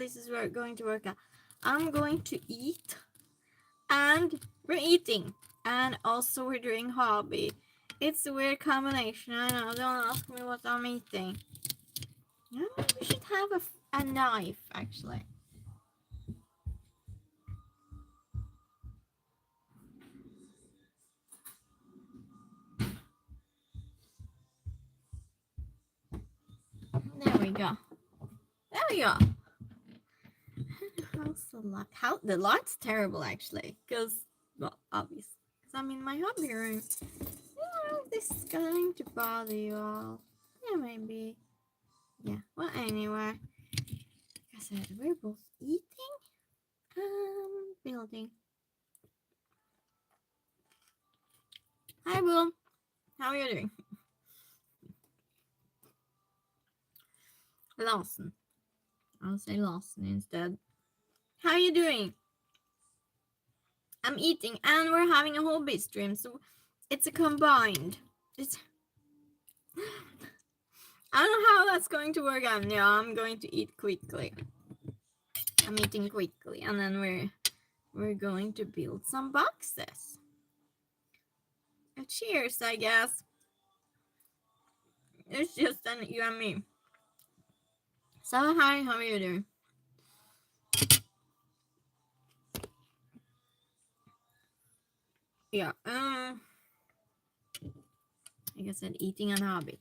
this is where going to work out. I'm going to eat, and we're eating, and also we're doing hobby. It's a weird combination. I know. Don't ask me what I'm eating. Yeah, we should have a knife actually. There we go. There we go. How's the light? How the light's terrible actually, because well, obvious. Because I'm in my hobby room. I don't know if this is going to bother you all. Yeah, maybe. Yeah. Well, anyway, like I said, we're both eating and building. Hi, Boom. How are you doing? Lawson. I'll say Lawson instead. How are you doing? I'm eating, and we're having a hobby stream, so it's a combined. It's I don't know how that's going to work out. Yeah, I'm going to eat quickly. I'm eating quickly, and then we're going to build some boxes. Cheers, I guess. It's just you and me. So hi, how are you doing? Yeah. Like I said, eating and hobby.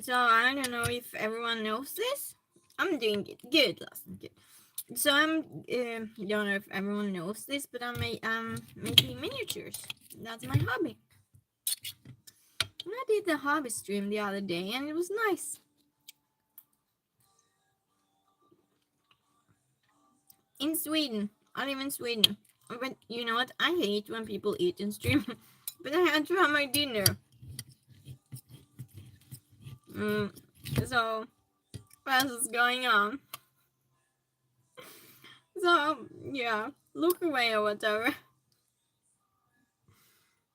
So I don't know if everyone knows this. I'm doing it good, listen, good. So I'm don't know if everyone knows this, but I'm making miniatures. That's my hobby. I did the hobby stream the other day, and it was nice. In Sweden, I live in Sweden. But you know what? I hate when people eat in stream. But I had to have my dinner. So what is going on? So yeah, look away or whatever.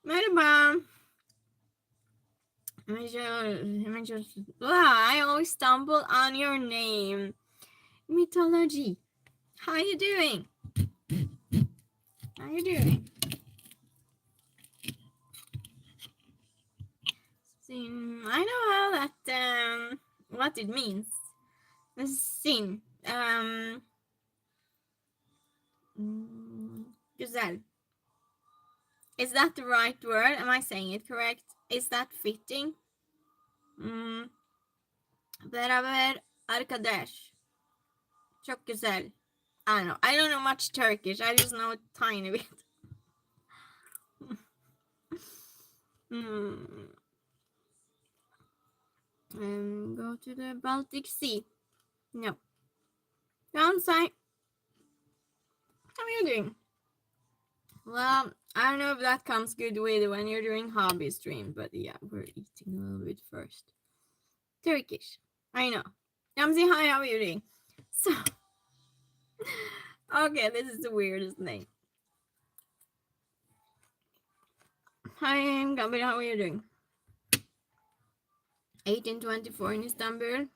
Merhaba. I always stumble on your name. Mythology. How you doing? How you doing? Sin. I know how that what it means. Sin. Güzel. Is that the right word? Am I saying it correct? Is that fitting? Beraber arkadaş. Çok güzel. I don't know. I don't know much Turkish. I just know a tiny bit. Go to the Baltic Sea. No. Downside. How are you doing? Well, I don't know if that comes good with when you're doing hobby stream, but yeah, we're eating a little bit first. Turkish. I know. Ramsey, hi, how are you doing? So, okay, this is the weirdest name. Hi, I'm Gabriel, how are you doing? 1824 in Istanbul.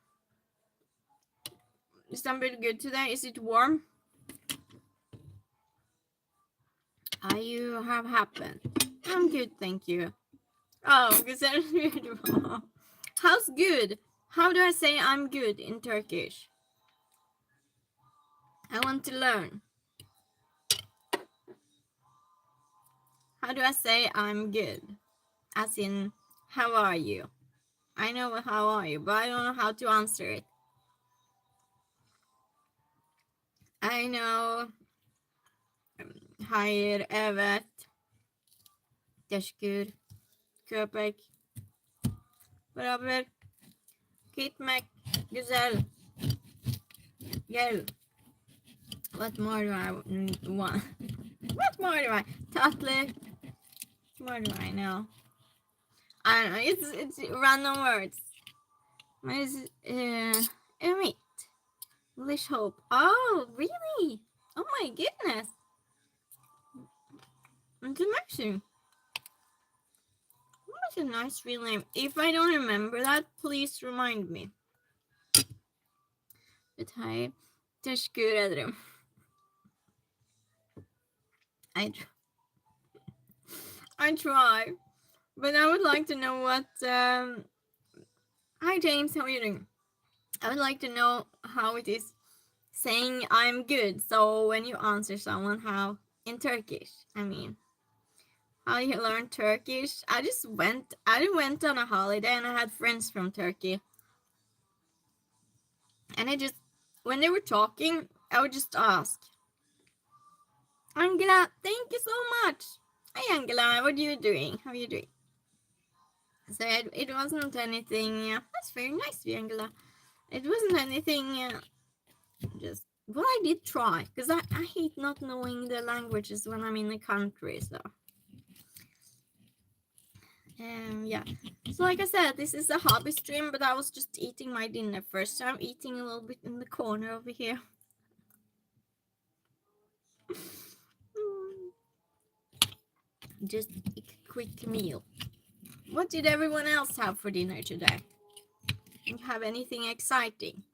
Istanbul good today? Is it warm? Are you have happened? I'm good, thank you. Oh, because that's beautiful. How's good? How do I say I'm good in Turkish? I want to learn. How do I say I'm good? As in, how are you? I know how are you, but I don't know how to answer it. I know. Hayır, evet. Teşekkür. Köpek. Beraber. Gitmek. Güzel. Gel. What more do I want? What more do I? Tatlı. What more do I know? I don't know. It's random words. What is emit? English hope. Oh, really? Oh my goodness. It's amazing. What a nice real name. If I don't remember that, please remind me. But hi. Teşekkür ederim. I try, but I would like to know what. Hi James, how are you doing? I would like to know how it is saying I'm good. So when you answer someone, how in Turkish? I mean, how you learn Turkish? I went on a holiday and I had friends from Turkey, and when they were talking, I would just ask, Angela, thank you so much. Hi Angela, what are you doing? How are you doing? So it wasn't anything. That's very nice of you, Angela. It wasn't anything. Just well, I did try because I hate not knowing the languages when I'm in the country. So yeah. So like I said, this is a hobby stream, but I was just eating my dinner first. So I'm eating a little bit in the corner over here. Just a quick meal. What did everyone else have for dinner today? You have anything exciting?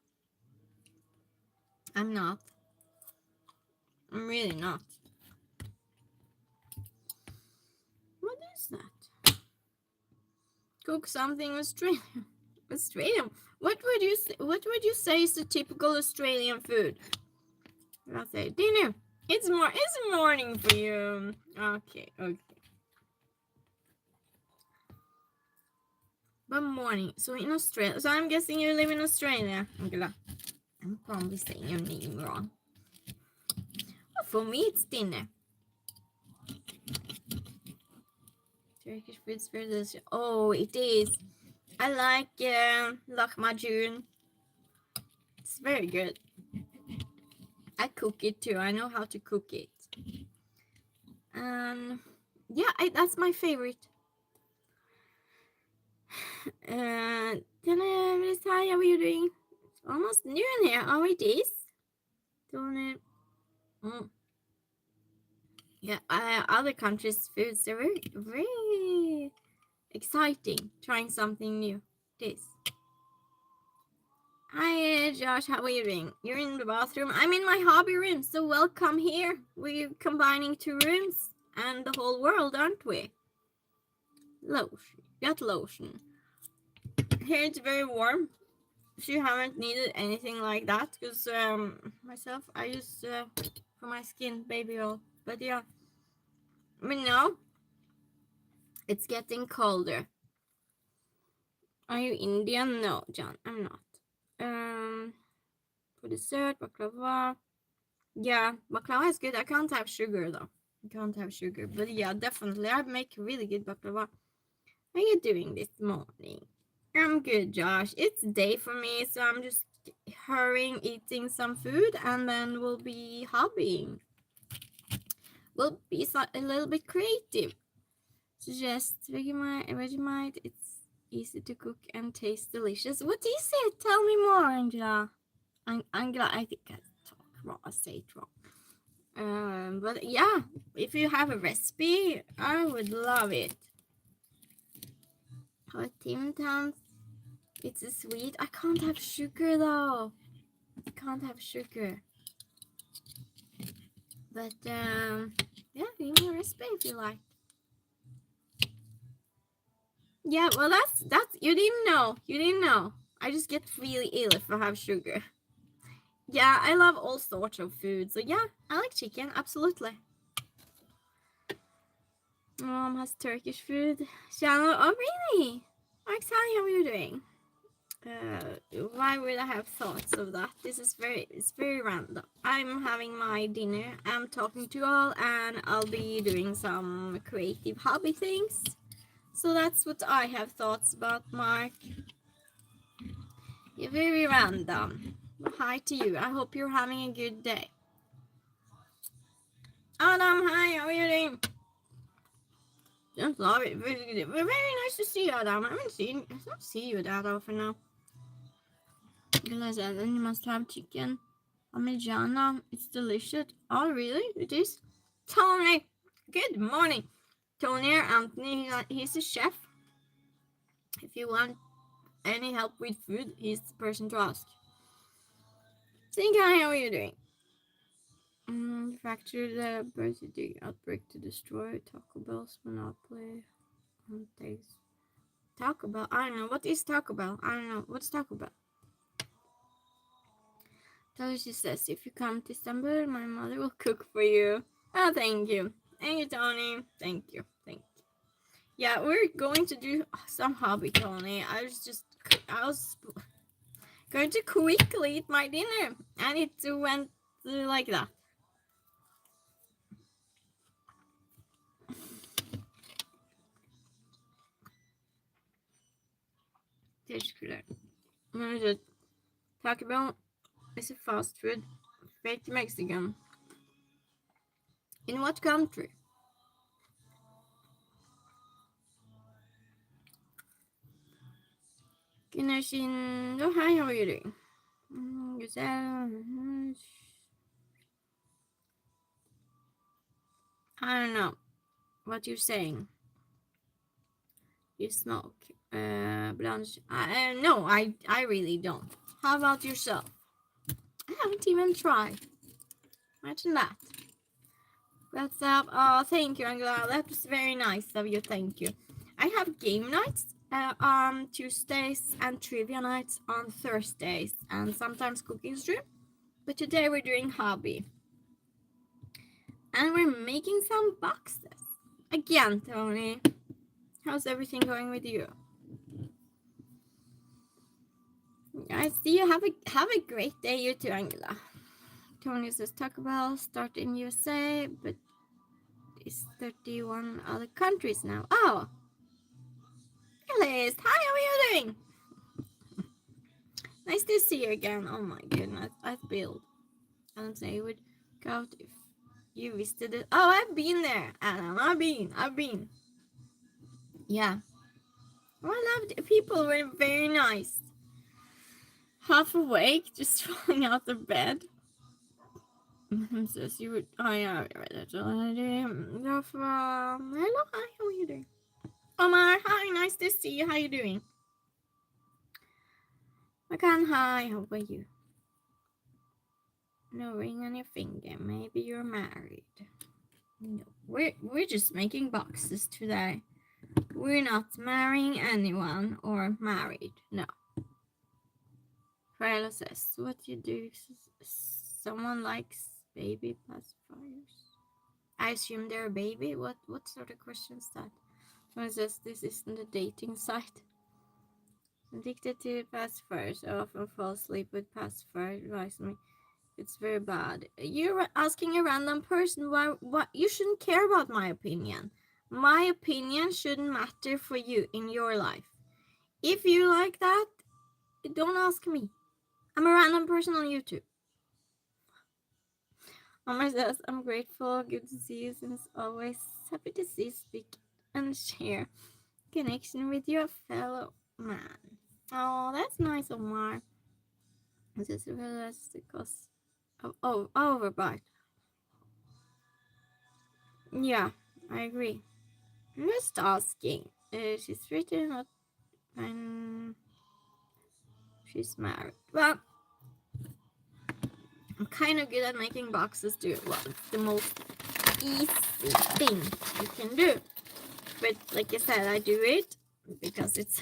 I'm not. I'm really not. What is that? Cook something Australian. Australian. What would you say is the typical Australian food? I'll say dinner. It's morning for you. Okay. But morning. So in Australia. So I'm guessing you live in Australia, Angela. I'm probably saying your name wrong. Well, for me, it's dinner. Turkish food's very delicious. Oh, it is. I like lahmacun. It's very good. I cook it too. I know how to cook it. Yeah, that's my favorite. How are you doing? It's almost noon here. Oh, it is. Yeah, other countries' foods are very, very exciting. Trying something new. This. Hi, Josh. How are you doing? You're in the bathroom. I'm in my hobby room, so welcome here. We're combining 2 rooms and the whole world, aren't we? Lotion. Got lotion. Here it's very warm. So you haven't needed anything like that because myself, I use for my skin baby oil. But yeah, I mean, now it's getting colder. Are you Indian? No, John, I'm not. For dessert, baklava. Yeah, baklava is good. I can't have sugar though. I can't have sugar. But yeah, definitely. I make really good baklava. How are you doing this morning? I'm good, Josh. It's day for me, so I'm just hurrying, eating some food, and then we'll be hobbying. We'll be a little bit creative. Suggest Vegemite. It's easy to cook and taste delicious. What is it? Tell me more, Angela. Angela, I think I talk wrong. I say it wrong. But yeah, if you have a recipe, I would love it. Hot Tim Tams. It's a sweet. I can't have sugar though. I can't have sugar. But yeah, give me a recipe if you like. Yeah, well that's you didn't know. You didn't know. I just get really ill if I have sugar. Yeah, I love all sorts of food. So yeah, I like chicken, absolutely. Mom has Turkish food. Channel. Oh really? Oksana, how are you doing? Why would I have thoughts of that? It's very random. I'm having my dinner, I'm talking to you all, and I'll be doing some creative hobby things. So that's what I have thoughts about, Mark. You're very random. Hi to you. I hope you're having a good day. Adam, hi, how are you doing? Just love it. Very nice to see you, Adam. I don't see you that often now. Because I said, then you must have chicken. Parmigiana, it's delicious. Oh, really? It is? Tony, good morning. Tony or Anthony, he's a chef. If you want any help with food, he's the person to ask. Think hi, how are you doing? Factor the birthday outbreak to destroy Taco Bell's monopoly on taste. Taco Bell? I don't know. What is Taco Bell? I don't know. What's Taco Bell? Tony says, if you come to Istanbul, my mother will cook for you. Oh, thank you. Thank you, Tony. Thank you. Thank you. Yeah, we're going to do some hobby, Tony. I was going to quickly eat my dinner, and it went like that. Teşekkürler. Taco Bell is a fast food, fake Mexican. In what country? Güneşin... Oh, hi, how are you doing? Güzel. I don't know what you're saying. You smoke. Blanche. No, I really don't. How about yourself? I haven't even tried. Imagine that. What's up? Oh, thank you, Angela. That's very nice of you. Thank you. I have game nights on Tuesdays and trivia nights on Thursdays and sometimes cooking stream. But today we're doing hobby. And we're making some boxes. Again, Tony. How's everything going with you? I see you have a great day, you too, Angela. Tony says Taco Bell start in USA, but it's 31 other countries now. Oh, Alice, hi, how are you doing? Nice to see you again. Oh my goodness, I spilled. And say you would go out if you visited. Oh, I've been there, Adam. I've been. Yeah. Well, I loved. People were very nice. Half awake, just falling out of bed. Says you would. Oh yeah, that's already. Hello, hi, how are you doing? Omar, hi, nice to see you. How you doing? Makan, hi, how are you? No ring on your finger. Maybe you're married. No, we're just making boxes today. We're not marrying anyone or married. No. Frelo says, what you do if someone likes baby pacifiers? I assume they're a baby. What sort of question is that? Someone says this isn't a dating site. Addicted to pacifiers. I often fall asleep with pacifier. Advise me. It's very bad. You're asking a random person why you shouldn't care about my opinion. My opinion shouldn't matter for you in your life. If you like that, don't ask me. I'm a random person on YouTube. Omar says, I'm grateful. Good to see you since always. Happy to see, speak, and share connection with your fellow man. Oh, that's nice, Omar. This is because of overbite. Yeah, I agree. I'm just asking. She's written not when she's married. Well, I'm kind of good at making boxes too. Well, it's the most easy thing you can do. But like I said, I do it because it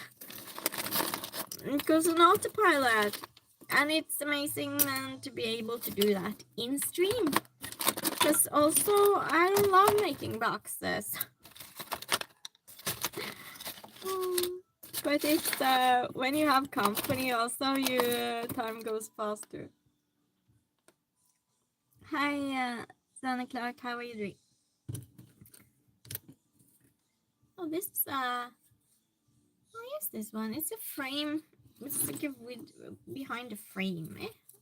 goes on autopilot. And it's amazing to be able to do that in stream. Because also, I love making boxes. But it's when you have company also, time goes faster. Hi, Santa Clark, how are you doing? Oh, this is yes, this one. It's a frame. It's like a wood behind a frame.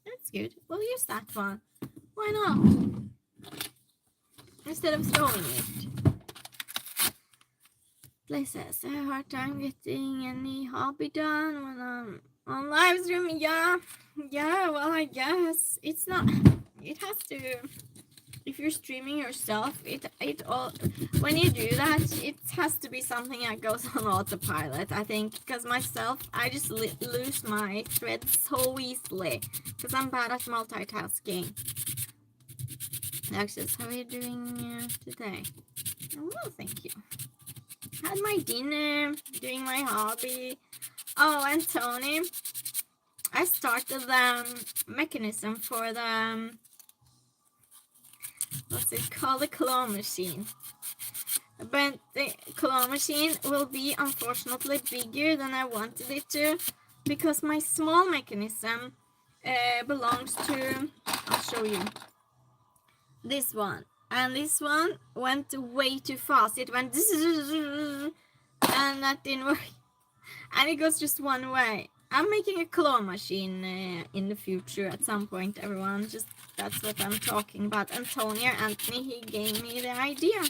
That's good. We'll use that one. Why not? Instead of throwing it. Places. I have a hard time getting any hobby done when I'm on live stream. Yeah. Well, I guess it's not. It has to. If if you're streaming yourself, it all, when you do that, it has to be something that goes on autopilot, I think, because myself, I just lose my thread so easily, because I'm bad at multitasking. Alexis, how are you doing today? Well, thank you. Had my dinner, doing my hobby. Oh, and Tony, I started the mechanism for the, what's it called, the claw machine. But the claw machine will be unfortunately bigger than I wanted it to, because my small mechanism belongs to, I'll show you, this one. And this one went way too fast. It went and that didn't work. And it goes just one way. I'm making a claw machine in the future at some point, everyone. Just that's what I'm talking about. Antonio Anthony, he gave me the idea.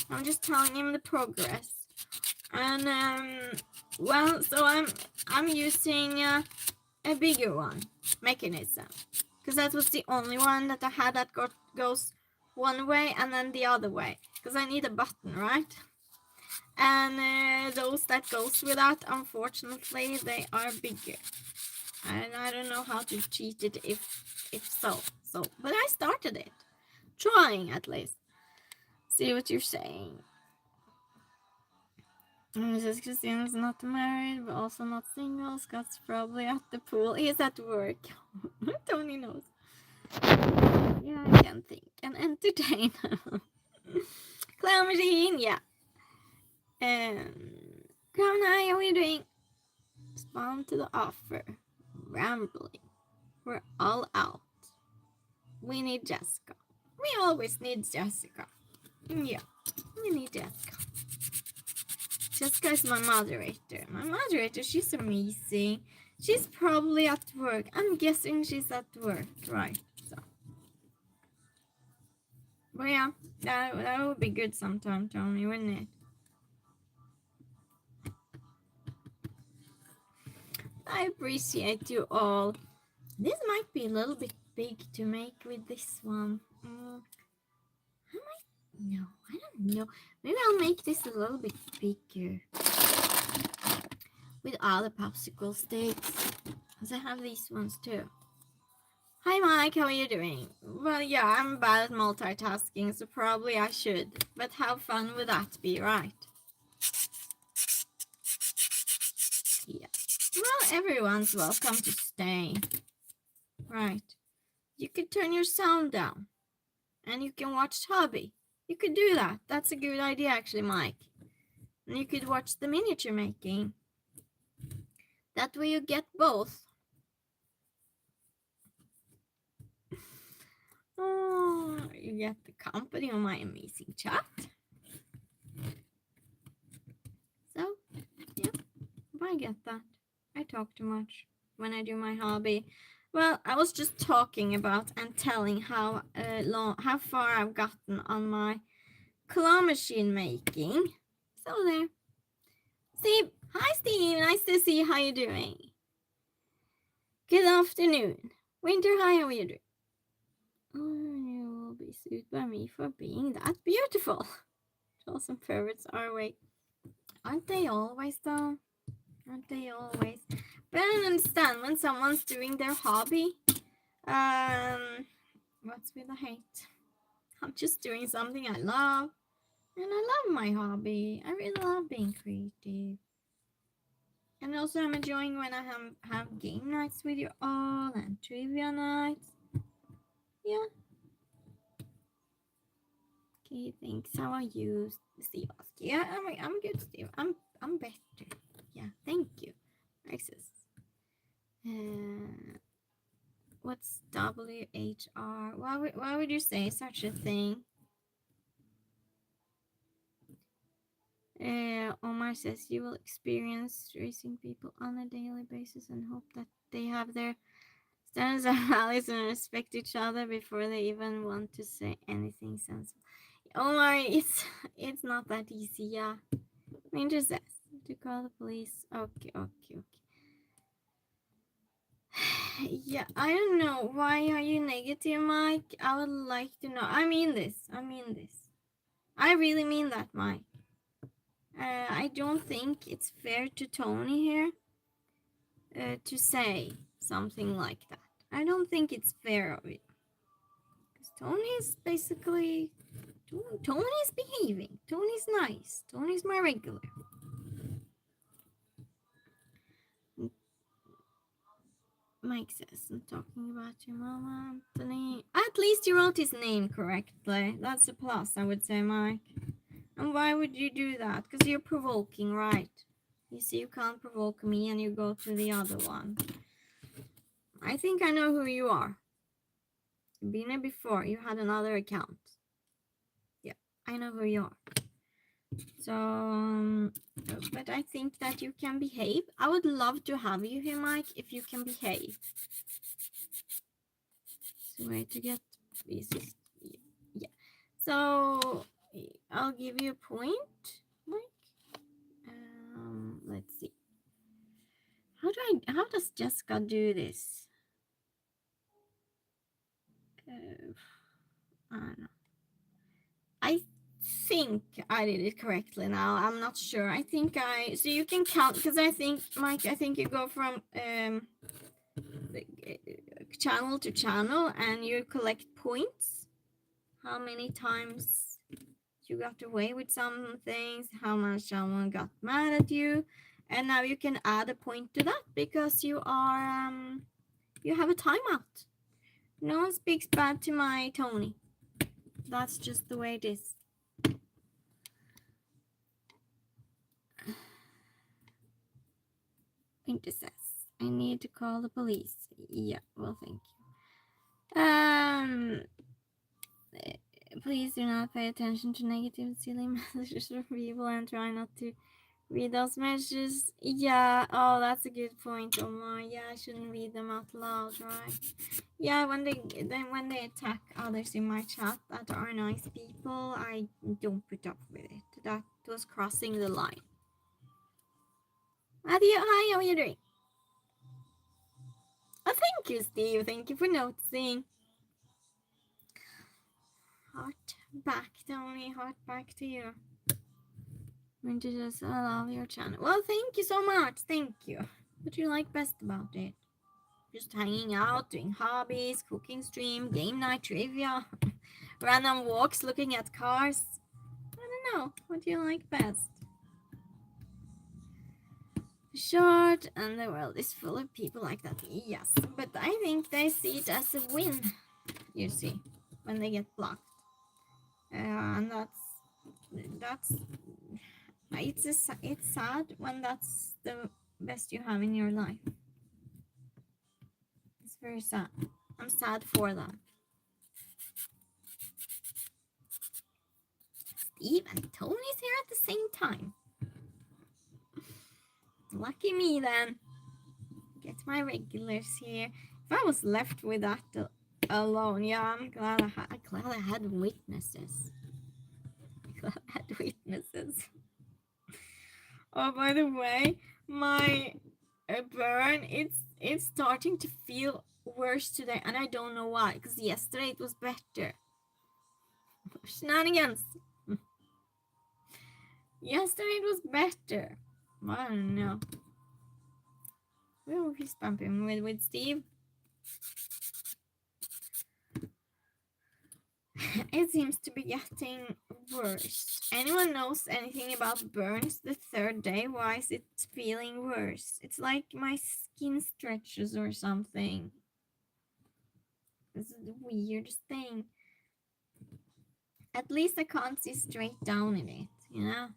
I'm just telling him the progress. And well, so I'm using a bigger one mechanism, because that was the only one that I had that goes one way and then the other way, because I need a button, right? And those that goes with that, unfortunately, they are bigger, and I don't know how to cheat it if so. But I started it, trying at least. See what you're saying. Mrs. Christina's not married, but also not single. Scott's probably at the pool. He's at work. Tony knows. Yeah, I can think and entertain. Clown machine, yeah. Crown Eye, how are you doing? Respond to the offer. Rambling. We're all out. We need Jessica. We always need Jessica. Yeah, we need Jessica. Jessica is my moderator. My moderator, she's amazing. She's probably at work. I'm guessing she's at work, right? So, but yeah, that would be good sometime, Tony, wouldn't it? I appreciate you all. This might be a little bit big to make with this one. No, I don't know. Maybe I'll make this a little bit bigger with all the popsicle sticks, because I have these ones too. Hi Mike, how are you doing? Well, yeah, I'm bad at multitasking, so probably I should. But how fun would that be, right? Yeah. Well, everyone's welcome to stay. Right. You could turn your sound down, and you can watch hobby. You could do that. That's a good idea, actually, Mike. And you could watch the miniature making. That way you get both. Oh, you get the company of my amazing chat. So, yeah, I get that. I talk too much when I do my hobby. Well, I was just talking about and telling how far I've gotten on my claw machine making. So there. Steve, hi Steve, nice to see you. How you doing? Good afternoon. Winter, hi, how are you doing? Oh, you will be sued by me for being that beautiful. Awesome favorites are aren't they always though? Aren't they always? But I don't understand when someone's doing their hobby. What's with the hate? I'm just doing something I love. And I love my hobby. I really love being creative. And also I'm enjoying when I have game nights with you all and trivia nights. Yeah. Okay, thanks. How are you, Steve? Yeah, I'm good, Steve. I'm better. Yeah, thank you. Access. What's WHR? Why would you say such a thing? Omar says you will experience racing people on a daily basis and hope that they have their standards and values and respect each other before they even want to say anything sensible. Omar, it's not that easy, yeah. Ranger says to call the police. Okay. Yeah, I don't know. Why are you negative, Mike? I would like to know. I mean this. I mean this. I really mean that, Mike. I don't think it's fair to Tony here to say something like that. I don't think it's fair of it. Because Tony is basically. Tony's behaving. Tony's nice. Tony's my regular. Mike says, I'm talking about your mama, Anthony. At least you wrote his name correctly. That's a plus, I would say, Mike. And why would you do that? Because you're provoking, right? You see, you can't provoke me and you go to the other one. I think I know who you are. You've been here before. You had another account. Yeah, I know who you are. So, but I think that you can behave. I would love to have you here, Mike, if you can behave. It's a way to get visas. Yeah. So, I'll give you a point, Mike. Let's see. How does Jessica do this? I don't know. I think I did it correctly now. I'm not sure. So you can count, because I think, Mike, I think you go from channel to channel and you collect points. How many times you got away with some things, how much someone got mad at you, and now you can add a point to that because you are you have a timeout. No one speaks bad to my Tony. That's just the way it is. Pinter says, I need to call the police. Yeah, well, thank you. Please do not pay attention to negative, silly messages from people and try not to read those messages. Yeah, oh, that's a good point, Omar. Yeah, I shouldn't read them out loud, right? Yeah, when they attack others in my chat that are nice people, I don't put up with it. That was crossing the line. Matthew, hi, how are you doing? Oh, thank you, Steve. Thank you for noticing. Heart back, Tony. Heart back to you. Winter says, I love your channel. Well, thank you so much. Thank you. What do you like best about it? Just hanging out, doing hobbies, cooking stream, game night, trivia, random walks, looking at cars. I don't know. What do you like best? Short, and the world is full of people like that. Yes, but I think they see it as a win. You see, when they get blocked, and that's it's sad when that's the best you have in your life. It's very sad. I'm sad for them. Steve and Tony's here at the same time. Lucky me then. Get my regulars here. If I was left with that alone, yeah, I'm glad I had witnesses. Glad I had witnesses. Oh, by the way, my burn, it's starting to feel worse today, and I don't know why. Because yesterday it was better. Shenanigans. Yesterday it was better. I don't know. Who he's bumping with Steve? It seems to be getting worse. Anyone knows anything about burns the third day? Why is it feeling worse? It's like my skin stretches or something. This is the weirdest thing. At least I can't see straight down in it, you know?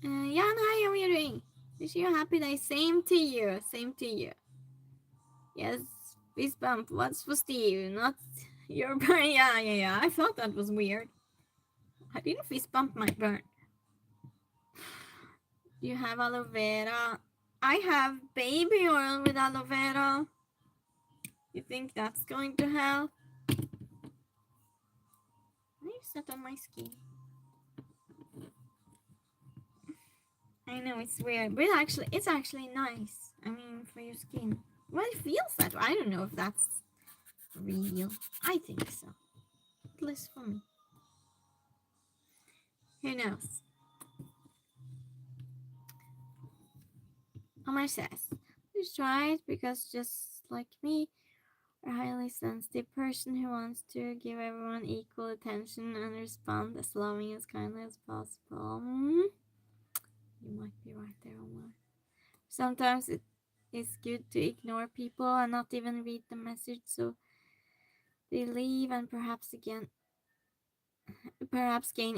Jan, hi, how are you doing? Wish you a happy day. Same to you. Same to you. Yes, fist bump. What's for Steve? Not your burn. Yeah. I thought that was weird. I didn't fist bump my burn. Do you have aloe vera? I have baby oil with aloe vera. You think that's going to help? I use that on my skin. I know it's weird, but it's actually nice. I mean, for your skin. Well, it feels that way. I don't know if that's real. I think so. At least for me. Who knows? Omar says, please try it because just like me, a highly sensitive person who wants to give everyone equal attention and respond as loving as kindly as possible. You might be right there, Omar. Sometimes it is good to ignore people and not even read the message so they leave and perhaps gain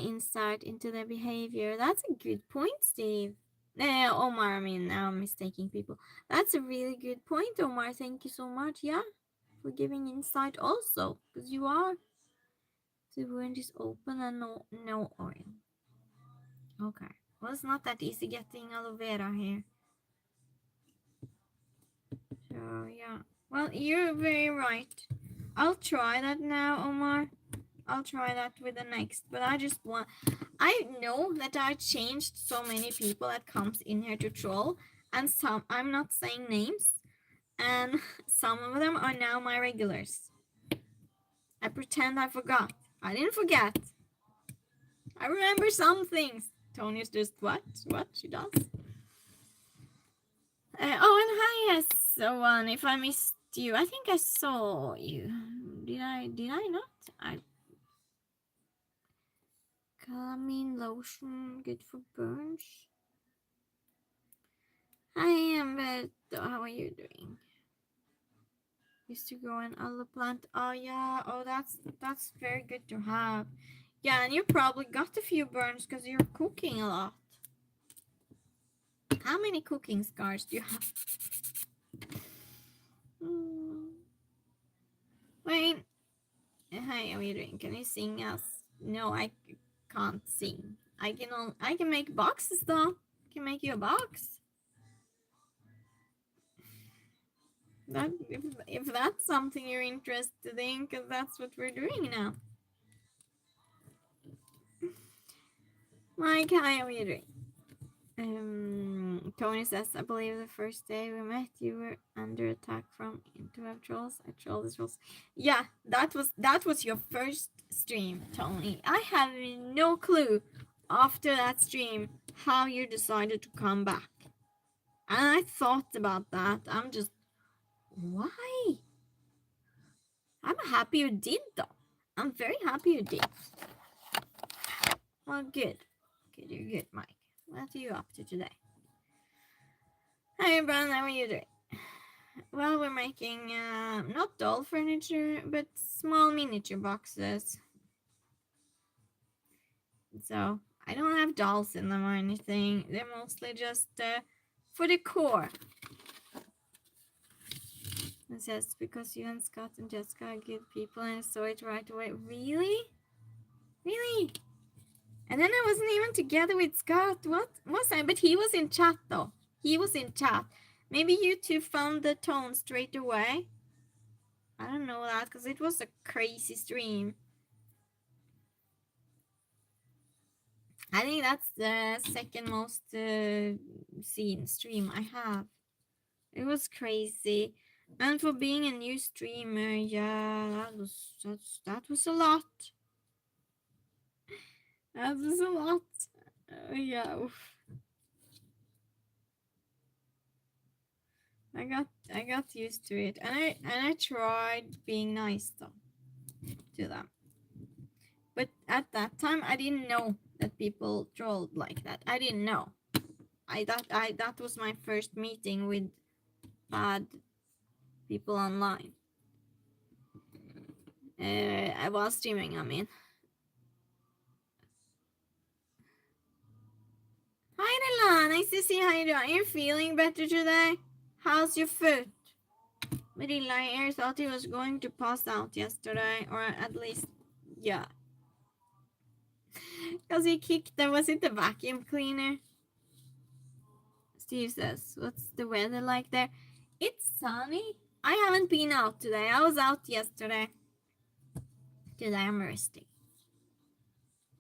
insight into their behavior. That's a good point, Steve. Omar, I mean, now I'm mistaking people. That's a really good point, Omar. Thank you so much. Yeah, for giving insight also, because you are. The wound is open and no oil. Okay. Well, it's not that easy getting aloe vera here. So, yeah. Well, you're very right. I'll try that now, Omar. I'll try that with the next. But I know that I changed so many people that comes in here to troll. And some, I'm not saying names. And some of them are now my regulars. I pretend I forgot. I didn't forget. I remember some things. Tony's just what? What she does? Oh, and hi, yes, one. If I missed you, I think I saw you. Did I? Did I not? I calamine lotion, good for burns. Hi, Ambet. How are you doing? Used to grow an aloe plant. Oh yeah. Oh, that's very good to have. Yeah, and you probably got a few burns because you're cooking a lot. How many cooking scars do you have? Wait. Hi, how are you doing? Can you sing us? No, I can't sing. I can make boxes though. I can make you a box. That if that's something you're interested in, because that's what we're doing now. Mike, hi, how are you doing? Tony says, I believe the first day we met, you were under attack from interweb trolls. I trolled the trolls. Yeah, that was your first stream, Tony. I have no clue after that stream how you decided to come back. And I thought about that. I'm just, why? I'm happy you did though. I'm very happy you did. Well, good. Good, you're good, Mike. What are you up to today? Hi, Brian, how are you doing? Well, we're making not doll furniture, but small miniature boxes. So I don't have dolls in them or anything. They're mostly just for decor. It says because you and Scott and Jessica are good people and I saw it right away. Really? Really? And then I wasn't even together with Scott. What was I? But he was in chat though. He was in chat. Maybe you two found the tone straight away. I don't know that because it was a crazy stream. I think that's the second most seen stream I have. It was crazy. And for being a new streamer, yeah, that was a lot. That was a lot. Yeah. Oof. I got used to it, and I tried being nice though to them. But at that time, I didn't know that people trolled like that. I didn't know. That was my first meeting with bad people online. I was streaming. I mean. Hi, Dela. Nice to see how you doing. Are you feeling better today? How's your foot? Marilla here thought he was going to pass out yesterday, or at least, yeah. Because he kicked them. Was it the vacuum cleaner? Steve says, what's the weather like there? It's sunny. I haven't been out today. I was out yesterday. Today I'm resting.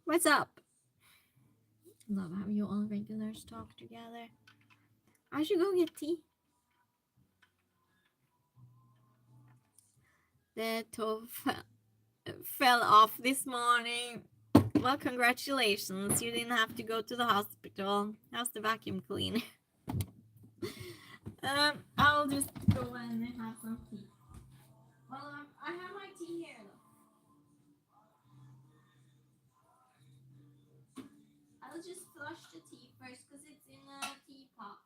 What's up? Love how you all regulars talk together. I should go get tea. The toe fell off this morning. Well, congratulations. You didn't have to go to the hospital. How's the vacuum cleaner? I'll just go and have some tea. Well, I have my tea here though. I'll just flush the tea first because it's in a teapot.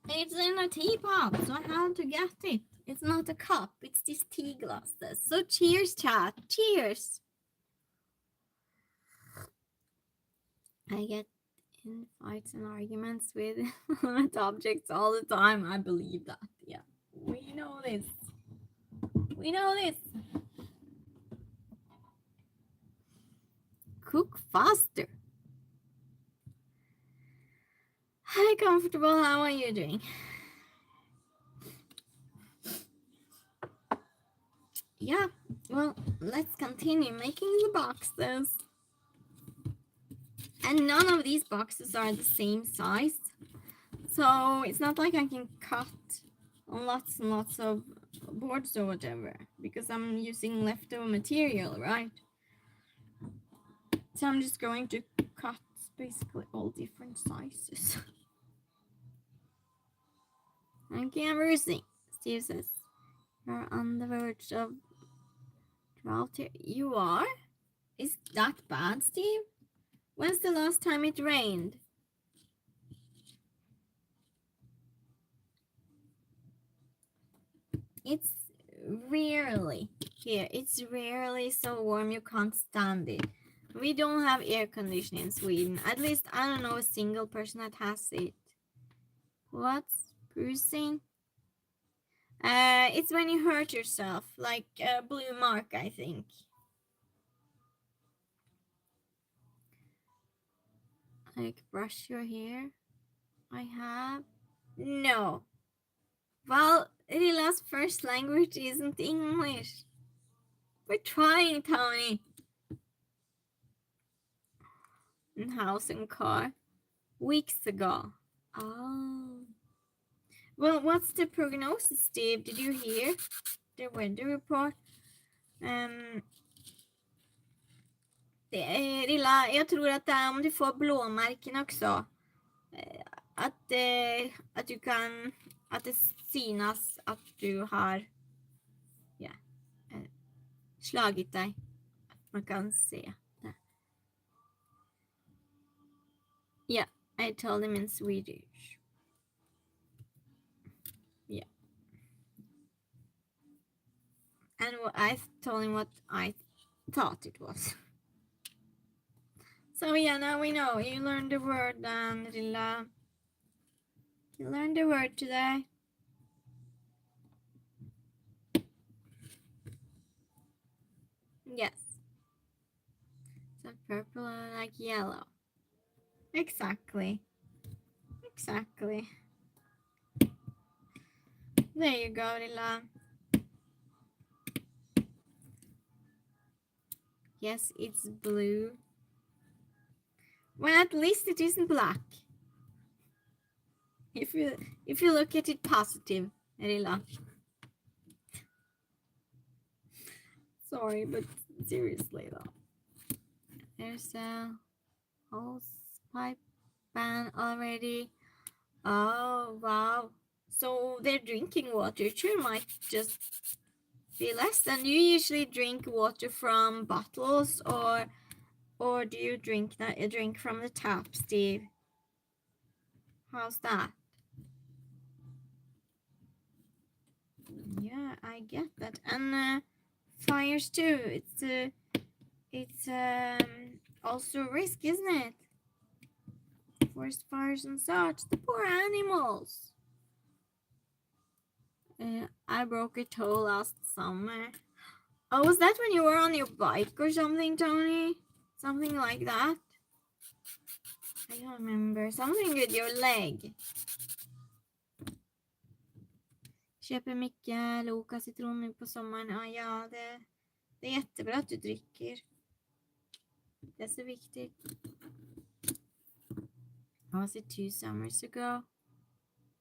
It's in a teapot, so I have to get it. It's not a cup, it's these tea glasses. So cheers, chat. Cheers. I get in fights and arguments with objects all the time. I believe that. Yeah. We know this. We know this. Cook faster. Hi, comfortable. How are you doing? Yeah, well, let's continue making the boxes. And none of these boxes are the same size. So it's not like I can cut lots and lots of boards or whatever, because I'm using leftover material, right? So I'm just going to cut basically all different sizes. Okay, I'm Brucey. Steve says, you're on the verge of drought here. You are? Is that bad, Steve? When's the last time it rained? It's rarely here. It's rarely so warm you can't stand it. We don't have air conditioning in Sweden. At least I don't know a single person that has it. What's bruising? It's when you hurt yourself, like a blue mark, I think. Like brush your hair. I have. No. Well, Rila's first language isn't English. We're trying, Tony. In house and car. Weeks ago. Oh. Well, what's the prognosis, Steve? Did you hear the weather report? Rilla, jag tror att det är om du får blåmärken också. Att du kan, att det synas att du har slagit dig. Att man kan se det. Yeah, I told him in Swedish. Yeah. And I told him what I thought it was. So yeah, now we know. You learned the word, Rilla. You learned the word today. Yes. So purple like yellow. Exactly. Exactly. There you go, Rilla. Yes, it's blue. Well, at least it isn't black. If you look at it positive, Rilla. Sorry, but seriously though. There's a hose pipe ban already. Oh wow. So their drinking water too might just be less. And you usually drink water from bottles, or do you drink from the tap, Steve? How's that? Yeah, I get that. And fires too. It's also a risk, isn't it? Forest fires and such. The poor animals. I broke a toe last summer. Oh, was that when you were on your bike or something, Tony? Something like that? I don't remember. Something with your leg. Köper mycket Loka citron nu på sommaren. Ja, det är jättebra att du dricker. Det är så viktigt. Was it 2 summers ago?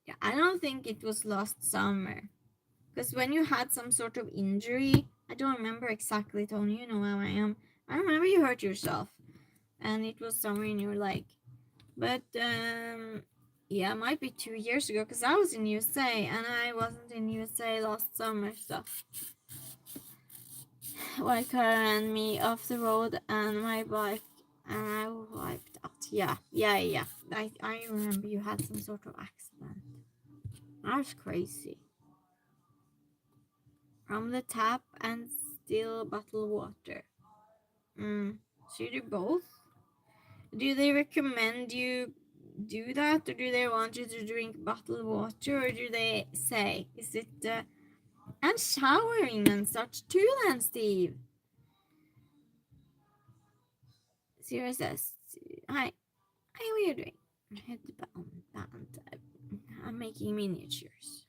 Yeah, I don't think it was last summer. Because when you had some sort of injury, I don't remember exactly, Tony, you know how I am. I remember you hurt yourself. And it was somewhere in your leg. But, yeah, it might be 2 years ago. Because I was in USA. And I wasn't in USA last summer, so... My car ran me off the road and my bike, and I wiped out. Yeah. I remember you had some sort of accident. That's crazy. From the tap and still bottled water. So you do both? Do they recommend you do that, or do they want you to drink bottled water, or do they say, is it, and showering and such too then, Steve? Zero says, hi, what are you doing? Headband. I'm making miniatures.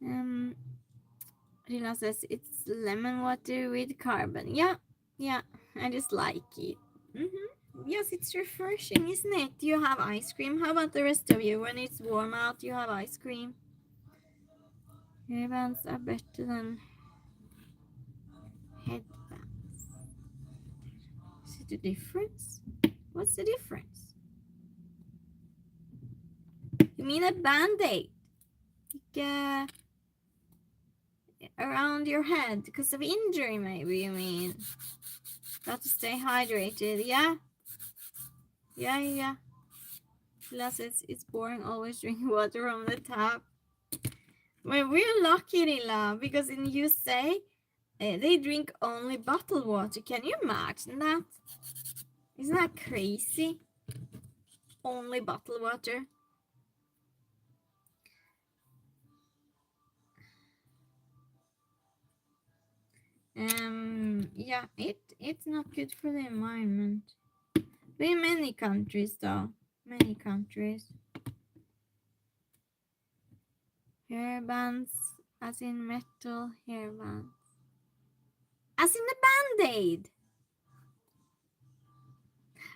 Rila says it's lemon water with carbon. Yeah, I just like it. Yes, it's refreshing, isn't it? You have ice cream. How about the rest of you? When it's warm out, you have ice cream. Hairbands are better than headbands. Is it a difference? What's the difference? You mean a band-aid? Like, around your head because of injury, maybe, you mean? Got to stay hydrated. Yeah. Plus, it's boring always drinking water from the tap. Well, we're lucky, Rilla, because in USA, they drink only bottled water. Can you imagine that? Isn't that crazy? Only bottled water. Yeah, it's not good for the environment. But in many countries, though. Many countries. Hairbands, as in metal hairbands. As in a band-aid.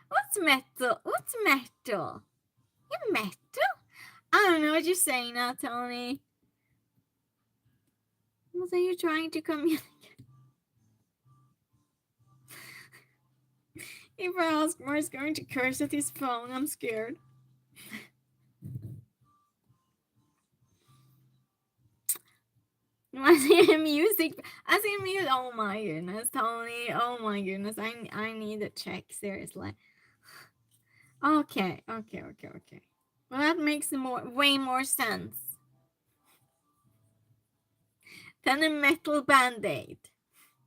What's metal? What's metal? You metal? I don't know what you're saying now, Tony. What are you trying to communicate? If I ask more, he's going to curse at his phone. I'm scared. Music. As in music. Oh my goodness, Tony. Oh my goodness. I need a check, seriously. Okay. Well, that makes way more sense than a metal band-aid.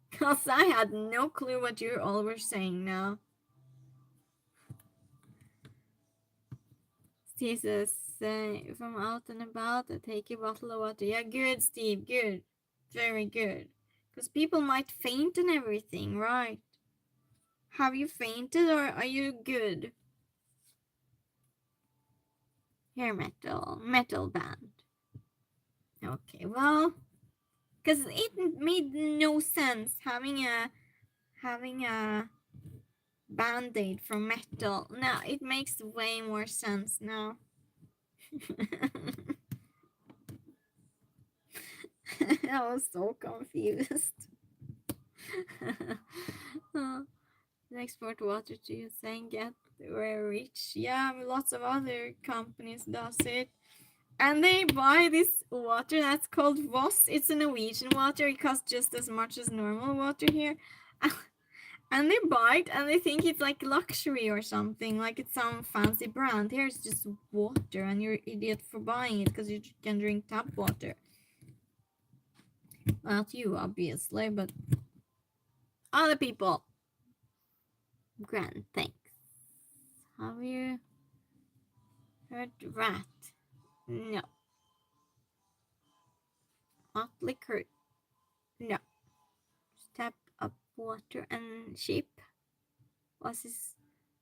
Because I had no clue what you all were saying now. Steve says, if I'm out and about, I take a bottle of water. Yeah, good, Steve. Good. Very good. Because people might faint and everything, right? Have you fainted or are you good? Hair metal band. Okay, well, because it made no sense having a band-aid from metal. Now it makes way more sense now. I was so confused. Export water to USA and get very rich. Yeah, lots of other companies does it. And they buy this water that's called Voss. It's a Norwegian water. It costs just as much as normal water here. And they buy it and they think it's like luxury or something, like it's some fancy brand. Here it's just water and you're an idiot for buying it because you can drink tap water. Not you, obviously, but other people. Grand thanks. Have you heard rat? No. Hot liquor? No. Tap up water and sheep? Was this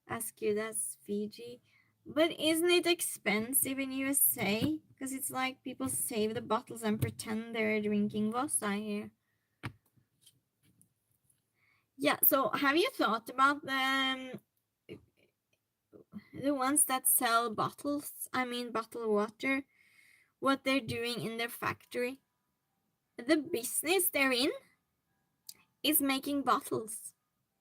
as good as Fiji? But isn't it expensive in USA? Because it's like people save the bottles and pretend they're drinking Vossa here. Yeah, so have you thought about the ones that sell bottles, I mean bottled water, what they're doing in their factory? The business they're in is making bottles.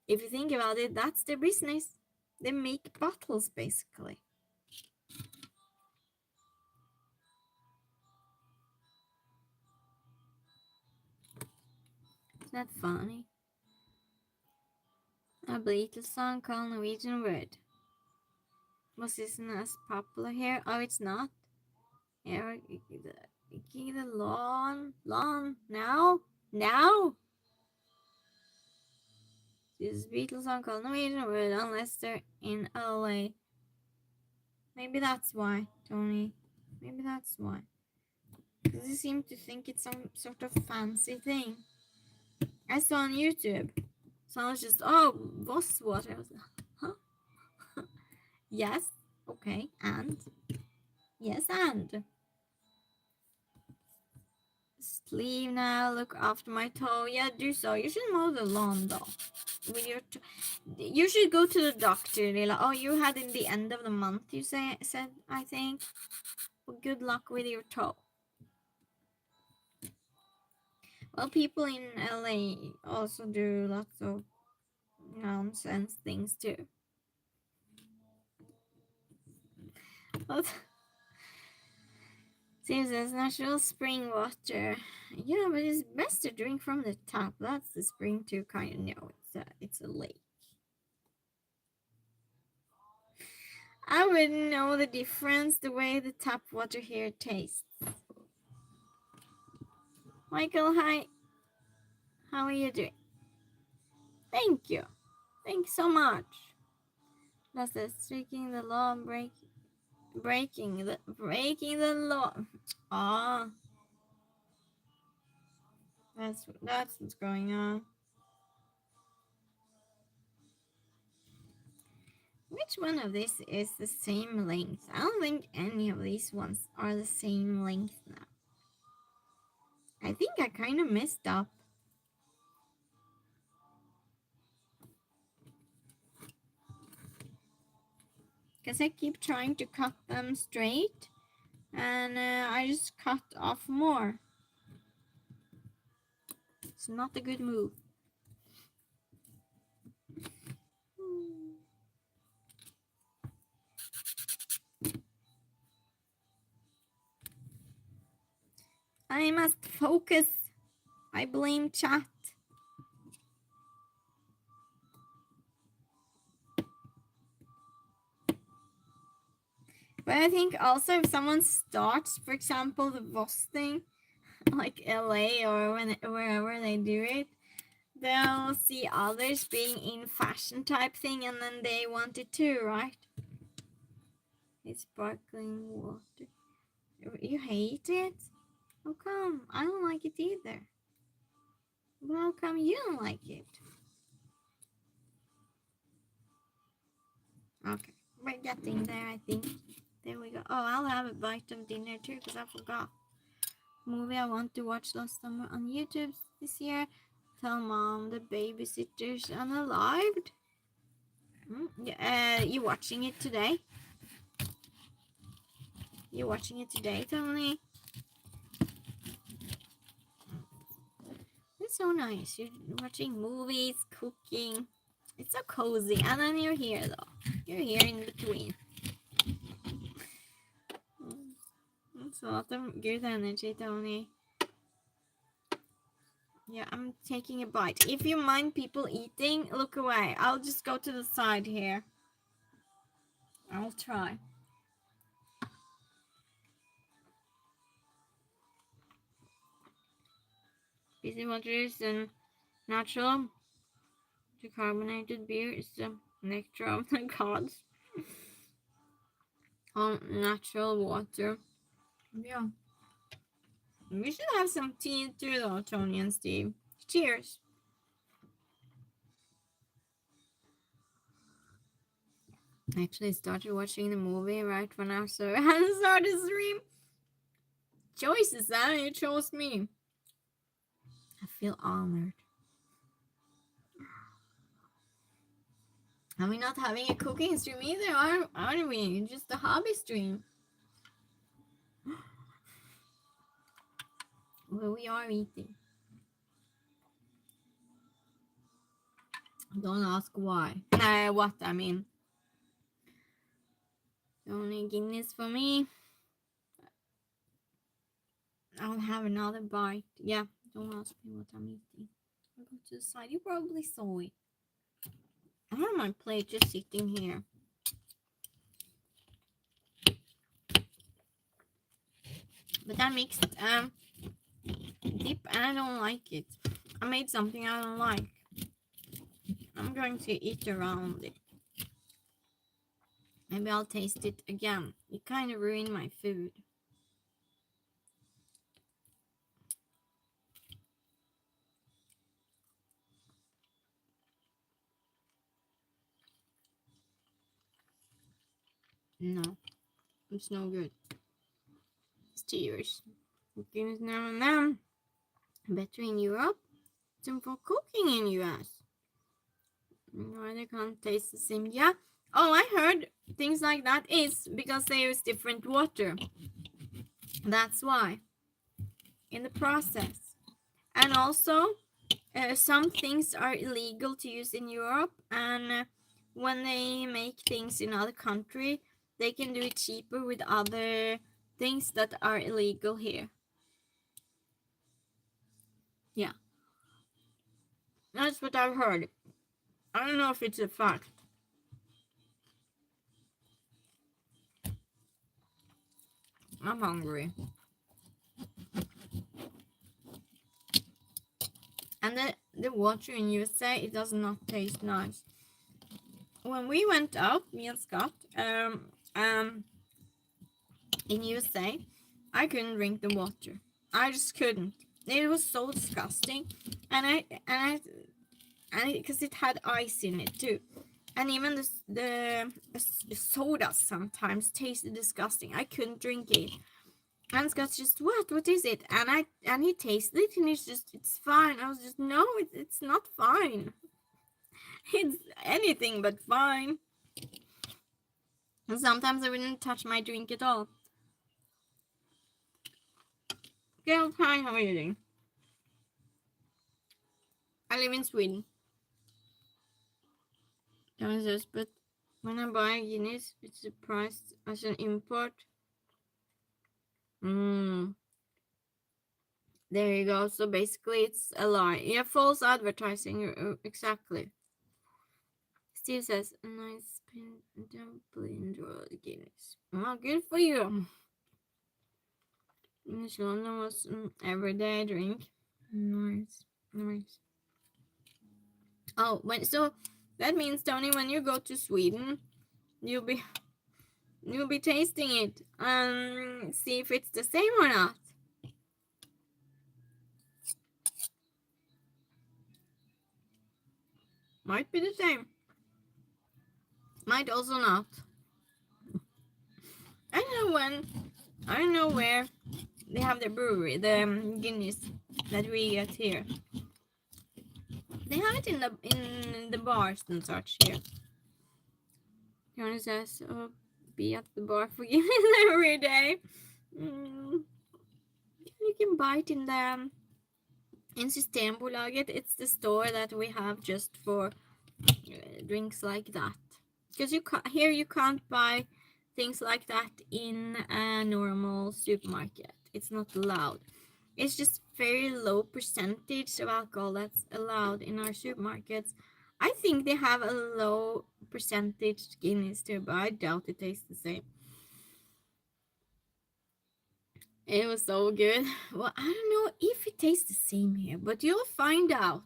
If you think about it, that's their business. They make bottles basically. Isn't that funny? A Beatles song called Norwegian Word. Was this not as popular here? Oh, it's not. Yeah, the lawn now. This Beatles song called Norwegian Word unless they're in LA. Maybe that's why, Tony. Maybe that's why. Because they seem to think it's some sort of fancy thing. I saw on YouTube. Someone was just, oh, Voss water. I was like, huh? Yes. Okay. And? Yes, and? Just leave now. Look after my toe. Yeah, do so. You should mow the lawn, though. With your you should go to the doctor, Lila. Oh, you had in the end of the month, you said, I think. Well, good luck with your toe. Well, people in LA also do lots of nonsense things too. But since it's natural spring water, yeah, but it's best to drink from the tap. That's the spring too, kind of. No, it's a lake. I wouldn't know the difference the way the tap water here tastes. Michael, hi. How are you doing? Thank you. Thanks so much. That's it. Speaking the law, breaking the law. Ah, that's what's going on. Which one of these is the same length? I don't think any of these ones are the same length now. I think I kind of messed up. Because I keep trying to cut them straight. And I just cut off more. It's not a good move. I must focus. I blame chat. But I think also if someone starts, for example, the Voss thing, like LA or wherever they do it, they'll see others being in fashion type thing and then they want it too, right? It's sparkling water. You hate it? How come? I don't like it either. Well, how come you don't like it? Okay, we're getting there, I think. There we go. Oh, I'll have a bite of dinner too because I forgot. Movie I want to watch last summer on YouTube this year. Tell mom the babysitter's unalived. You watching it today? You watching it today, Tony? It's so nice. You're watching movies, cooking. It's so cozy. And then you're here, though. You're here in between. It's a lot of good energy, Tony. Yeah, I'm taking a bite. If you mind people eating, look away. I'll just go to the side here. I'll try. Fizzy water is a natural decarbonated beer. It's the nectar of the gods. Natural water. Yeah. We should have some tea too, though, Tony and Steve. Cheers. I actually started watching the movie right when I started the stream. Choices, and you chose me. I feel honored. Are we not having a cooking stream either, are we? Just a hobby stream. Well, we are eating. Don't ask why. What I mean. Only Guinness for me. I'll have another bite. Yeah, don't ask me what I'm eating. I'll go to the side. You probably saw it. I have my plate just sitting here. But I mixed dip and I don't like it. I made something I don't like. I'm going to eat around it. Maybe I'll taste it again. It kind of ruined my food. No, it's no good. Steers. Cooking is now and then. Better in Europe than for cooking in US. Why they can't taste the same? Yeah. Oh, I heard things like that is because they use different water. That's why. In the process. And also, some things are illegal to use in Europe, and when they make things in other country, they can do it cheaper with other things that are illegal here. Yeah. That's what I've heard. I don't know if it's a fact. I'm hungry. And the water in USA, it does not taste nice. When we went out, me and Scott, in USA, I couldn't drink the water. I just couldn't. It was so disgusting, and because it had ice in it too, and even the soda sometimes tasted disgusting. I couldn't drink it. And Scott's just, what is it? And he tasted it, and it's fine. I was just, no, it's not fine. It's anything but fine. And sometimes I wouldn't touch my drink at all. Girl, hi, how are you doing? I live in Sweden. But when I buy Guinness, it's priced as an import. There you go. So basically, it's a lie. Yeah, false advertising. Exactly. Steve says, a nice pin. Definitely enjoy the Guinness. Well, good for you. London was everyday drink. Nice. Oh, so that means, Tony, when you go to Sweden, you'll be tasting it and see if it's the same or not. Might be the same. Might also not. I don't know where they have the brewery, the Guinness that we get here. They have it in the bars and such here. Johnny says, be at the bar for Guinness every day. You can buy it in Systembolaget. It's the store that we have just for drinks like that. Because you can't buy things like that in a normal supermarket. It's not allowed. It's just very low percentage of alcohol that's allowed in our supermarkets. I think they have a low percentage Guinness too, but I doubt it tastes the same. It was so good. Well, I don't know if it tastes the same here, but you'll find out.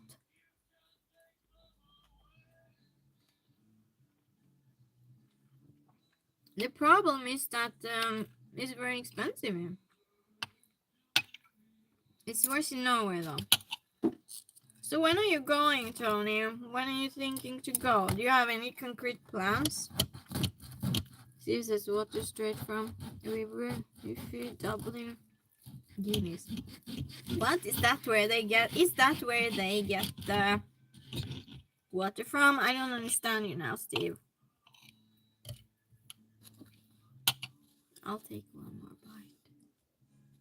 The problem is that it's very expensive here. It's worse in Norway though. So when are you going, Tony? When are you thinking to go? Do you have any concrete plans? This is water straight from the river. If you W. Genius. What is that where they get? Is that where they get the water from? I don't understand you now, Steve. I'll take one more bite.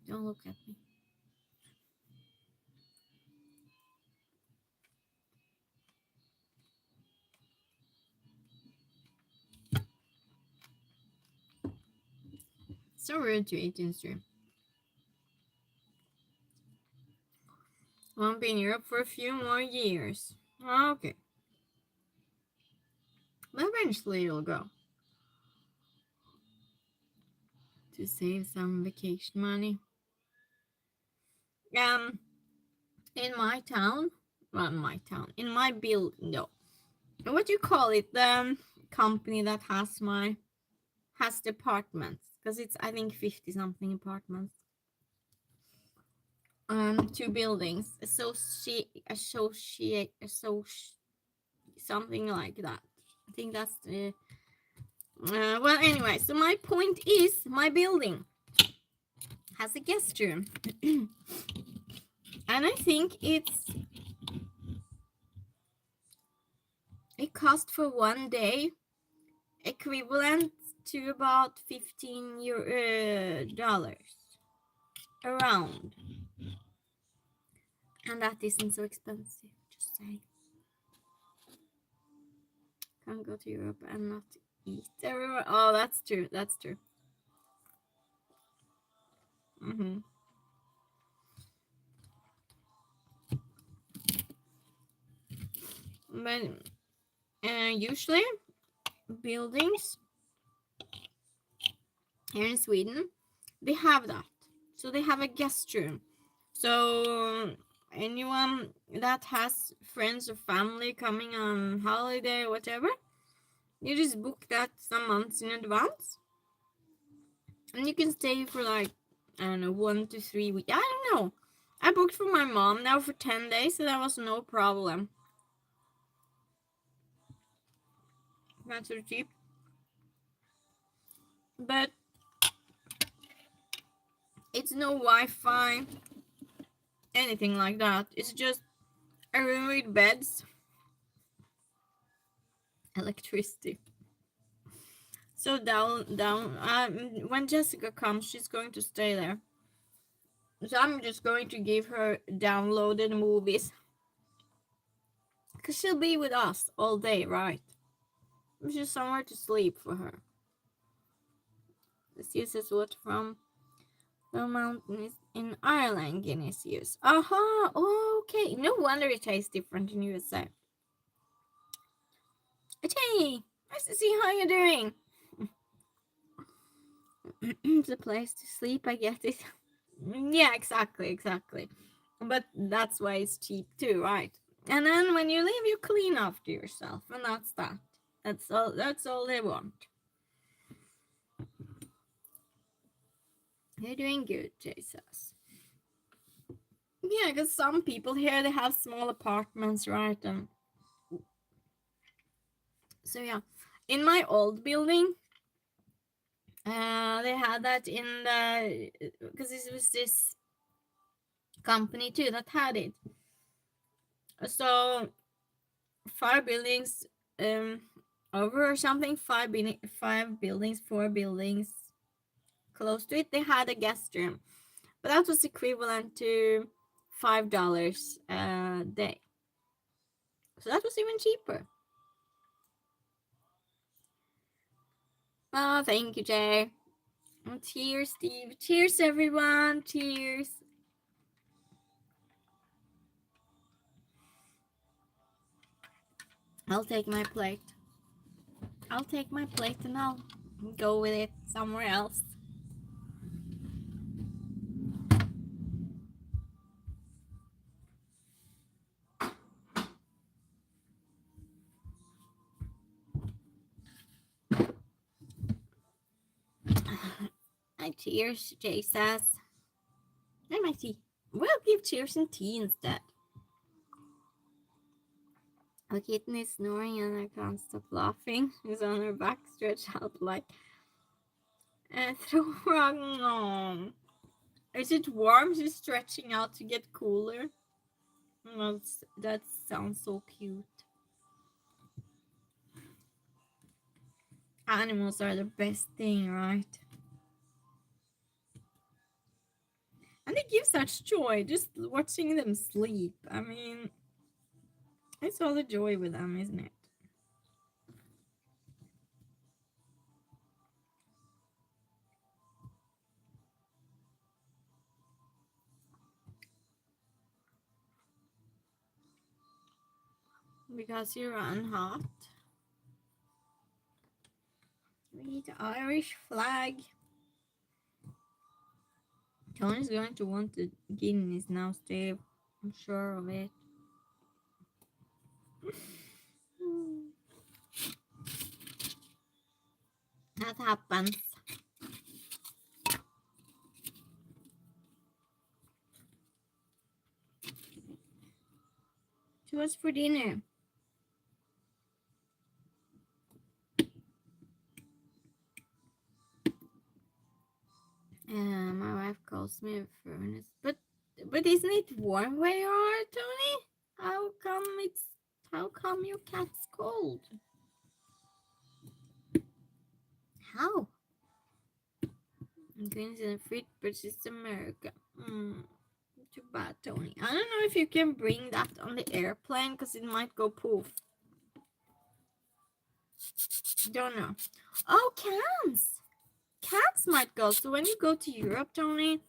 Don't look at me. So rude to eat in stream. Won't be in Europe for a few more years. Okay. But eventually it'll go. To save some vacation money. In my town, well, in my build, no. What do you call it? The company that has the apartments, because it's I think 50 something apartments. 2 buildings, associate, something like that. I think that's the. Well, anyway, so my point is, my building has a guest room, and I think it cost for one day equivalent to about $15 around, and that isn't so expensive. Just saying. Can't go to Europe and not eat everywhere. Oh, that's true. That's true. But usually buildings here in Sweden, they have that. So they have a guest room. So anyone that has friends or family coming on holiday or whatever, you just book that some months in advance. And you can stay for like, I don't know, 1 to 3 weeks. I don't know. I booked for my mom now for 10 days, so that was no problem. Not so cheap. But it's no Wi-Fi, anything like that. It's just a room with beds, electricity. So down. When Jessica comes, she's going to stay there. So I'm just going to give her downloaded movies, because she'll be with us all day, right? It's just somewhere to sleep for her. This uses what from the mountains in Ireland, Guinness use. Aha, okay. No wonder it tastes different in USA. Hey, nice to see how you're doing. It's a place to sleep, I get it. Yeah, exactly. But that's why it's cheap too, right? And then when you leave, you clean after yourself, and that's that. That's all they want. You're doing good, Jesus. Yeah, because some people here, they have small apartments, right? And so yeah, in my old building, they had that in the, because this was this company too that had it. So 5 buildings over or something, 4 buildings close to it, they had a guest room, but that was equivalent to $5 a day, so that was even cheaper. Oh, thank you, Jay. Cheers, Steve. Cheers, everyone. Cheers. I'll take my plate. And I'll go with it somewhere else. Cheers, Jay says. And my tea. We'll give cheers and tea instead. The kitten is snoring and I can't stop laughing. He's on her back, stretched out like Throw rock. No. Is it warm? Is it stretching out to get cooler? Well, that sounds so cute. Animals are the best thing, right? And they give such joy just watching them sleep. I mean, it's all the joy with them, isn't it? Because you run hot. Read the Irish flag. Tony's going to want the Guinness now, Steve. I'm sure of it. That happens. So what's for dinner? My wife calls me a furnace, but isn't it warm where you are, Tony? How come your cat's cold? How? I'm going to the fridge, but it's America. Too bad, Tony. I don't know if you can bring that on the airplane because it might go poof. Don't know. Oh, cans! Cans might go. So when you go to Europe, Tony,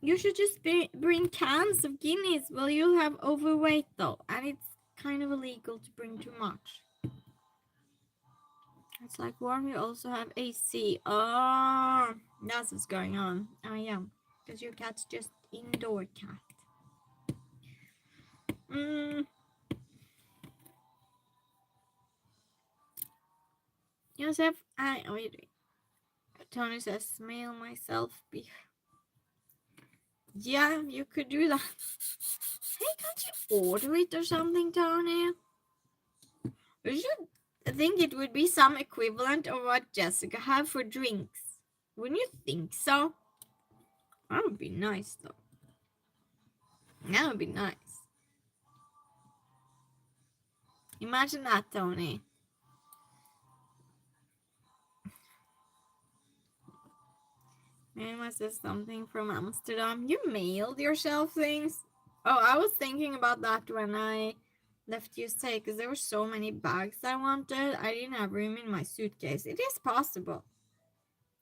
you should just bring cans of Guinness. Well, you'll have overweight though, and it's kind of illegal to bring too much. It's like warm. You also have AC. Oh, that's what's going on. Oh yeah, because your cat's just indoor cat. Joseph, Tony says, smell myself beer. Yeah, you could do that. Hey, can't you order it or something, Tony? You should think it would be some equivalent of what Jessica had for drinks. Wouldn't you think so? That would be nice, though. That would be nice. Imagine that, Tony. Mama says something from Amsterdam. You mailed yourself things? Oh, I was thinking about that when I left USA because there were so many bags I wanted. I didn't have room in my suitcase. It is possible.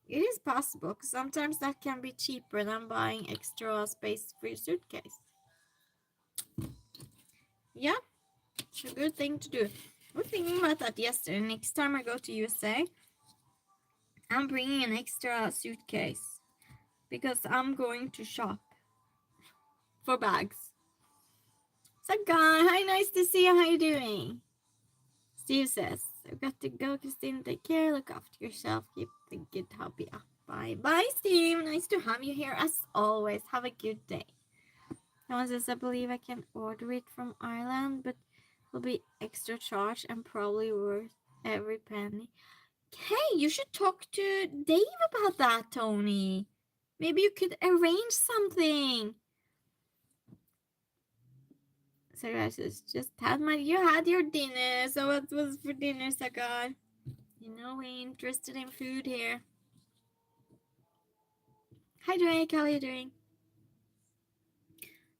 It is possible because sometimes that can be cheaper than buying extra space for your suitcase. Yeah, it's a good thing to do. I was thinking about that yesterday. Next time I go to USA, I'm bringing an extra suitcase because I'm going to shop for bags. So, guy, hi, nice to see you. How you doing? Steve says, I've got to go, Christine. Take care. Look after yourself. Keep the good hobby up. Bye. Bye, Steve. Nice to have you here as always. Have a good day. Someone says, I believe I can order it from Ireland, but will be extra charge and probably worth every penny. Hey, you should talk to Dave about that, Tony. Maybe you could arrange something. So guys, just you had your dinner. So what was for dinner, Sagar? You know we're interested in food here. Hi Drake, how are you doing?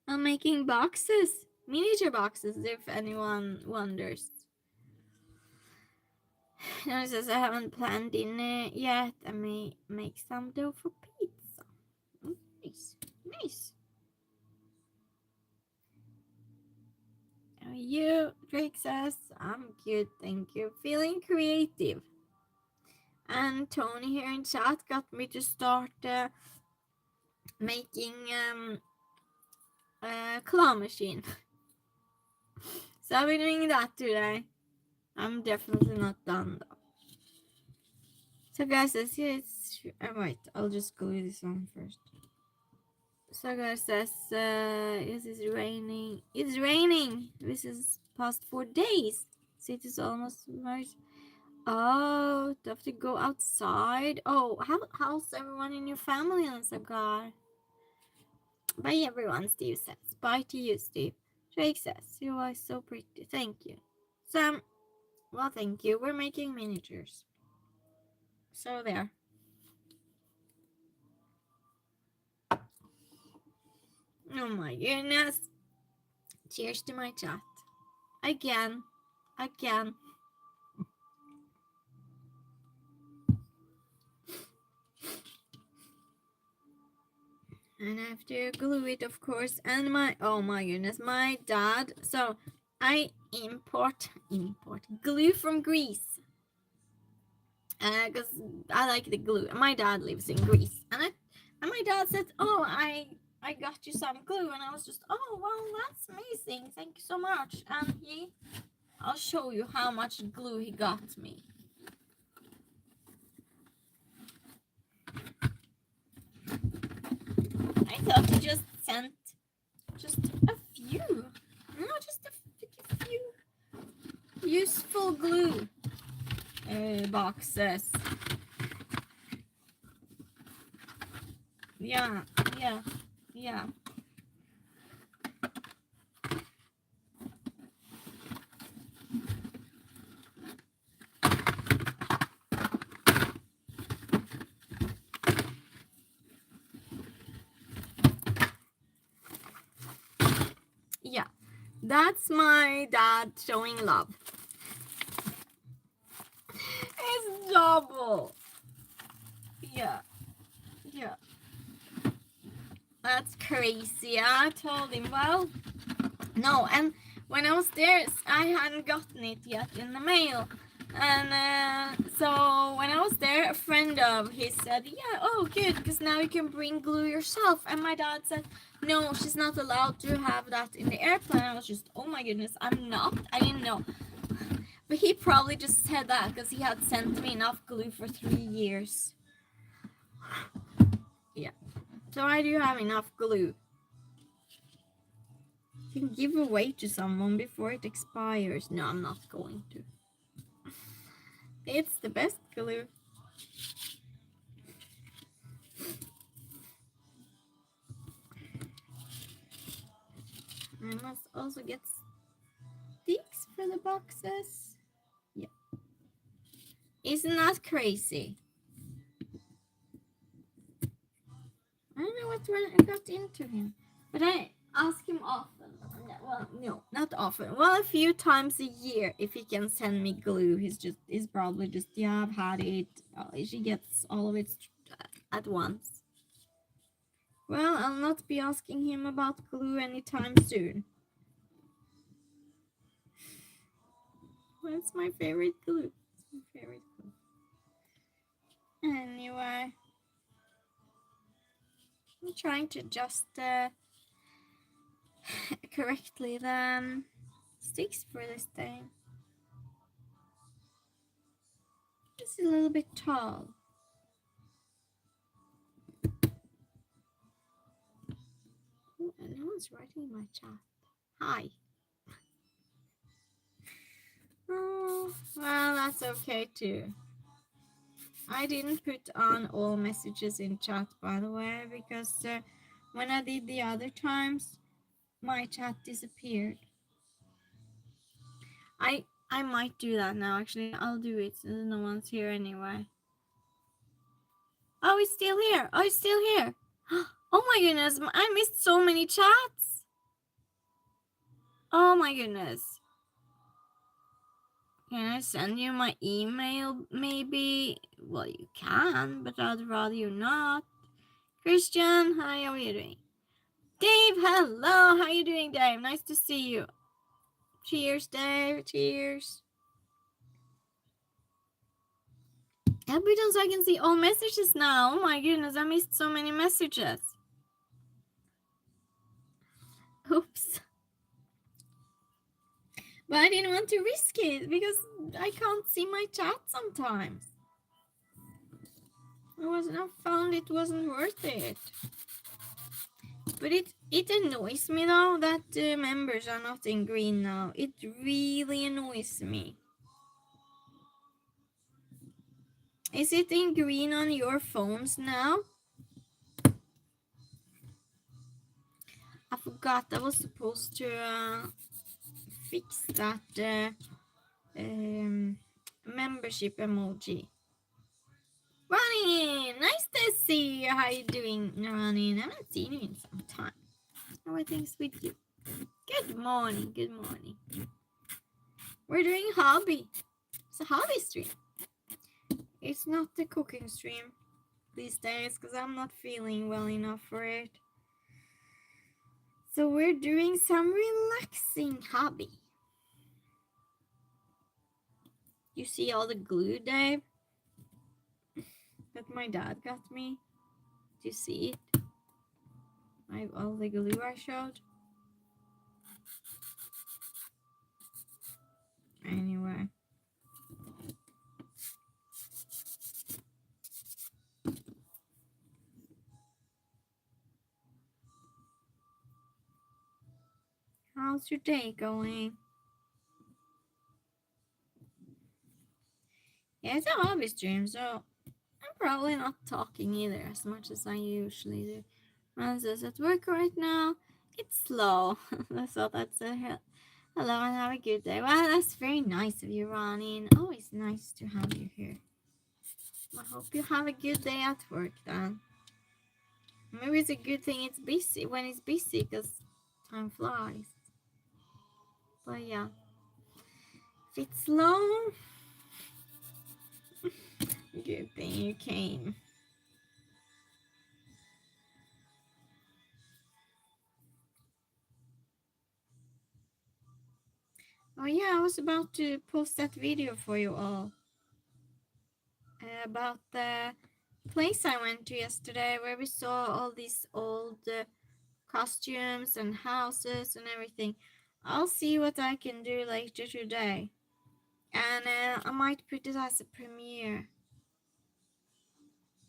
I'm making boxes. Miniature boxes, if anyone wonders. No, says I haven't planned dinner yet. I may make some dough for pizza. Nice. Nice. How are you? Drake says, I'm good, thank you. Feeling creative. And Tony here in chat got me to start making a claw machine. So I'll be doing that today. I'm definitely not done though. So guys, let's see. Wait, I'll just glue this on first. So guys says, it is raining. It's raining. This is past 4 days. So it is almost March. Oh, do you have to go outside? Oh, how's everyone in your family, Ansgar? Bye everyone, Steve says. Bye to you, Steve. Jake says, you are so pretty. Thank you. Sam, well, thank you. We're making miniatures. So there. Oh my goodness. Cheers to my chat. Again. Again. And I have to glue it, of course. And oh my goodness, my dad. So I import glue from Greece. Because I like the glue. My dad lives in Greece. And my dad said, oh, I got you some glue. And I was just, oh, well, that's amazing. Thank you so much. And I'll show you how much glue he got me. I thought he just sent just a few. No, just a few useful glue boxes. Yeah. Yeah, that's my dad showing love. It's double. Yeah. That's crazy. I told him, well, no, and when I was there, I hadn't gotten it yet in the mail. And so when I was there, a friend of his said, yeah, oh, good, because now you can bring glue yourself. And my dad said, no, she's not allowed to have that in the airplane. I was just, oh my goodness, I'm not. I didn't know. But he probably just said that because he had sent me enough glue for 3 years. Yeah. So I do have enough glue. You can give away to someone before it expires. No, I'm not going to. It's the best glue. I must also get sticks for the boxes. Yeah. Isn't that crazy? I don't know what got into him, but I ask him often. Well, no, not often. Well, a few times a year if he can send me glue. He's probably just, yeah, I've had it. She gets all of it at once. Well, I'll not be asking him about glue anytime soon. That's my favorite glue. It's my favorite glue. Anyway, I'm trying to adjust correctly the sticks for this thing. It's a little bit tall. Oh, and no one's writing in my chat. Hi. Oh, well, that's okay too. I didn't put on all messages in chat, by the way, because when I did the other times, my chat disappeared. I might do that now, actually. I'll do it since no one's here anyway. Oh, he's still here. Oh, he's still here. Oh my goodness, I missed so many chats. Oh my goodness. Can I send you my email, maybe? Well, you can, but I'd rather you not. Christian, hi, how are you doing? Dave, hello, how are you doing, Dave? Nice to see you. Cheers, Dave, cheers. Help me so I can see all messages now. Oh my goodness, I missed so many messages. Oops. But I didn't want to risk it because I can't see my chat sometimes. I found it wasn't worth it. But it annoys me though that members are not in green now. It really annoys me. Is it in green on your phones now? I forgot I was supposed to fix that membership emoji. Ronnie, nice to see you. How you doing, Ronnie? I haven't seen you in some time. How are things with you? Good morning, good morning. We're doing hobby. It's a hobby stream. It's not the cooking stream these days because I'm not feeling well enough for it. So we're doing some relaxing hobby. You see all the glue, Dave, that my dad got me? Do you see it? All the glue I showed? Anyway. How's your day going? Yeah, it's a hobby stream, so I'm probably not talking either as much as I usually do. Francis at work right now. It's slow. So that's a hello and have a good day. Well, that's very nice of you, Ronnie, and always nice to have you here. I hope you have a good day at work then. Maybe it's a good thing it's busy when it's busy because time flies. But yeah, if it's slow, good thing you came. Oh yeah, I was about to post that video for you all about the place I went to yesterday where we saw all these old costumes and houses and everything. I'll see what I can do later today. And I might put it as a premiere.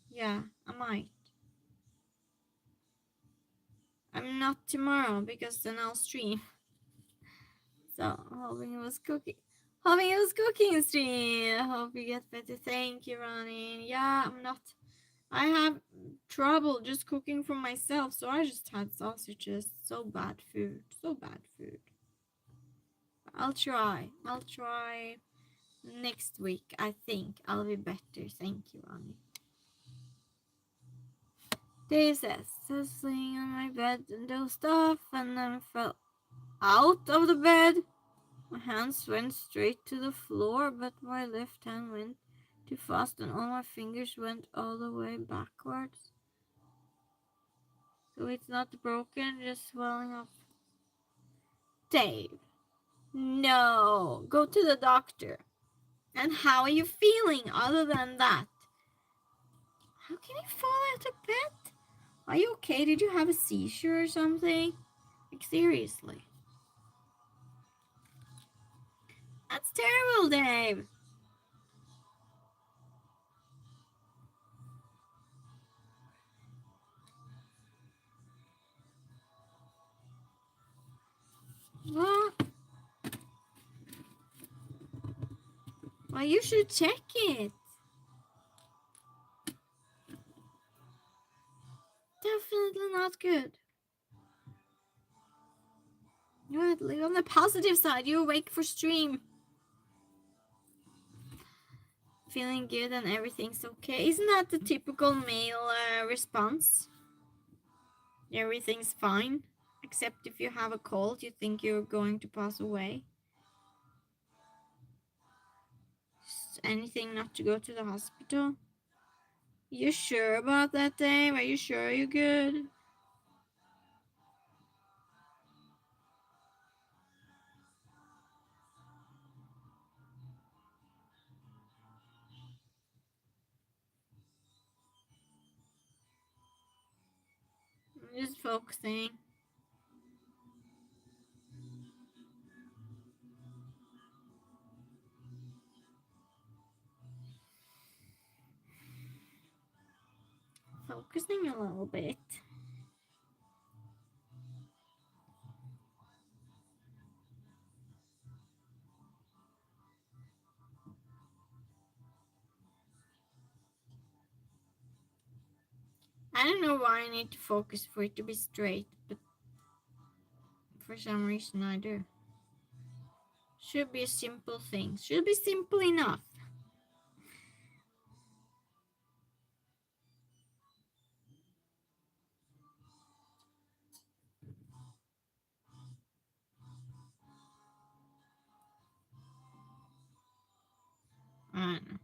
Yeah, I might. I'm not tomorrow because then I'll stream. So, hoping it was cooking. Hoping it was cooking stream. I hope you get better. Thank you, Ronnie. Yeah, I'm not. I have trouble just cooking for myself, so I just had sausages. So bad food. So bad food. I'll try. I'll try next week. I think I'll be better. Thank you, Ronnie. Dave says, I was laying on my bed and dozed off and then fell out of the bed. My hands went straight to the floor, but my left hand went too fast and all my fingers went all the way backwards. So it's not broken, just swelling up. Dave, no, go to the doctor. And how are you feeling other than that? How can you fall out of bed? Are you okay? Did you have a seizure or something? Like, seriously. That's terrible, Dave. Well, you should check it. Definitely not good. You want to live on the positive side. You're awake for stream. Feeling good and everything's okay. Isn't that the typical male response? Everything's fine. Except if you have a cold, you think you're going to pass away. Anything not to go to the hospital? You sure about that, Dave? Are you sure you're good? I'm just focusing. Focusing a little bit. I don't know why I need to focus for it to be straight, but for some reason I do. Should be a simple thing. Should be simple enough. I don't know.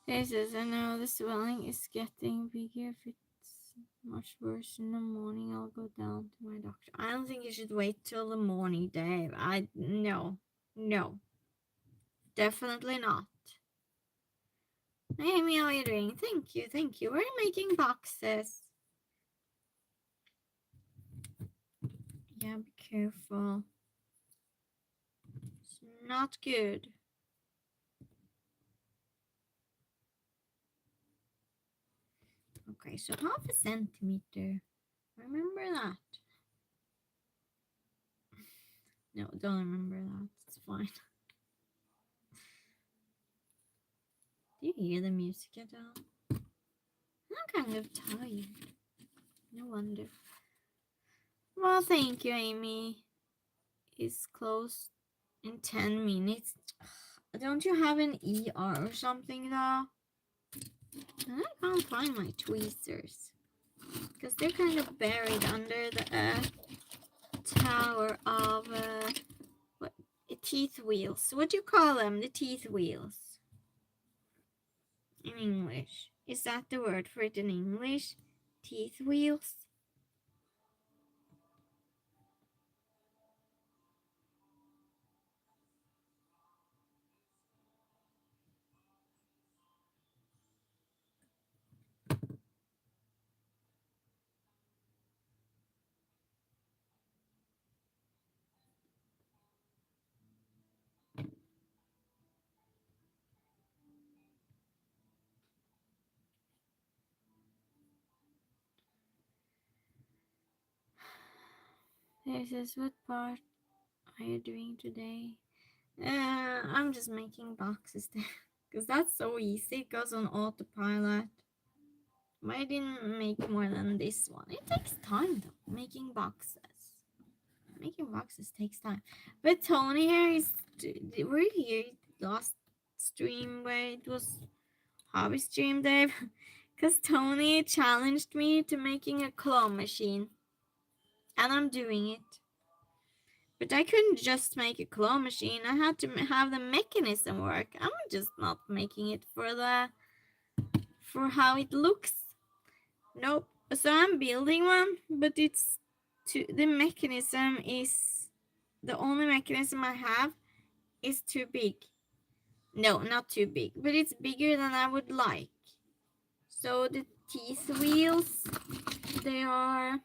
It says, I know the swelling is getting bigger. If it's much worse in the morning, I'll go down to my doctor. I don't think you should wait till the morning, Dave. No. Definitely not. Amy, how are you doing? Thank you. We're making boxes. Yeah, be careful. It's not good. Okay, so 1/2 centimeter. Remember that. No, don't remember that. It's fine. Do you hear the music at all? I'm kind of tired. No wonder. Well, thank you, Amy. It's closed in 10 minutes. Don't you have an ER or something, though? I can't find my tweezers. Because they're kind of buried under the tower of what teeth wheels. What do you call them? The teeth wheels in English. Is that the word for it in English? Teeth wheels? This is what part are you doing today? I'm just making boxes there. Because that's so easy. It goes on autopilot. Why didn't make more than this one? It takes time though, making boxes. Making boxes takes time. But Tony here is, were you here last stream where it was hobby stream, Dave? Because Tony challenged me to making a claw machine. And I'm doing it. But I couldn't just make a claw machine. I had to have the mechanism work. I'm just not making it for how it looks. Nope. So I'm building one, but the mechanism is the only mechanism I have is too big. No, not too big, but it's bigger than I would like. So the teeth wheels, they are,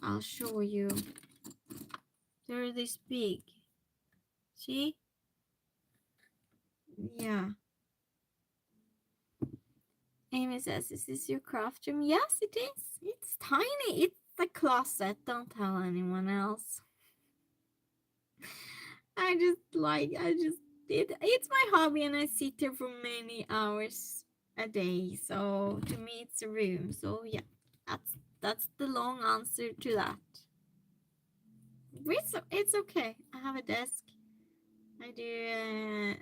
I'll show you. They're this big. See? Yeah. Amy says, is this your craft room? Yes, it is. It's tiny. It's a closet. Don't tell anyone else. It's my hobby and I sit here for many hours a day. So to me, it's a room. So yeah, that's the long answer to that. It's okay. I have a desk. I do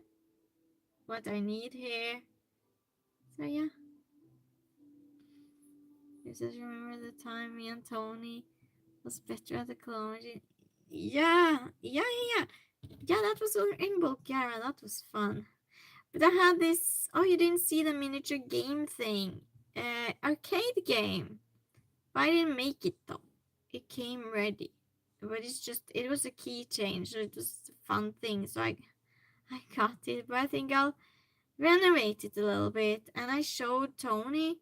what I need here. So yeah. You just remember the time me and Tony was better at the clone. Yeah, that was in Bulgaria. That was fun. But I had this. Oh, you didn't see the miniature game thing, arcade game. But I didn't make it though. It came ready, but it was a keychain, so it was a fun thing. So I got it, but I think I'll renovate it a little bit. And I showed Tony,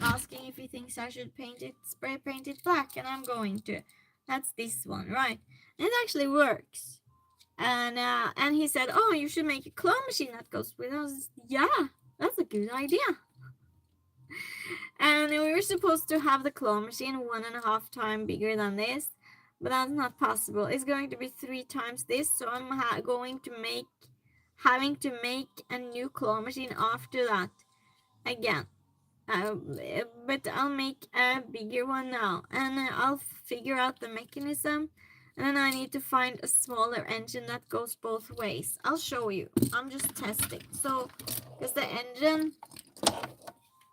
asking if he thinks I should spray paint it black, and I'm going to. That's this one, right? And it actually works. And he said, "Oh, you should make a claw machine that goes with us." Yeah, that's a good idea. And we were supposed to have the claw machine 1.5 times bigger than this, but that's not possible. It's going to be 3 times this, so I'm having to make a new claw machine after that again. But I'll make a bigger one now, and I'll figure out the mechanism, and then I need to find a smaller engine that goes both ways. I'll show you. I'm just testing. So, because the engine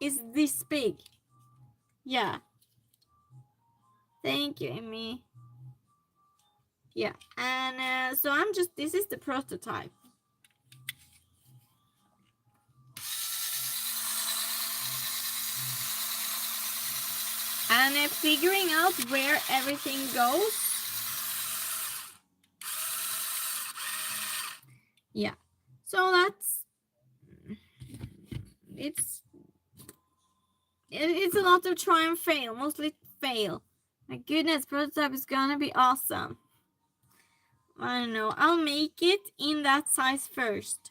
is this big. Yeah. Thank you, Amy. Yeah, and so this is the prototype. And figuring out where everything goes. Yeah, so it's a lot of try and fail, mostly fail. My goodness, prototype is gonna be awesome. I don't know, I'll make it in that size first,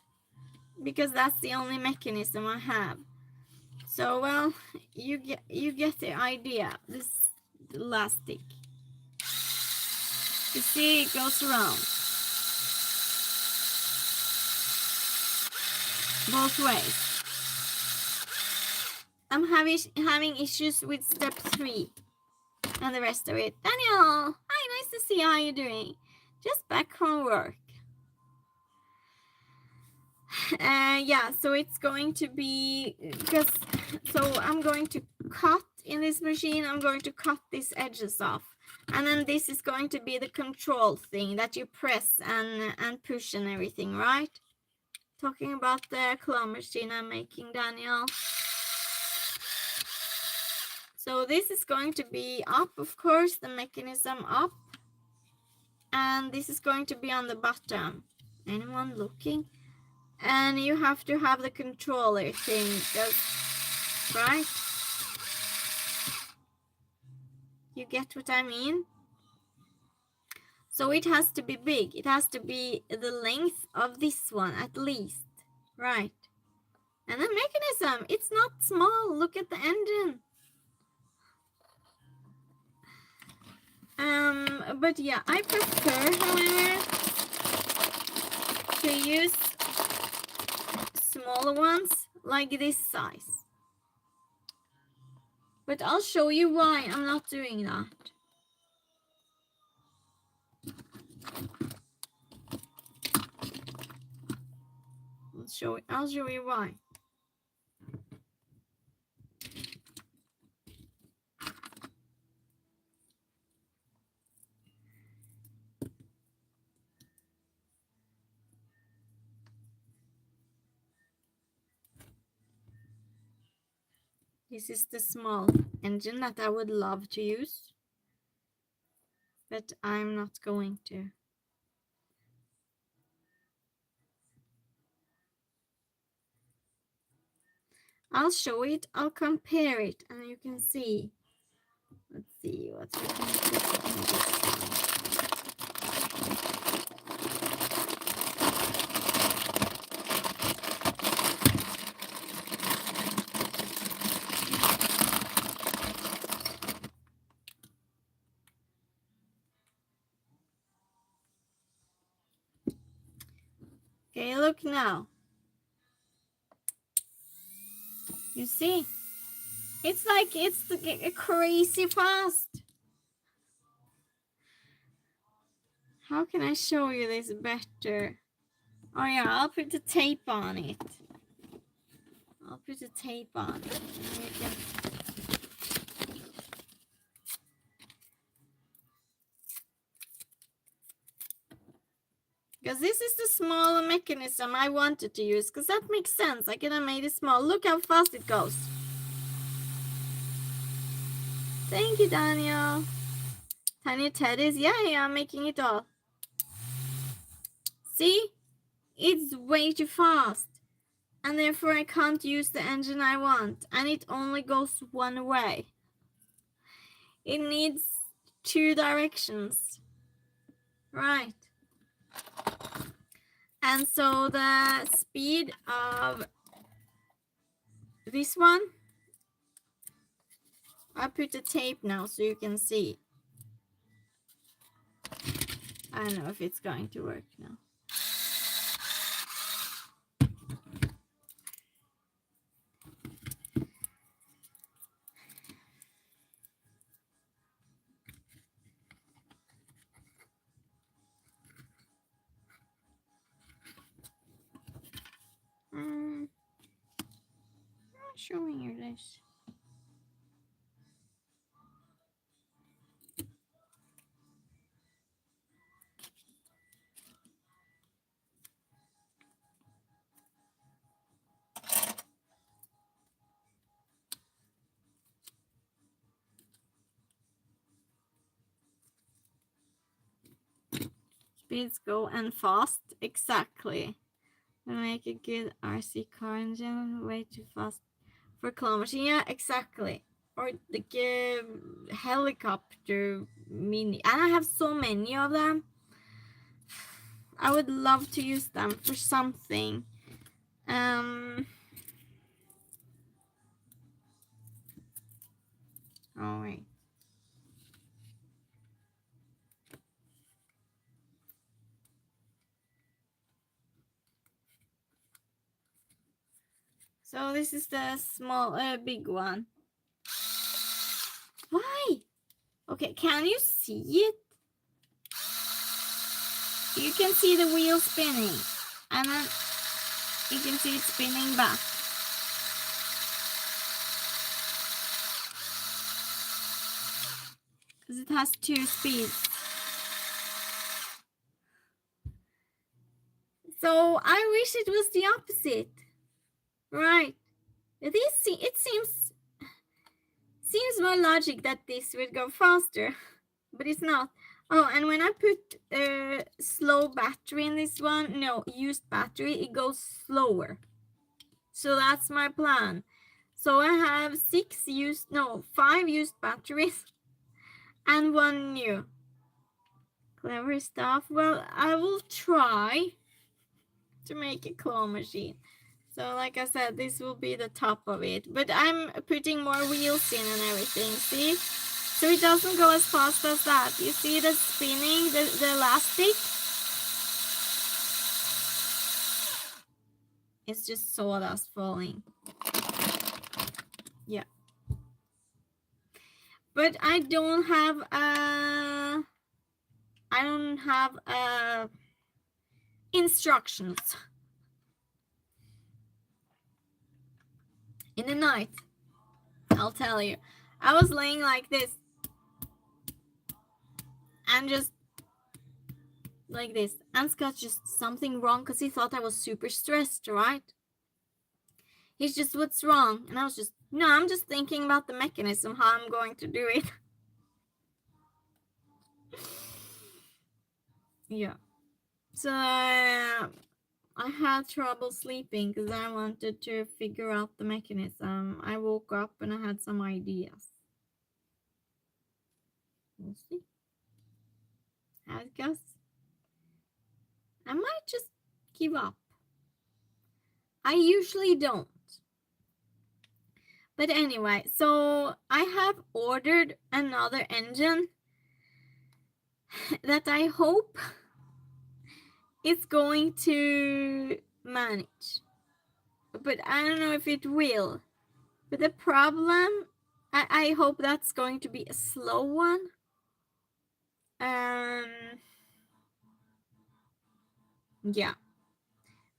because that's the only mechanism I have. So, well, you get the idea. This elastic. You see, it goes around both ways. I'm having issues with step 3 and the rest of it. Daniel, hi, nice to see you. How you doing? Just back from work. Yeah, so it's going to be so I'm going to cut in this machine. I'm going to cut these edges off, and then this is going to be the control thing that you press and push and everything, right? Talking about the claw machine I'm making, Daniel. So this is going to be up, of course, the mechanism up, and this is going to be on the bottom. Anyone looking? And you have to have the controller thing, right? You get what I mean? So it has to be big. It has to be the length of this one at least, right? And the mechanism, it's not small. Look at the engine. But yeah, I prefer, however, to use smaller ones like this size. But I'll show you why I'm not doing that. I'll show you why. This is the small engine that I would love to use, but I'm not going to. I'll show it, I'll compare it, and you can see. Let's see what we can put on this side. Okay, look now. You see? It's like it's crazy fast. How can I show you this better? Oh yeah, I'll put the tape on it. I'll put the tape on it. Because this is the small mechanism I wanted to use, because that makes sense. I could have made it small. Look how fast it goes. Thank you, Daniel. Tiny teddies. Yeah, I'm making it all. See? It's way too fast. And therefore I can't use the engine I want. And it only goes one way. It needs 2 directions. Right. And so the speed of this one, I put the tape now so you can see. I don't know if it's going to work now. I'm not showing you this. Speeds go and fast, exactly. We make a good RC car engine, way too fast for claw machine. Yeah, exactly. Or the helicopter mini, and I have so many of them. I would love to use them for something. Oh wait. So this is the small, big one. Why? Okay, can you see it? You can see the wheel spinning, and then you can see it spinning back. Because it has 2 speeds. So I wish it was the opposite. Right. It seems more logic that this would go faster, but it's not. Oh, and when I put slow battery in this one, no, used battery, it goes slower. So that's my plan. So I have 5 used batteries and 1 new. Clever stuff. Well, I will try to make a claw machine. So like I said, this will be the top of it. But I'm putting more wheels in and everything, see? So it doesn't go as fast as that. You see the spinning, the elastic? It's just sawdust falling. Yeah. But I don't have instructions. In the night, I'll tell you, I was laying like this and just like this, and Scott's just something wrong because he thought I was super stressed, right? He's just, what's wrong? And I was just, no, I'm just thinking about the mechanism, how I'm going to do it. Yeah. So I had trouble sleeping because I wanted to figure out the mechanism. I woke up and I had some ideas. We'll see how it goes. I might just give up. I usually don't. But anyway, so I have ordered another engine that I hope is going to manage. But I don't know if it will. But the problem, I hope that's going to be a slow one. Yeah.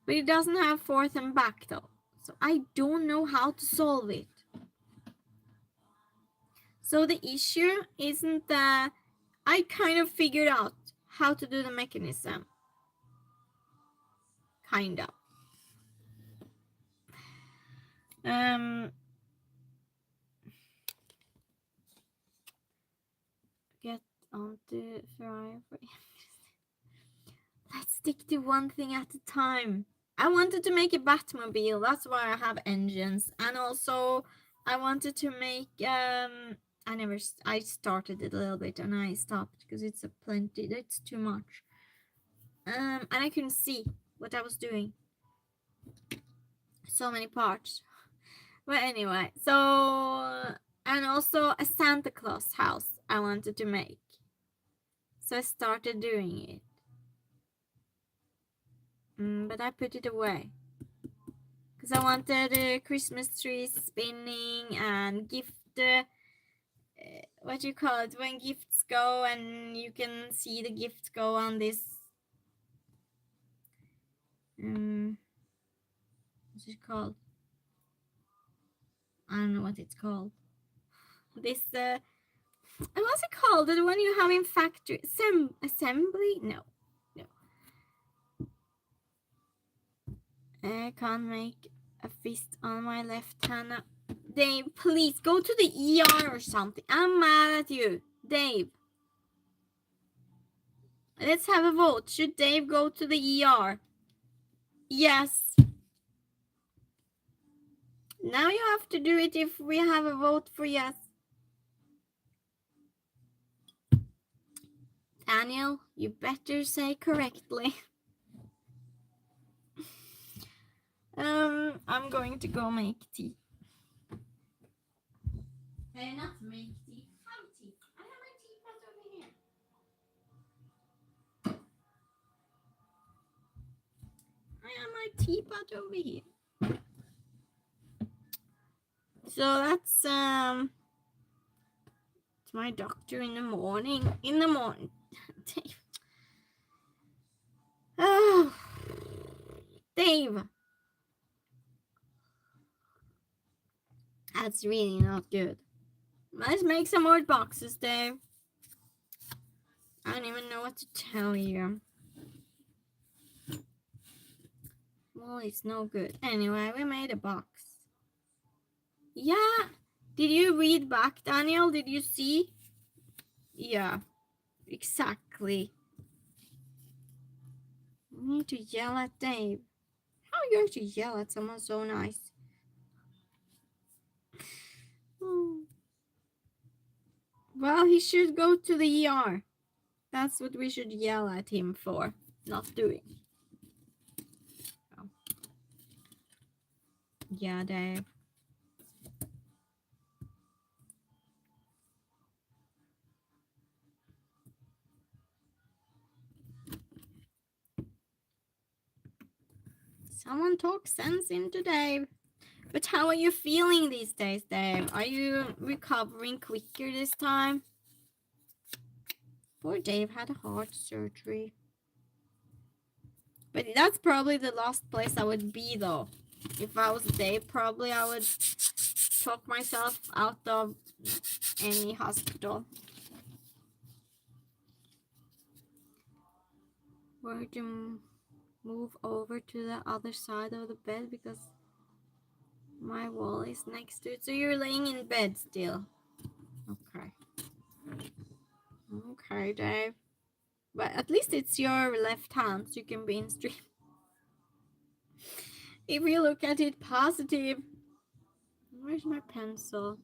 But it doesn't have forth and back though. So I don't know how to solve it. So the issue isn't that I kind of figured out how to do the mechanism. Kind of. Get onto Ferrari. Let's stick to one thing at a time. I wanted to make a Batmobile. That's why I have engines. And also I wanted to make I started it a little bit and I stopped because it's too much. And I couldn't see what I was doing. So many parts. But anyway, so, and also a Santa Claus house I wanted to make. So I started doing it. but I put it away. Because I wanted a Christmas tree spinning and gift, what you call it, when gifts go and you can see the gift go on this, what's it called? I don't know what it's called. This, what's it called? The one you have in factory, assembly? No. I can't make a fist on my left hand. Dave, please go to the ER or something. I'm mad at you. Dave. Let's have a vote. Should Dave go to the ER? Yes. Now you have to do it if we have a vote for yes. Daniel, you better say correctly. I'm going to go make tea. Not make tea. Have tea. I have my teapot over here. I have my teapot over here. So that's it's my doctor in the morning. Dave. Oh, Dave. That's really not good. Let's make some more boxes, Dave. I don't even know what to tell you. Well, it's no good. Anyway, we made a box. Yeah. Did you read back, Daniel? Did you see? Yeah. Exactly. I need to yell at Dave. How are you going to yell at someone so nice? Well, he should go to the ER. That's what we should yell at him for not doing. Oh. Yeah, Dave. Someone talk sense into Dave. But how are you feeling these days, Dave? Are you recovering quicker this time? Poor Dave had a heart surgery. But that's probably the last place I would be, though. If I was Dave, probably I would talk myself out of any hospital. Where to move over to the other side of the bed because my wall is next to it. So you're laying in bed still. Okay. Okay, Dave. But at least it's your left hand, so you can be in stream. If you look at it positive. Where's my pencil?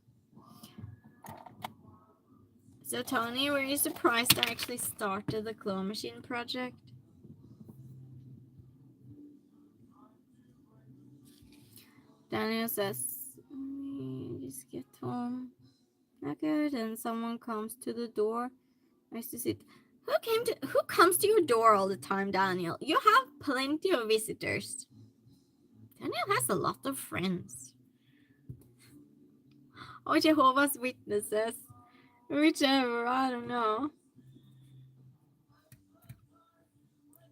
So Tony, were you surprised I actually started the claw machine project? Daniel says, just get home. Okay, then someone comes to the door. Nice to sit. Who comes to your door all the time, Daniel? You have plenty of visitors. Daniel has a lot of friends. Or Jehovah's Witnesses. Whichever, I don't know.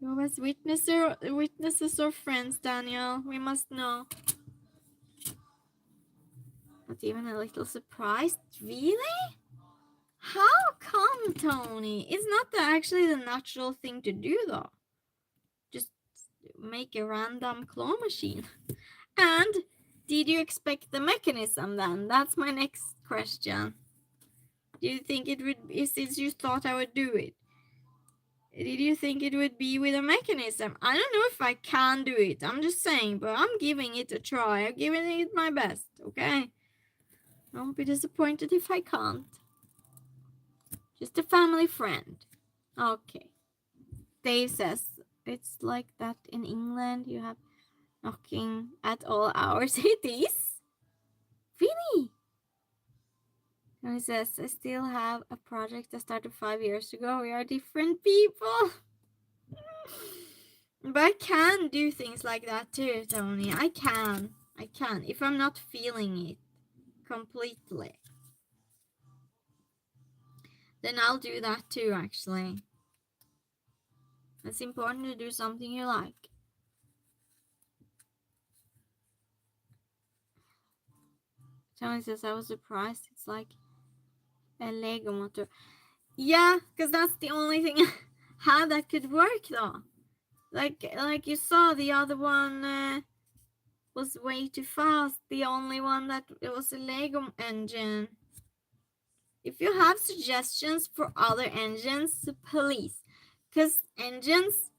Jehovah's Witnesses or friends, Daniel? We must know. Not even a little surprised? Really? How come, Tony? It's not actually the natural thing to do, though. Just make a random claw machine. And did you expect the mechanism then? That's my next question. Do you think it would be, since you thought I would do it? Did you think it would be with a mechanism? I don't know if I can do it. I'm just saying, but I'm giving it a try. I'm giving it my best, okay? Don't be disappointed if I can't. Just a family friend. Okay. Dave says, it's like that in England. You have knocking at all hours. It is? Really? And he says, I still have a project I started 5 years ago. We are different people. But I can do things like that too, Tony. I can. If I'm not feeling it completely. Then I'll do that too, actually. It's important to do something you like. Tony says, I was surprised. It's like a Lego motor. Yeah, because that's the only thing how that could work though. Like you saw, the other one was way too fast. The only one that it was a Lego engine. If you have suggestions for other engines, please. Because engines,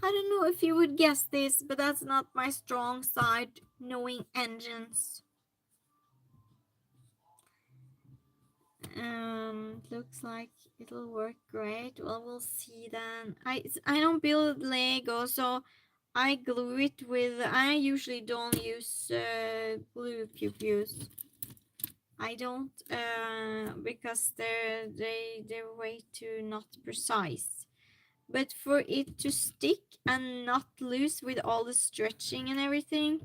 I don't know if you would guess this, but that's not my strong side, knowing engines. Looks like it'll work great. Well, we'll see then. I don't build Lego, so I glue it with. I usually don't use glue pew-pews. I don't because they're way too not precise. But for it to stick and not loose with all the stretching and everything,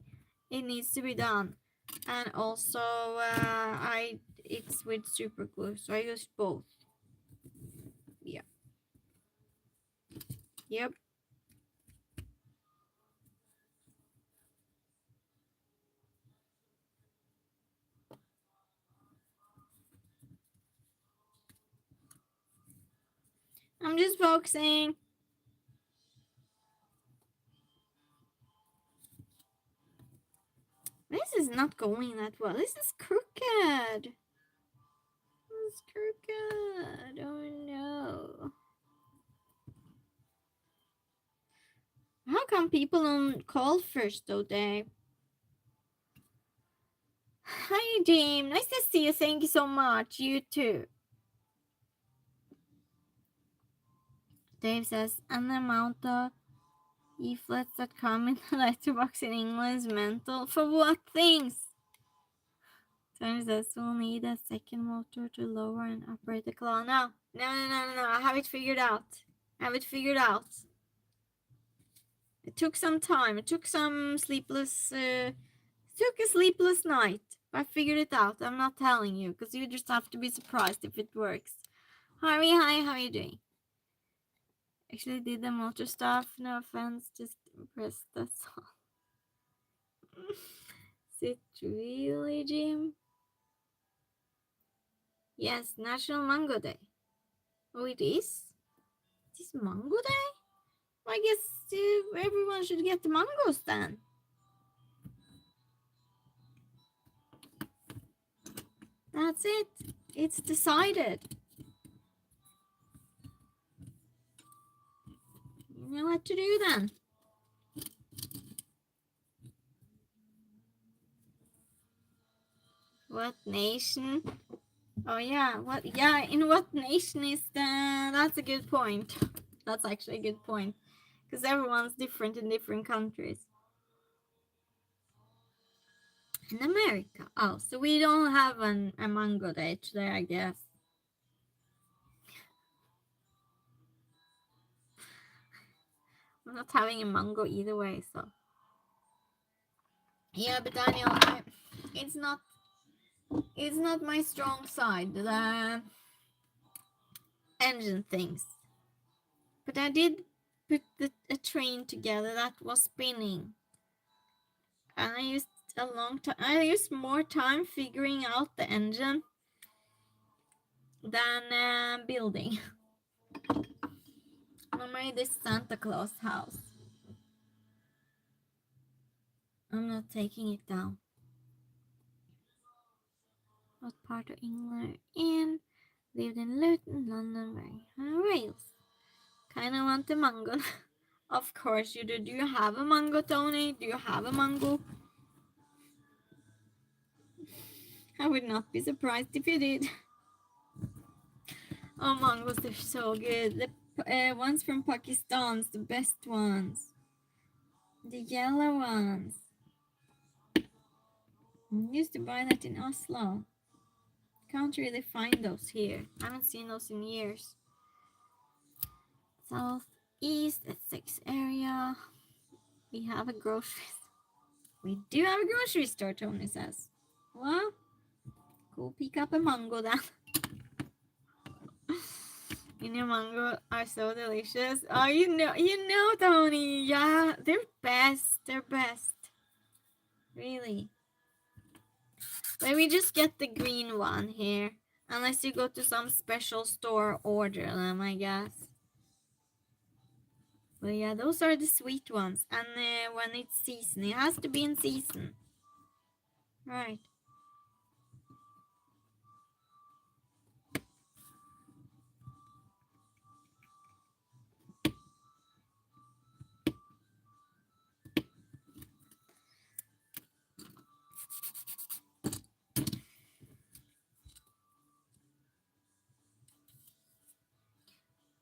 it needs to be done. And also it's with super glue, so I use both. Yeah. Yep. I'm just focusing. This is not going that well. This is crooked. It's crooked. Oh no. How come people don't call first though, Dave? Hi, Jim. Nice to see you. Thank you so much. You too. Dave says, an amount of leaflets that come in the letterbox in England is mental. For what things? Tony says, we'll need a second motor to lower and operate the claw. No. I have it figured out. It took some time. It took some sleepless. Took a sleepless night. I figured it out. I'm not telling you because you just have to be surprised if it works. Harvey, hi. How are you doing? Actually, did the motor stuff. No offense, just impressed. That's all. Is it really, Jim? Yes, National Mango Day. Oh, it is? It is Mango Day? Well, I guess everyone should get the mangoes then. That's it. It's decided. You know what to do then. What nation? Oh yeah, in what nation is the... That's a good point. That's actually a good point. Because everyone's different in different countries. In America. Oh, so we don't have a mango day today, I guess. I'm not having a mango either way, so. Yeah, but Daniel, it's not my strong side, the engine things. But I did put a train together that was spinning. And I used a long time. I used more time figuring out the engine than building. I made this Santa Claus house. I'm not taking it down. What part of England in? Lived in Luton, London, Wales. Kinda want a mango. Of course you do. Do you have a mango, Tony? Do you have a mango? I would not be surprised if you did. Oh, mangoes, they're so good. The ones from Pakistan's the best ones. The yellow ones. I used to buy that in Oslo. Can't really find those here. I haven't seen those in years. South east at 6 area. We have a grocery. We do have a grocery store, Tony says. Well, go pick up a mango then. Your mango are so delicious. Oh, you know, Tony. Yeah, they're best. They're best. Really. Let me just get the green one here. Unless you go to some special store, order them, I guess. But yeah, those are the sweet ones. And when it's season, it has to be in season. Right.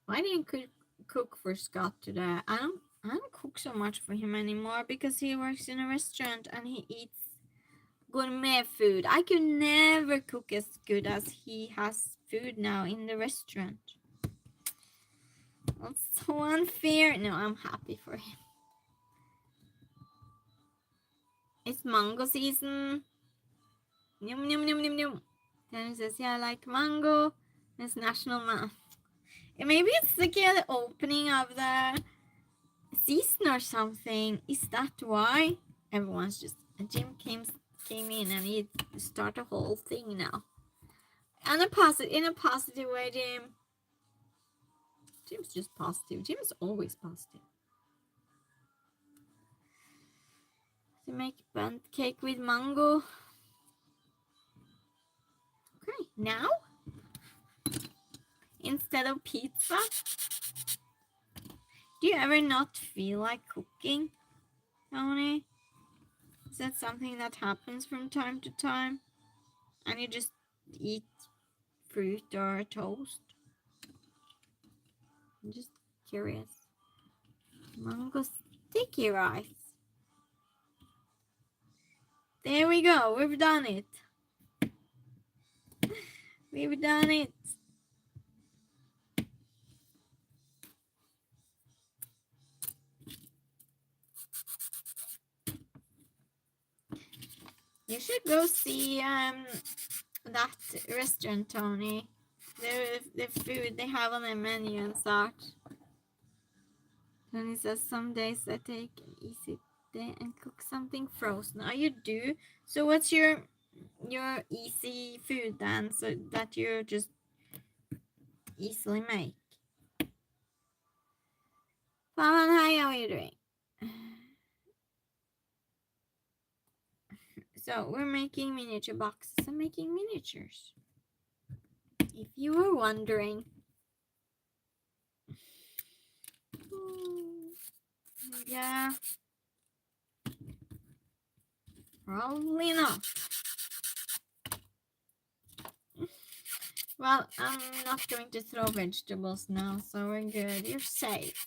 Why didn't cook for Scott today? I don't cook so much for him anymore because he works in a restaurant and he eats gourmet food. I could never cook as good as he has food now in the restaurant. That's so unfair. No, I'm happy for him. It's mango season. Yum yum yum yum yum. Then he says, yeah, I like mango. It's national man. Maybe it's like the opening of the season or something. Is that why? Everyone's just Jim came in and he started a whole thing now. And in a positive way, Jim. Jim's just positive. Jim's always positive. To make bundt cake with mango. Okay, now instead of pizza. Do you ever not feel like cooking, Tony? Is that something that happens from time to time? And you just eat fruit or toast? I'm just curious. Mango sticky rice. There we go. We've done it. We've done it. You should go see that restaurant, Tony. The food they have on the menu and such. Tony says some days I take an easy day and cook something frozen. Oh, you do? So what's your easy food then? So that you just easily make. Pavan, hi, how are you doing? So we're making miniature boxes and making miniatures. If you were wondering. Yeah. Probably not. Well, I'm not going to throw vegetables now, so we're good. You're safe.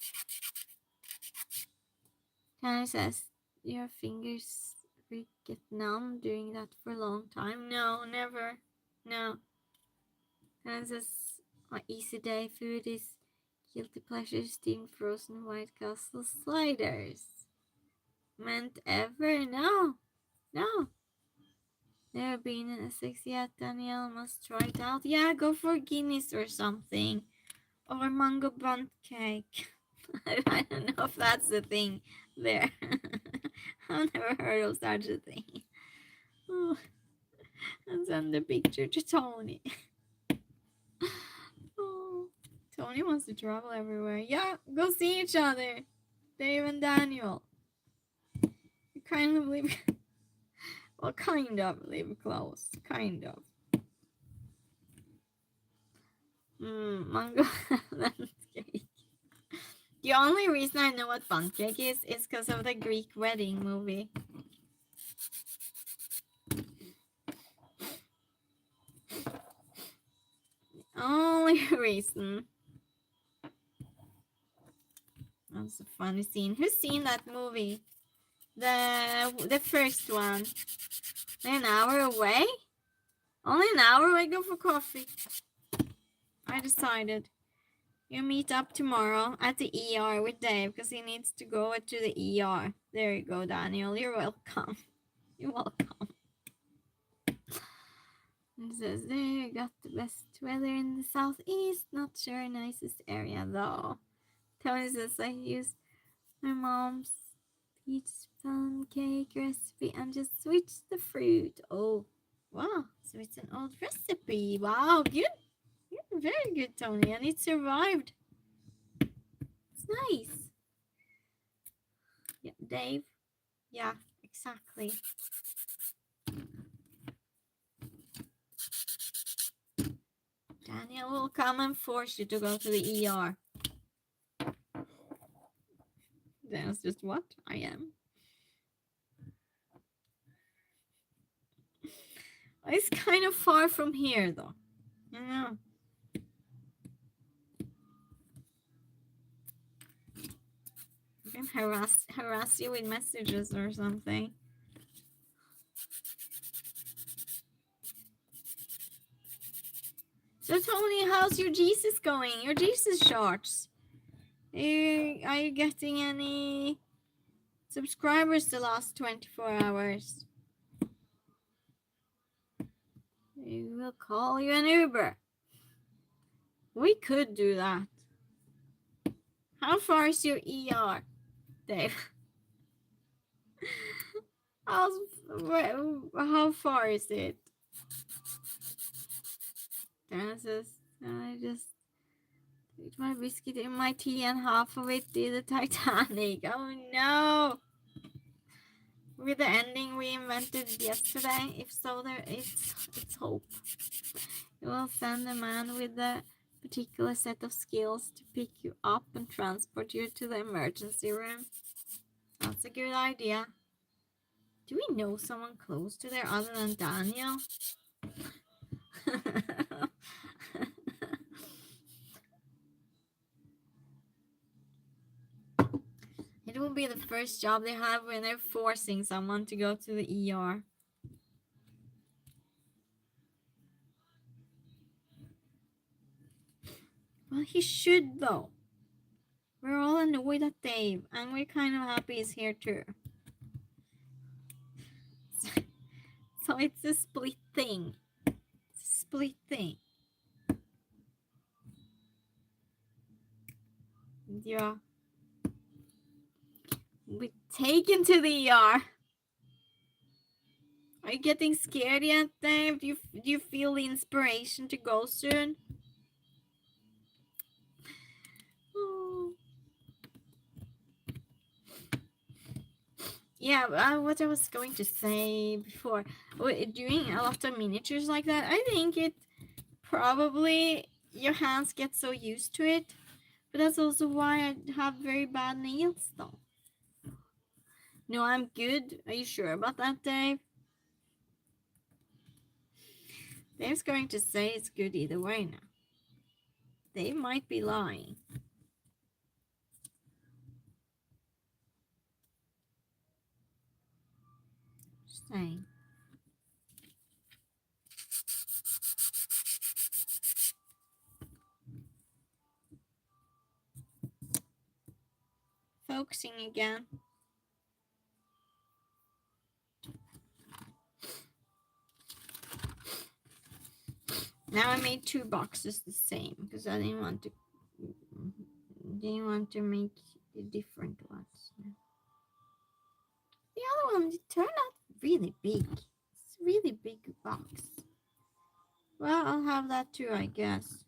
Tanner says, your fingers get numb doing that for a long time. No, never. No. Tanner says, my easy day food is guilty pleasure steamed frozen White Castle sliders. Meant ever? No. No. Never been in Essex yet, Danielle. Must try it out. Yeah, go for Guinness or something. Or mango bundt cake. I don't know if that's the thing there. I've never heard of such a thing. Oh, and send the picture to Tony. Oh, Tony wants to travel everywhere. Yeah, go see each other. Dave and Daniel. You kind of live... Well, kind of live close. Kind of. Mango bundt cake. The only reason I know what bundt cake is because of the Greek wedding movie. The only reason. That's a funny scene. Who's seen that movie? The first one. They're an hour away? Only an hour away? Go for coffee. I decided. You meet up tomorrow at the ER with Dave because he needs to go to the ER. There you go, Daniel. You're welcome. You're welcome. It says there, got the best weather in the southeast. Not sure nicest area though. Tony says I use my mom's peach plum cake recipe and just switch the fruit. Oh, wow. So it's an old recipe. Wow, good. You're very good, Tony. And it survived. It's nice. Yeah, Dave. Yeah, exactly. Daniel will come and force you to go to the ER. That's just what I am. It's kind of far from here, though. You know. I can harass you with messages or something. So Tony, how's your Jesus going? Your Jesus shorts? Are you getting any subscribers the last 24 hours? We will call you an Uber. We could do that. How far is your ER, Dave? How far is it? Dennis, I just put my biscuit in my tea and half of it did the Titanic. Oh no! With the ending we invented yesterday, if so, it's hope. You will send a man with a particular set of skills to pick you up and transport you to the emergency room. That's a good idea. Do we know someone close to there other than Daniel? It will be the first job they have when they're forcing someone to go to the ER. Well, he should though. We're all annoyed at Dave, and we're kind of happy he's here too. So it's a split thing. It's a split thing. Yeah. We're taken to the ER. Are you getting scared yet, Dave? Do you feel the inspiration to go soon? Oh. Yeah, what I was going to say before, doing a lot of miniatures like that, I think it probably your hands get so used to it, but that's also why I have very bad nails though. No, I'm good. Are you sure about that, Dave? Dave's going to say it's good either way now. Dave might be lying. Just saying. Focusing again. Now I made 2 boxes the same because I didn't want to make the different ones. The other one turned out really big. It's a really big box. Well, I'll have that too, I guess.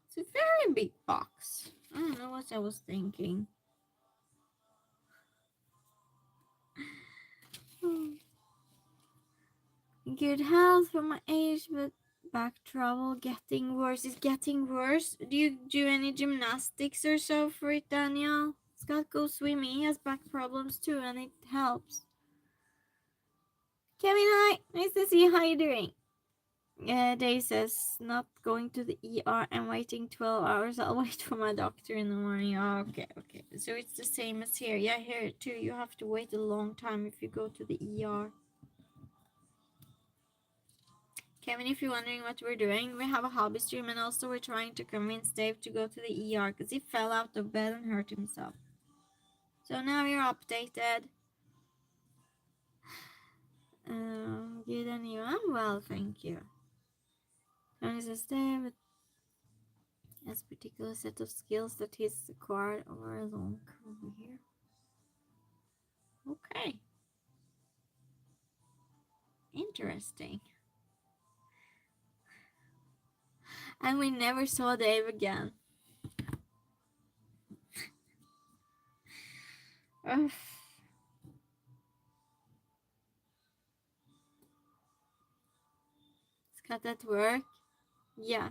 It's a very big box. I don't know what I was thinking. Good health for my age, but back trouble getting worse. It's getting worse. Do you do any gymnastics or so for it, Daniel? Scott goes swimming. He has back problems too, and it helps. Kevin, hi. Nice to see you. How you doing? Dave says, not going to the ER and waiting 12 hours. I'll wait for my doctor in the morning. Oh, okay. So it's the same as here. Yeah, here too. You have to wait a long time if you go to the ER. Kevin, if you're wondering what we're doing, we have a hobby stream, and also we're trying to convince Dave to go to the ER because he fell out of bed and hurt himself. So now you're updated. Good, and you? I'm well, thank you. Tony says Dave has a particular set of skills that he's acquired over a long career. Okay. Interesting. And we never saw Dave again. Scott at work? Yeah.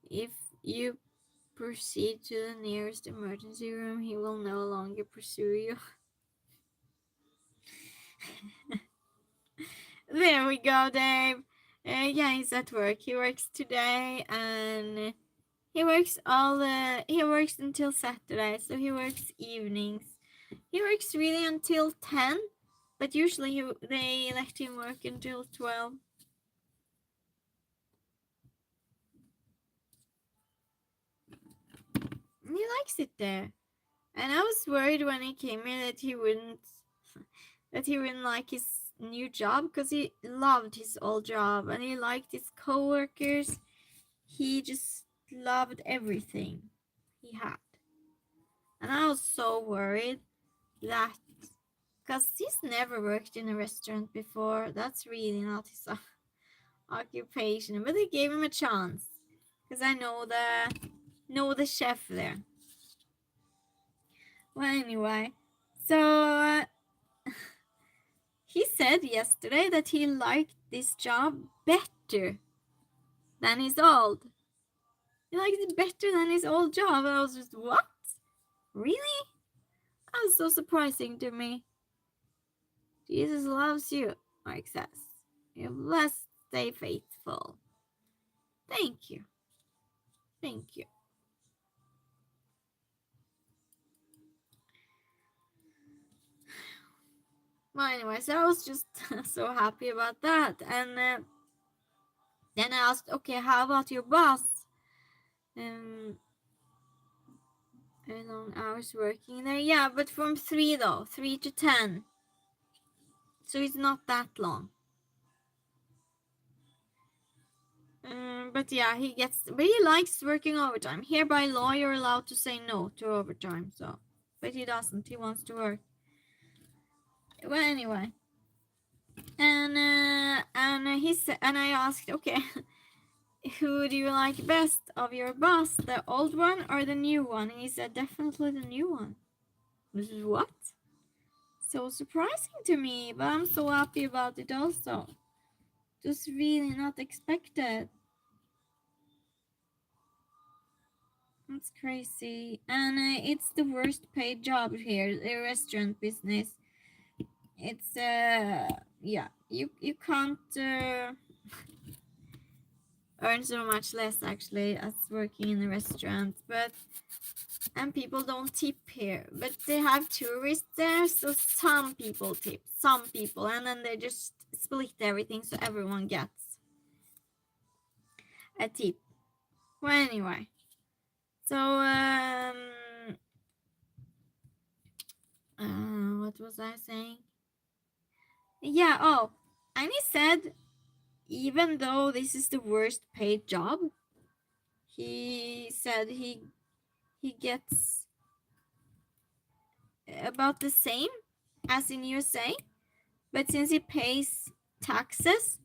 If you proceed to the nearest emergency room, he will no longer pursue you. There we go, Dave. Yeah, he's at work. He works today, and he works until Saturday, so he works evenings. He works really until 10, but usually they let him work until 12. He likes it there. And I was worried when he came here that he wouldn't like his new job, because he loved his old job and he liked his co-workers. He just loved everything he had. And I was so worried that, because he's never worked in a restaurant before, that's really not his occupation, but they gave him a chance because I know the chef there. Well, anyway, so he said yesterday that he liked this job better than his old. He liked it better than his old job, and I was just, what? Really? That was so surprising to me. Jesus loves you, Mark says. You're blessed, stay faithful. Thank you. Thank you. Well, anyway, so I was just so happy about that. And then I asked, okay, how about your boss? Very long hours working there. Yeah, but from 3 to 10. So it's not that long. But yeah, but he likes working overtime. Here by law, you're allowed to say no to overtime. So, but he doesn't. He wants to work. Well, anyway, and he said, and I asked, okay, who do you like best of your boss, the old one or the new one? And he said, definitely the new one. This is what? So surprising to me, but I'm so happy about it also. Just really not expected. That's crazy. And it's the worst paid job here, the restaurant business. It's yeah, you can't earn so much less actually as working in a restaurant, and people don't tip here, but they have tourists there, so some people tip, and then they just split everything so everyone gets a tip. Well, anyway, so what was I saying? Yeah, oh, and he said even though this is the worst paid job, he said he gets about the same as in USA, but since he pays taxes,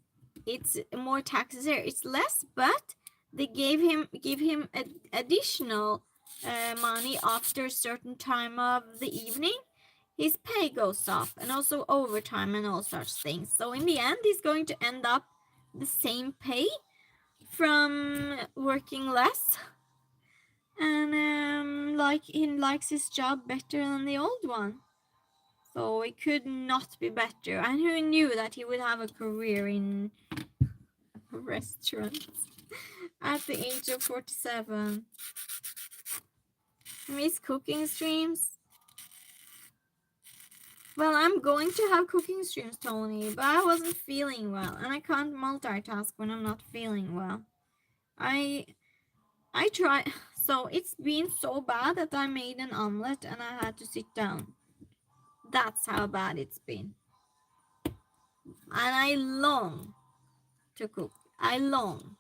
it's more taxes here. It's less, but they give him additional money after a certain time of the evening. His pay goes up, and also overtime and all such things. So in the end, he's going to end up the same pay from working less, and he likes his job better than the old one. So it could not be better. And who knew that he would have a career in restaurants at the age of 47? Miss cooking streams. Well, I'm going to have cooking streams, Tony, but I wasn't feeling well, and I can't multitask when I'm not feeling well. I try. So it's been so bad that I made an omelet and I had to sit down. That's how bad it's been. And I long to cook. I long.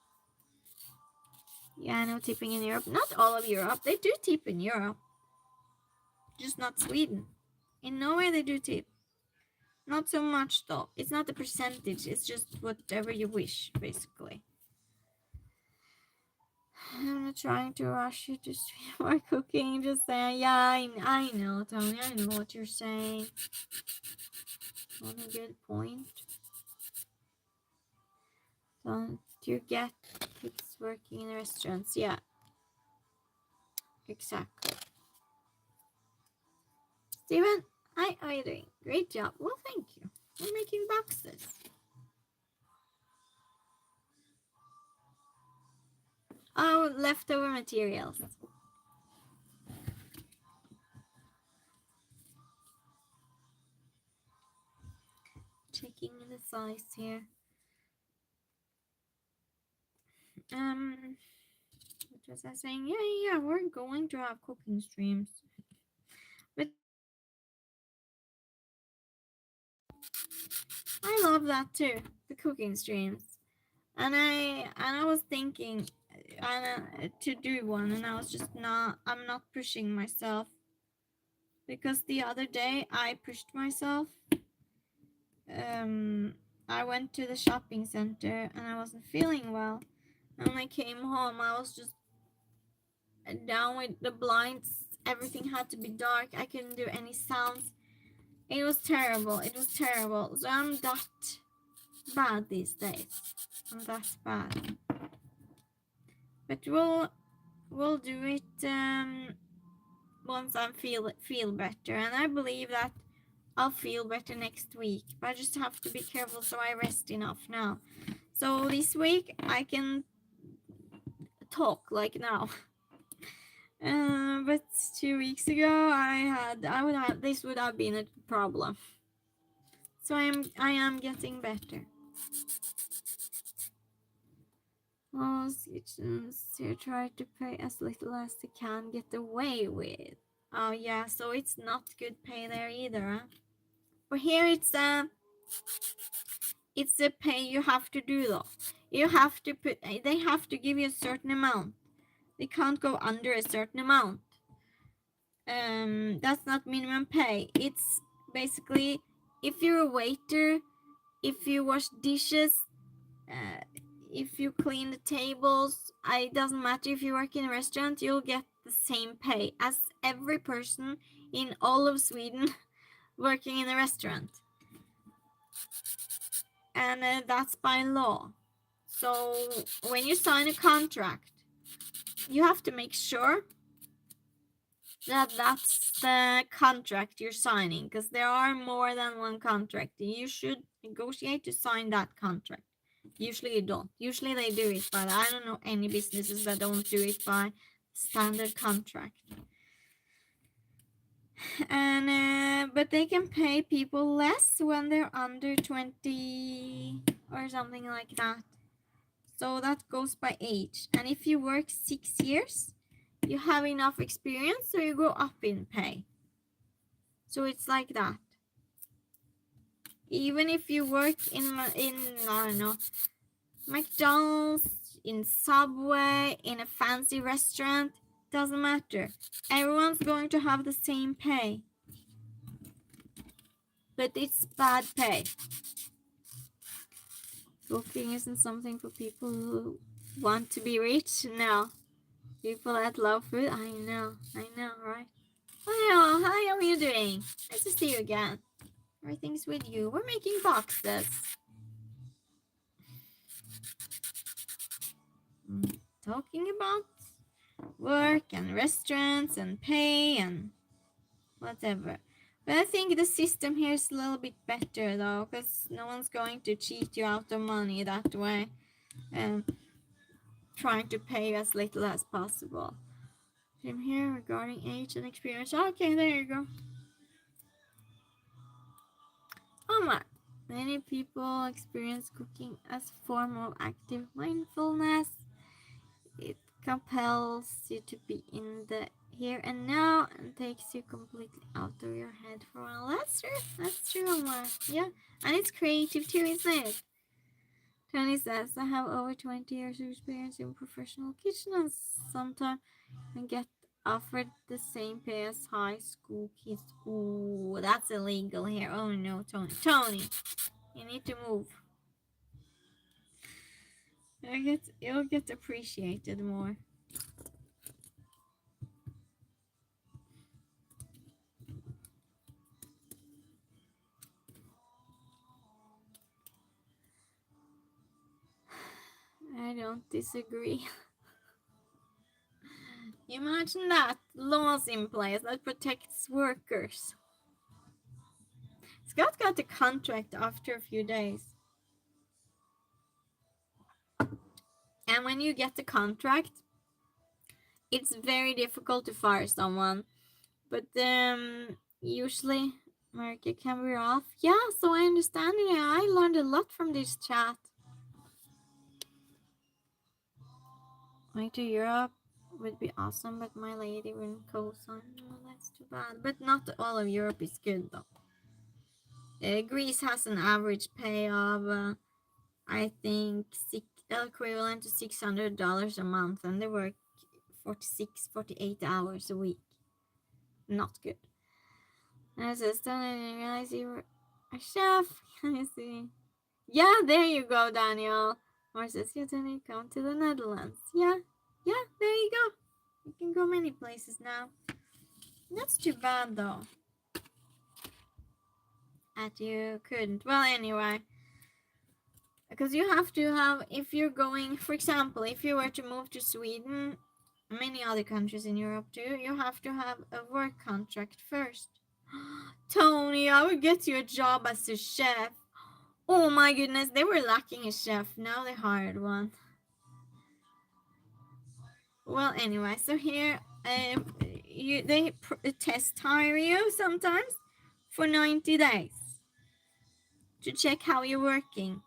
Yeah, no tipping in Europe. Not all of Europe. They do tip in Europe. Just not Sweden. In Norway they do tip. Not so much though. It's not the percentage. It's just whatever you wish, basically. I'm not trying to rush you to stream or cooking. Just saying, yeah, I know, Tony. I know what you're saying. On a good point. Don't you get it's working in restaurants? Yeah, exactly. Steven, how are you doing? Great job. Well, thank you. We're making boxes. Oh, leftover materials. Checking the size here. What was I saying? Yeah, we're going to have cooking streams. But I love that too, the cooking streams. And I was thinking to do one, and I was just I'm not pushing myself. Because the other day I pushed myself. I went to the shopping center and I wasn't feeling well. And when I came home, I was just down with the blinds. Everything had to be dark. I couldn't do any sounds. It was terrible. It was terrible. So I'm that bad these days. I'm that bad. But we'll do it once I feel better. And I believe that I'll feel better next week. But I just have to be careful so I rest enough now. So this week I can talk like now. But 2 weeks ago this would have been a problem. So I am getting better. Most kitchens here try to pay as little as they can get away with. Oh yeah, so it's not good pay there either, huh? But here it's a pay you have to do though. You have to they have to give you a certain amount. They can't go under a certain amount. That's not minimum pay. It's basically if you're a waiter, if you wash dishes, if you clean the tables, it doesn't matter if you work in a restaurant, you'll get the same pay as every person in all of Sweden working in a restaurant. And that's by law. So when you sign a contract, you have to make sure that that's the contract you're signing, because there are more than one contract. You should negotiate to sign that contract. Usually you don't. Usually they do it, but I don't know any businesses that don't do it by standard contract. And but they can pay people less when they're under 20 or something like that. So that goes by age. And if you work 6 years, you have enough experience, so you go up in pay. So it's like that. Even if you work in I don't know, McDonald's, in Subway, in a fancy restaurant, doesn't matter. Everyone's going to have the same pay. But it's bad pay. Cooking isn't something for people who want to be rich. No. People that love food, I know, right? Oh, hi, how are you doing? Nice to see you again. Everything's with you. We're making boxes. Talking about work and restaurants and pay and whatever. But I think the system here is a little bit better though, because no one's going to cheat you out of money that way and trying to pay you as little as possible. I'm here regarding age and experience. Okay, there you go. Omar. Many people experience cooking as a form of active mindfulness. It compels you to be in the here and now and takes you completely out of your head for a while. That's true. That's true, Omar. Yeah. And it's creative too, isn't it? Tony says, I have over 20 years of experience in professional kitchen and sometimes I get offered the same pay as high school kids. Ooh, that's illegal here. Oh no, Tony. Tony, you need to move. You'll get appreciated more. I don't disagree. Imagine that. Laws in place that protects workers. Scott got the contract after a few days. And when you get the contract, it's very difficult to fire someone. But usually America can be rough. Yeah, so I understand it. I learned a lot from this chat. Going to Europe would be awesome, but my lady wouldn't co-sign. Oh, that's too bad. But not all of Europe is good though. Greece has an average pay of, I think, equivalent to $600 a month, and they work 48 hours a week. Not good. And I said, I didn't realize you were a chef. Can you see? Yeah, there you go, Daniel. Or says, you didn't come to the Netherlands. Yeah, there you go. You can go many places now. That's too bad, though. That you couldn't. Well, anyway. Because you have to have, if you're going, for example, if you were to move to Sweden, many other countries in Europe too, you have to have a work contract first. Tony, I would get you a job as a chef. Oh my goodness, they were lacking a chef. Now they hired one. Well, anyway, so here they test hire you sometimes for 90 days to check how you're working.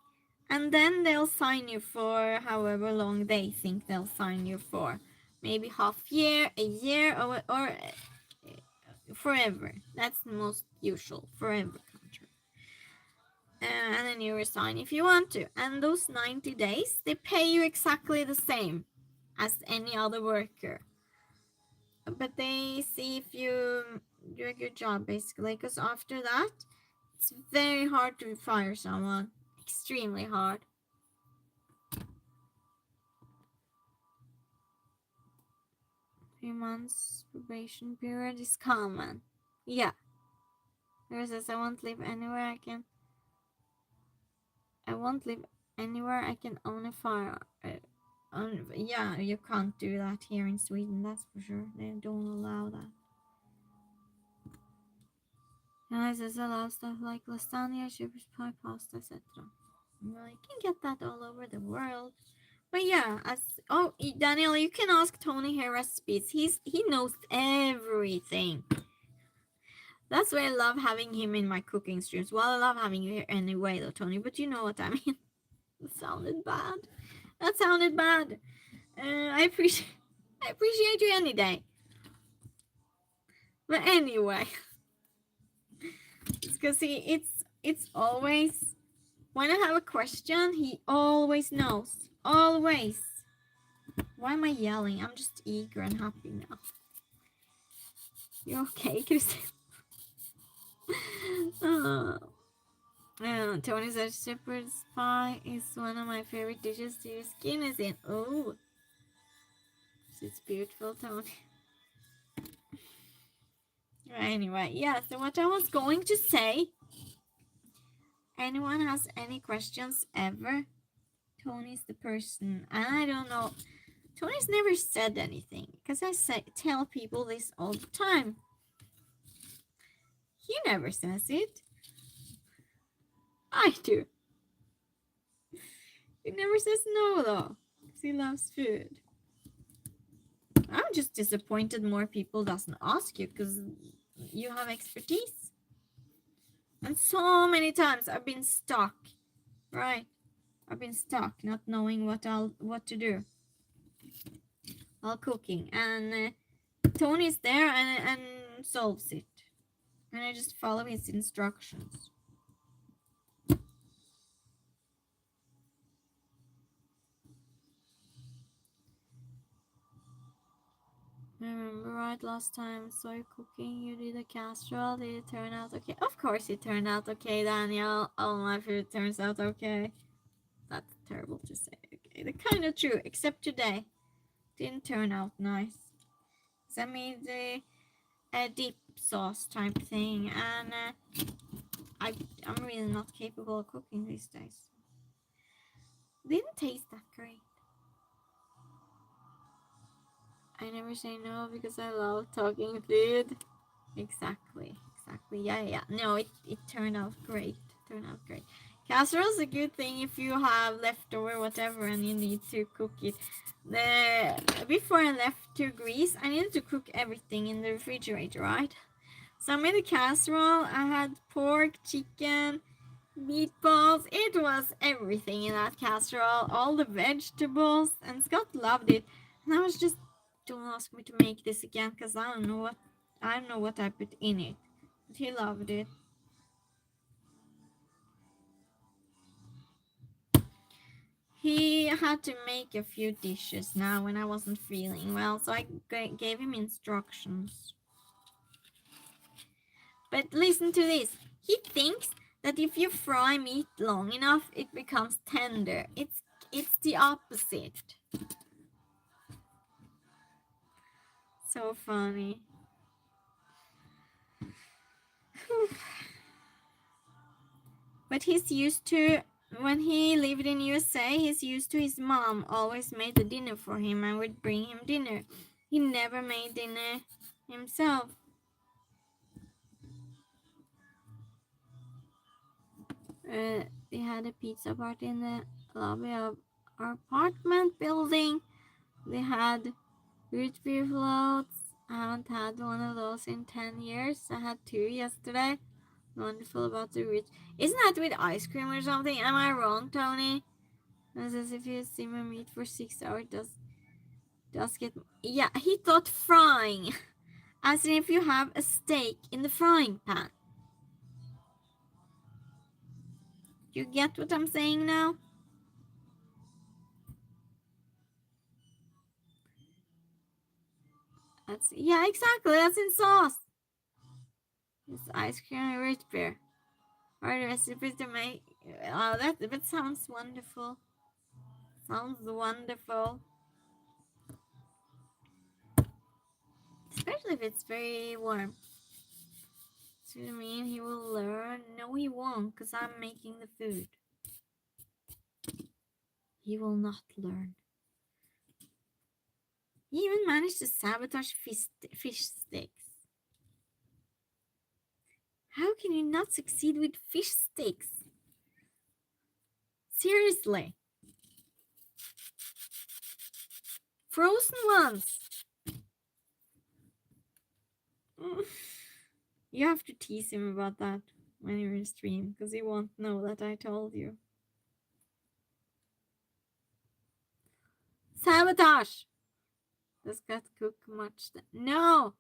And then they'll sign you for however long they think they'll sign you for. Maybe half year, a year, or forever. That's the most usual, forever contract. And then you resign if you want to. And those 90 days, they pay you exactly the same as any other worker. But they see if you do a good job, basically. Because after that, it's very hard to fire someone. Extremely hard. 3 months probation period is common. Yeah. There says I won't live anywhere I can own a fire. Yeah, you can't do that here in Sweden, that's for sure. They don't allow that. And it says allow stuff like lasagna, shepherd's pie, pasta, etc. Well, you can get that all over the world. But yeah, Daniel, you can ask Tony here recipes. He knows everything. That's why I love having him in my cooking streams. Well, I love having you here anyway, though, Tony. But you know what I mean. That sounded bad. I appreciate you any day. But anyway, because it's always when I have a question, he always knows. Always. Why am I yelling? I'm just eager and happy now. You okay, Christine? Tony says shepherd's pie is one of my favorite dishes to use Guinness in. Oh, it's beautiful, Tony. Anyway, yeah, so what I was going to say, anyone has any questions ever? Tony's the person, and I don't know. Tony's never said anything because I tell people this all the time. He never says it. I do. He never says no though, because he loves food. I'm just disappointed more people doesn't ask you because you have expertise. And so many times I've been stuck, right? I've been stuck, not knowing what to do while cooking, and Tony's there and solves it, and I just follow his instructions. I remember right last time saw you cooking, you did a casserole. Did it turn out okay? Of course it turned out okay, Daniel. All my food turns out okay. That's terrible to say. Okay, the kind of true, except today. Didn't turn out nice. So I made a dip sauce type thing, and I'm really not capable of cooking these days. Didn't taste that great. I never say no because I love talking food. Exactly. Yeah. No, it turned out great. Casserole's a good thing if you have leftover whatever and you need to cook it. Before I left to Greece, I needed to cook everything in the refrigerator, right? So I made a casserole. I had pork, chicken, meatballs. It was everything in that casserole, all the vegetables, and Scott loved it. And I was just, don't ask me to make this again because I don't know what I put in it. But he loved it. He had to make a few dishes now when I wasn't feeling well, so I gave him instructions. But listen to this. He thinks that if you fry meat long enough, it becomes tender. It's the opposite. So funny. But he's used to, when he lived in USA, he's used to his mom always made the dinner for him and would bring him dinner. He never made dinner himself. They had a pizza party in the lobby of our apartment building. They had root beer floats. I haven't had one of those in 10 years. I had 2 yesterday. Wonderful about the root. Isn't that with ice cream or something? Am I wrong, Tony? It says if you simmer meat for 6 hours, does get. Yeah, he thought frying. As in if you have a steak in the frying pan. You get what I'm saying now? Yeah, exactly. That's in sauce. It's ice cream and root beer. Or the recipes to make. Oh, that sounds wonderful. Sounds wonderful. Especially if it's very warm. So you mean he will learn? No, he won't, because I'm making the food. He will not learn. He even managed to sabotage fish sticks. How can you not succeed with fish sticks? Seriously. Frozen ones. You have to tease him about that when you're in stream, because he won't know that I told you. Sabotage! Does Cat cook much? No!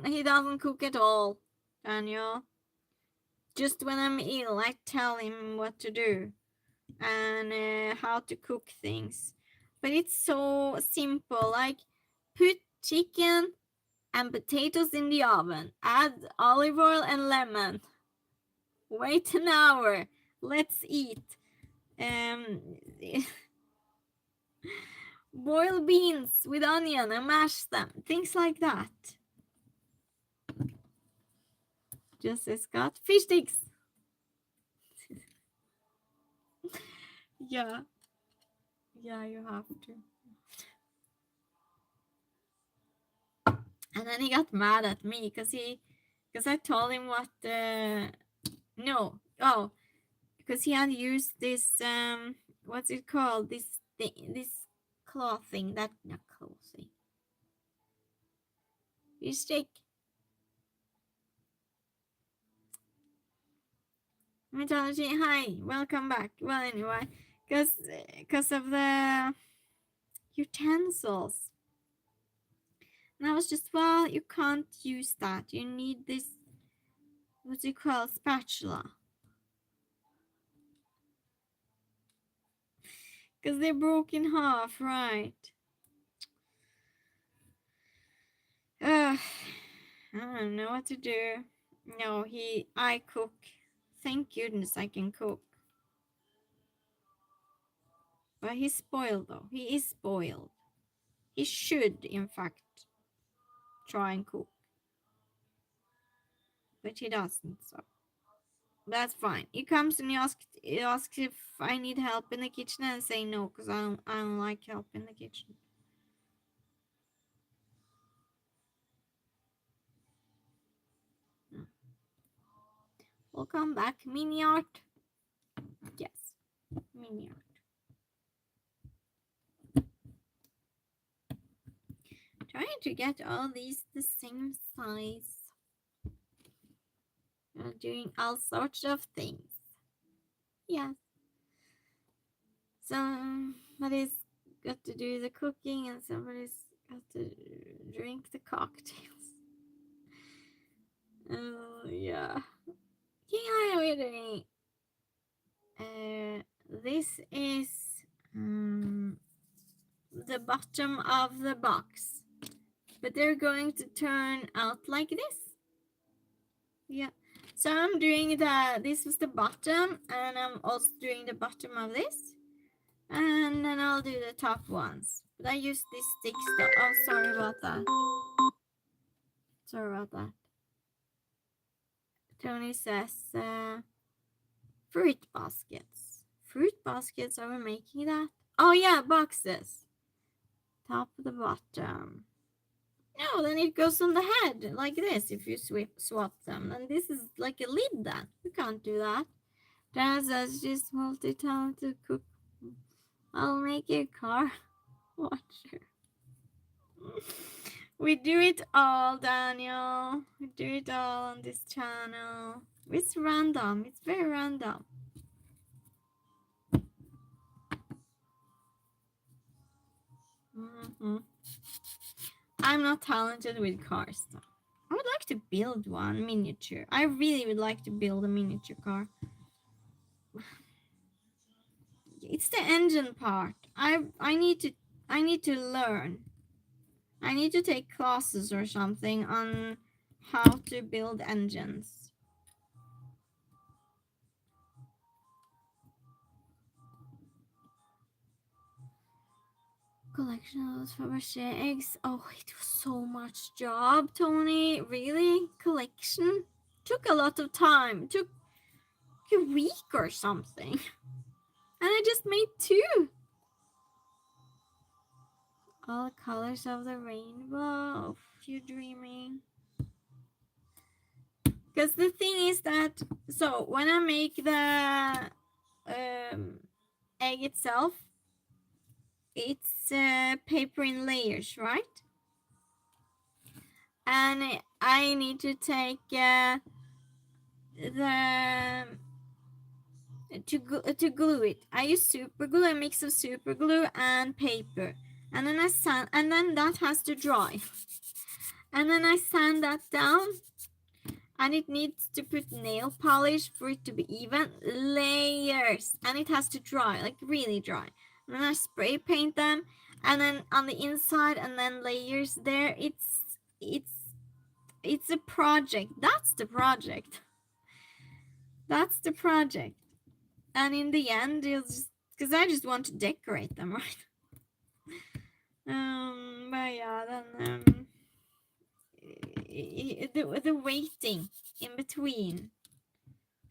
He doesn't cook at all, Daniel. Just when I'm ill, I tell him what to do and how to cook things. But it's so simple, like put chicken and potatoes in the oven, add olive oil and lemon, wait an hour, let's eat. Boil beans with onion and mash them, things like that. Just as Scott, fish sticks. Yeah, you have to. And then he got mad at me because I told him what no, oh, because he had used this what's it called, this clothing, that not clothing, fish stick. Mythology, hi, welcome back. Well, anyway, because of the utensils. And I was just, well, you can't use that. You need this, what do you call, spatula. Because they're broken in half, right? I don't know what to do. No, I cook. Thank goodness I can cook. But he's spoiled though. He is spoiled. He should, in fact, try and cook. But he doesn't, so that's fine. He comes and he asks if I need help in the kitchen, and I say no, because I don't like help in the kitchen. Welcome back, mini art. Yes, mini art. Trying to get all these the same size. Doing all sorts of things. Yes. Somebody's got to do the cooking and somebody's got to drink the cocktails. Yeah. Yeah, we're doing. This is the bottom of the box, but they're going to turn out like this. Yeah. So I'm doing this was the bottom, and I'm also doing the bottom of this. And then I'll do the top ones. But I use this stick stuff. Oh, sorry about that. Sorry about that. Tony says, fruit baskets. Fruit baskets, are we making that? Oh yeah, boxes. Top of the bottom. No, then it goes on the head, like this, if you swap them. And this is like a lid then. You can't do that. Dad says she's multi-talented cook. I'll make a car watcher. We do it all, Daniel. We do it all on this channel. It's random. It's very random. I'm not talented with cars, though. I would like to build one miniature. I really would like to build a miniature car. It's the engine part. I need to learn. I need to take classes or something on how to build engines. Collection of Fabergé eggs. Oh, it was so much job, Tony. Really? Collection? Took a lot of time. Took a week or something. And I just made 2. All the colors of the rainbow. You're dreaming. Because the thing is that, so when I make the egg itself, it's paper in layers, right? And I need to take the to glue it. I use super glue, a mix of super glue and paper, and then I sand, and then that has to dry, and then I sand that down, and it needs to put nail polish for it to be even. Layers, and it has to dry, like really dry. And then I spray paint them, and then on the inside, and then layers there. It's a project. That's the project. That's the project. And in the end, it's just because I just want to decorate them, right? But yeah, then the waiting in between,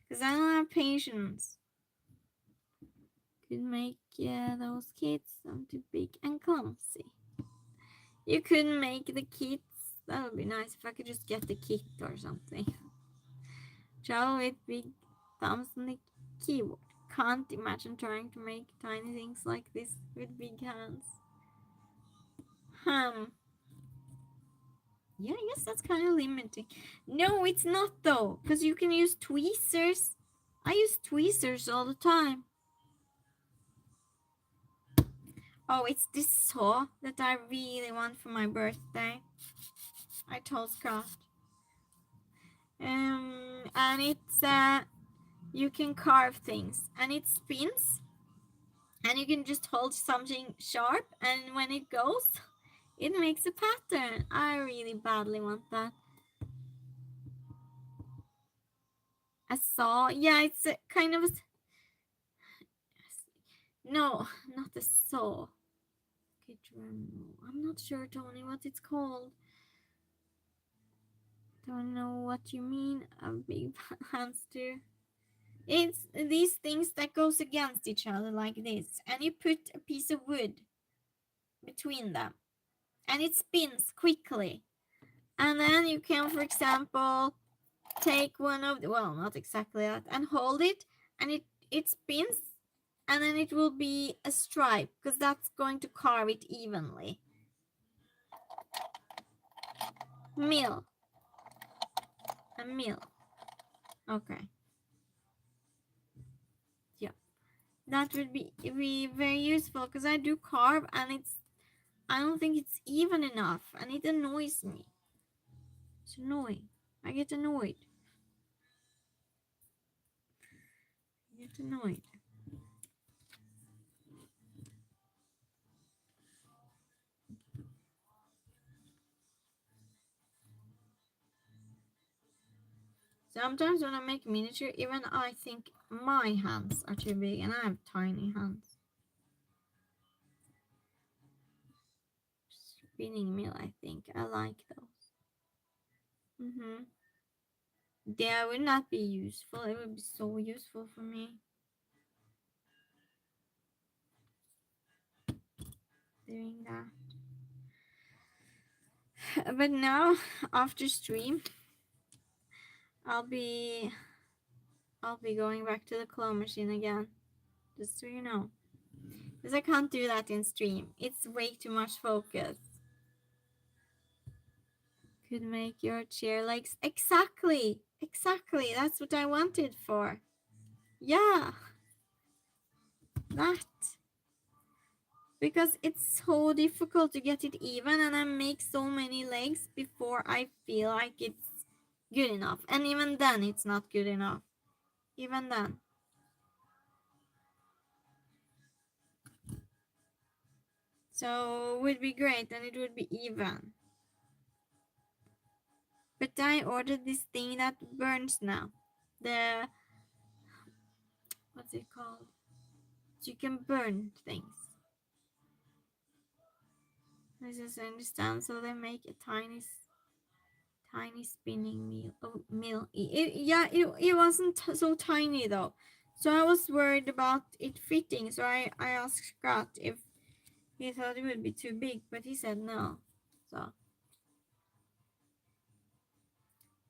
because I don't have patience. Could make those kits too big and clumsy. You couldn't make the kits. That would be nice if I could just get the kit or something. Travel with big thumbs on the keyboard. Can't imagine trying to make tiny things like this with big hands. Yeah, I guess that's kind of limiting. No, it's not though, because you can use tweezers. I use tweezers all the time. Oh, it's this saw that I really want for my birthday. I told Scott. And it's you can carve things, and it spins, and you can just hold something sharp, and when it goes, it makes a pattern. I really badly want that. A saw? Yeah, it's a kind of a... No, not a saw. I'm not sure, Tony, what it's called. Don't know what you mean. A big hamster. It's these things that goes against each other like this, and you put a piece of wood between them, and it spins quickly. And then you can, for example, take one of the, well, not exactly that, and hold it, and it spins, and then it will be a stripe, because that's going to carve it evenly. Mill. A mill. Okay. Yeah. That would be very useful, because I do carve, and I don't think it's even enough, and it annoys me. It's annoying. I get annoyed. I get annoyed. Sometimes when I make miniature, even I think my hands are too big, and I have tiny hands. Spinning mill, I think. I like those. They would not be useful. It would be so useful for me. Doing that. But now, after stream, I'll be going back to the claw machine again. Just so you know. Because I can't do that in stream. It's way too much focus. Could make your chair legs. Exactly. Exactly. That's what I wanted for. Yeah. That. Because it's so difficult to get it even, and I make so many legs before I feel like it's good enough. And even then, it's not good enough. Even then. So it would be great, and it would be even. But I ordered this thing that burns now. The... what's it called? So you can burn things. This is, I understand. So they make a tiny spinning mill. It wasn't so tiny though. So I was worried about it fitting. So I asked Scott if he thought it would be too big, but he said no. So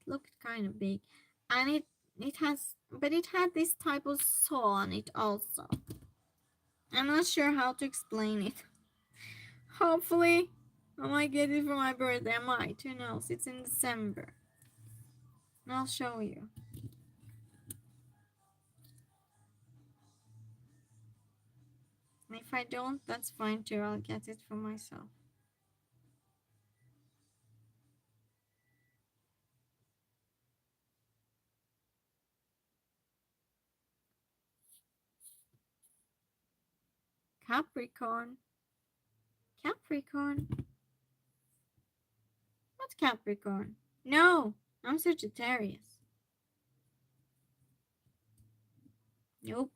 it looked kind of big, and it had this type of saw on it also. I'm not sure how to explain it. Hopefully, I might get it for my birthday. I might. Who knows? It's in December. And I'll show you. And if I don't, that's fine too. I'll get it for myself. Capricorn. Capricorn? What's Capricorn? No, I'm Sagittarius. Nope.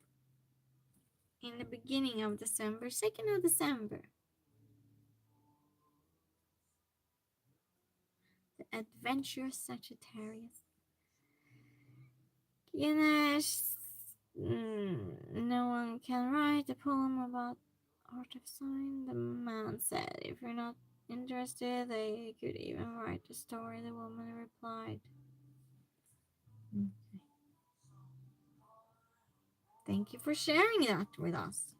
In the beginning of December, 2nd of December. The adventurous Sagittarius. Ganesh. No one can write a poem about art of sign. The man said, if you're not interested, they could even write a story. The woman replied. Okay. Thank you for sharing that with us.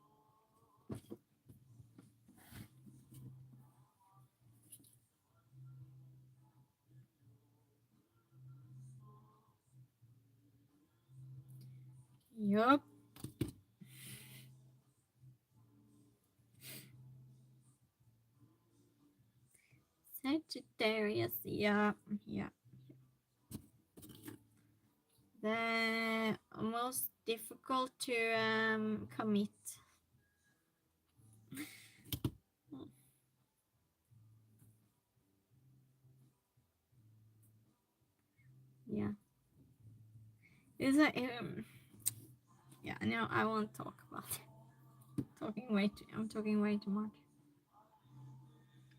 Yup. Sagittarius. Yeah. Yeah. The most difficult to commit. Yeah. Is that yeah, no, I won't talk about it. I'm talking way too much.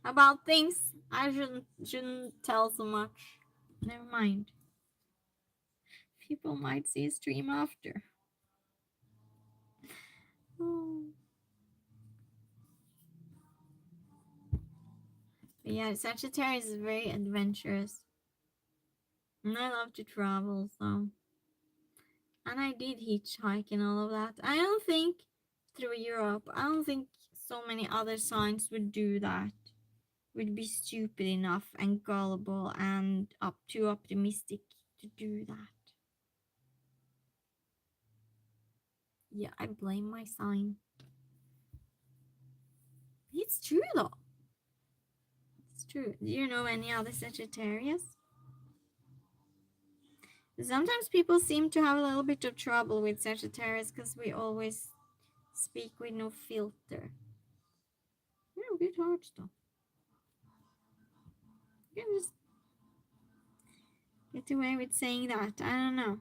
About things I shouldn't tell so much. Never mind. People might see a stream after. Oh. But yeah, Sagittarius is very adventurous. And I love to travel, so. And I did hitchhike and all of that. I don't think through Europe, I don't think so many other signs would do that. Would be stupid enough and gullible and too optimistic to do that. Yeah, I blame my sign. It's true though. It's true. Do you know any other Sagittarius? Sometimes people seem to have a little bit of trouble with Sagittarius because we always speak with no filter. Yeah, good hearts though. You can just get away with saying that. I don't know.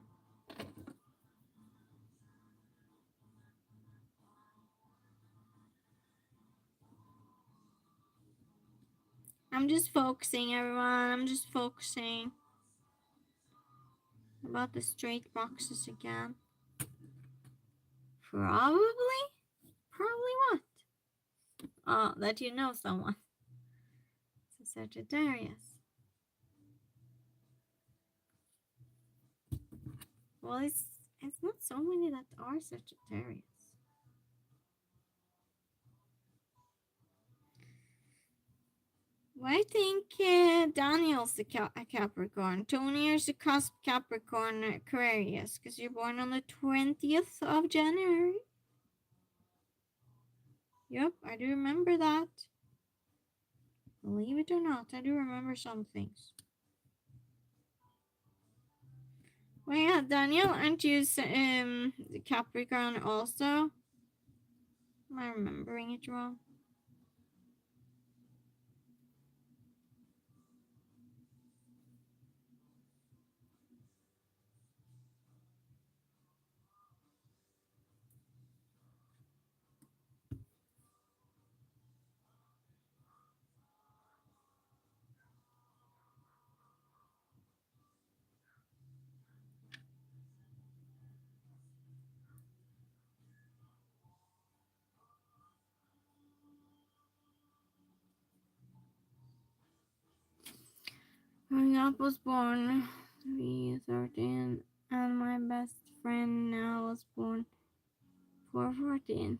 I'm just focusing, everyone. I'm just focusing. About the straight boxes again. Probably? Probably what? Oh, that you know someone. It's a Sagittarius. Well, it's not so many that are Sagittarius. Well, I think Daniel's a Capricorn. Tony is a cusp Capricorn Aquarius because you're born on the 20th of January. Yep, I do remember that. Believe it or not, I do remember some things. Well, yeah, Daniel, aren't you Capricorn also? Am I remembering it wrong? Growing up was born 313, and my best friend now was born 414.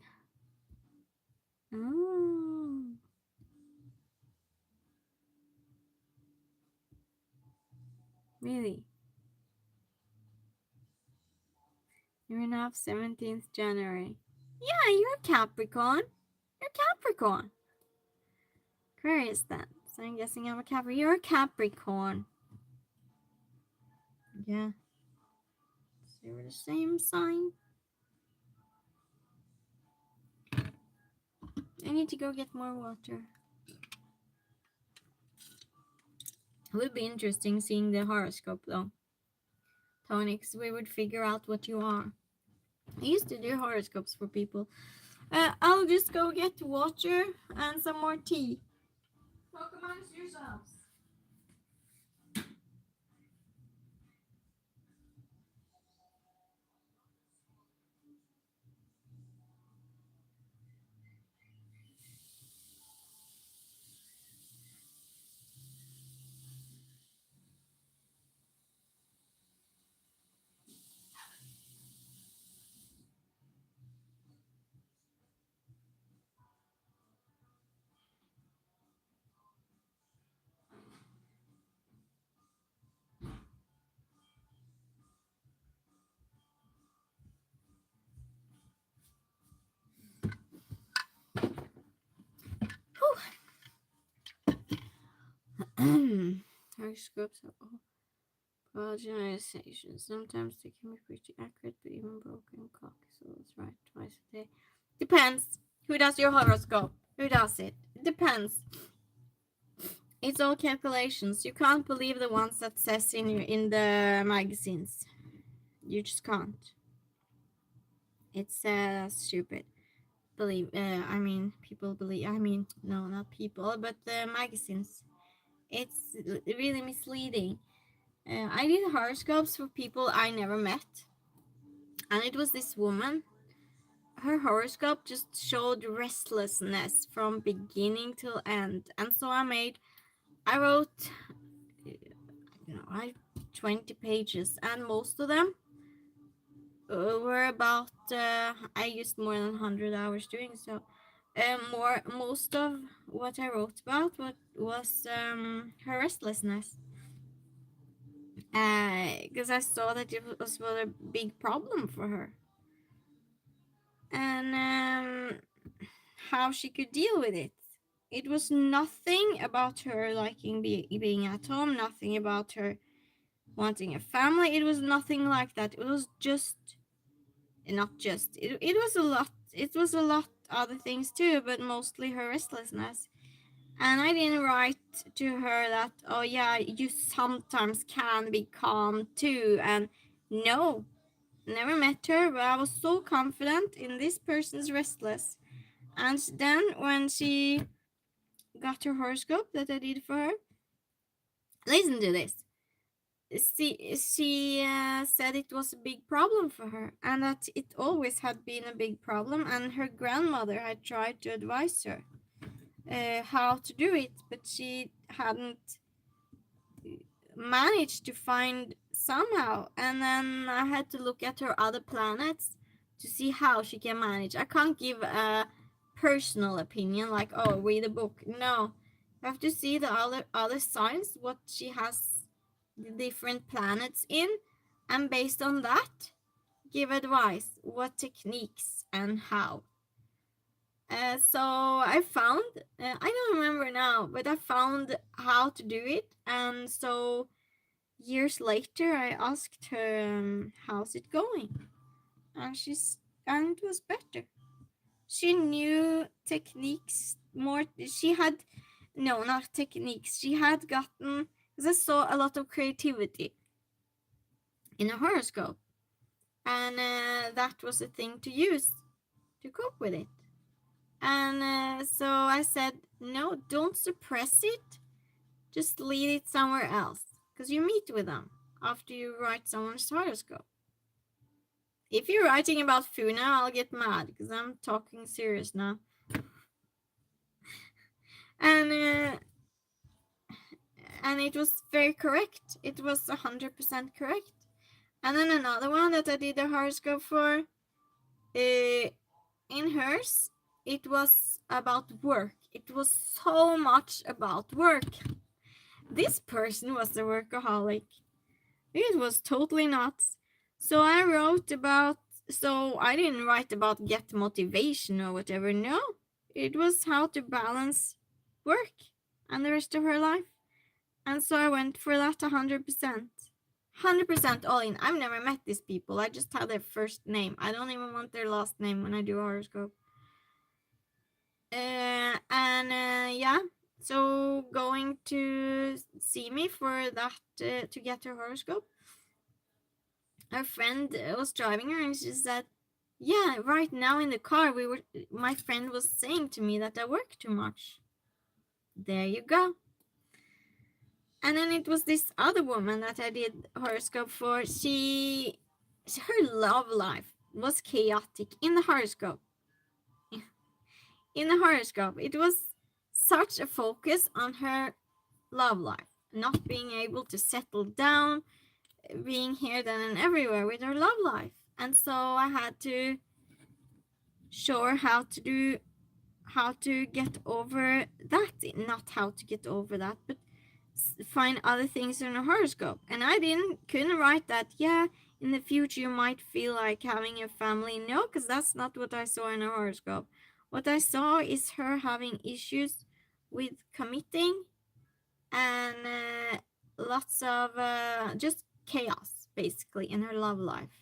Oh. Really? You're enough 17th January. Yeah, you're Capricorn. You're Capricorn. Aquarius then. So I'm guessing I'm a Capricorn. You're a Capricorn. Yeah. So we're the same sign. I need to go get more water. It would be interesting seeing the horoscope though. Tony, because we would figure out what you are. I used to do horoscopes for people. I'll just go get water and some more tea. Talk amongst yourselves. Horoscopes are all generalizations. Sometimes they can be pretty accurate, but even broken clock is always right twice a day. Depends. Who does your horoscope? Who does it? It depends. It's all calculations. You can't believe the ones that says in the magazines. You just can't. It's stupid. People believe. No, not people, but the magazines. It's really misleading. I did horoscopes for people I never met, and it was this woman. Her horoscope just showed restlessness from beginning till end, and so I wrote, I 20 pages, and most of them were about. I used more than 100 hours doing so. Most of what I wrote about was her restlessness, because I saw that it was a big problem for her, and how she could deal with it. It was nothing about her liking being at home, nothing about her wanting a family. It was nothing like that. It was just, not just, it was a lot. It was a lot other things too, but mostly her restlessness. And I didn't write to her that, oh yeah, you sometimes can be calm too. And no, never met her, but I was so confident in this person's restless. And then when she got her horoscope that I did for her, listen to this. She said it was a big problem for her, and that it always had been a big problem, and her grandmother had tried to advise her how to do it, but she hadn't managed to find somehow. And then I had to look at her other planets to see how she can manage. I can't give a personal opinion like, oh, read a book. No, I have to see the other signs, what she has the different planets in, and based on that, give advice, what techniques and how. So I found, I don't remember now, but I found how to do it. And so years later, I asked her, how's it going? And it was better. She knew techniques more. She had, no, not techniques. She had gotten, because I saw a lot of creativity in a horoscope. And that was a thing to use to cope with it. And so I said, no, don't suppress it. Just leave it somewhere else. Because you meet with them after you write someone's horoscope. If you're writing about Funa, I'll get mad because I'm talking serious now. And it was very correct. It was 100% correct. And then another one that I did a horoscope for, in hers, it was about work. It was so much about work. This person was a workaholic. It was totally nuts. So I didn't write about get motivation or whatever. No, it was how to balance work and the rest of her life. And so I went for that 100%. 100% all in. I've never met these people. I just have their first name. I don't even want their last name when I do horoscope. Yeah, so going to see me for that, to get her horoscope. Her friend was driving her, and she said, yeah, right now in the car my friend was saying to me that I work too much. There you go. And then it was this other woman that I did horoscope for. Her love life was chaotic in the horoscope. In the horoscope, it was such a focus on her love life, not being able to settle down, being here, then, and everywhere with her love life. And so I had to show her how to get over that. Not how to get over that, but find other things in a horoscope. And I couldn't write that, yeah, in the future you might feel like having a family. No, because that's not what I saw in a horoscope. What I saw is her having issues with committing, and lots of just chaos basically in her love life.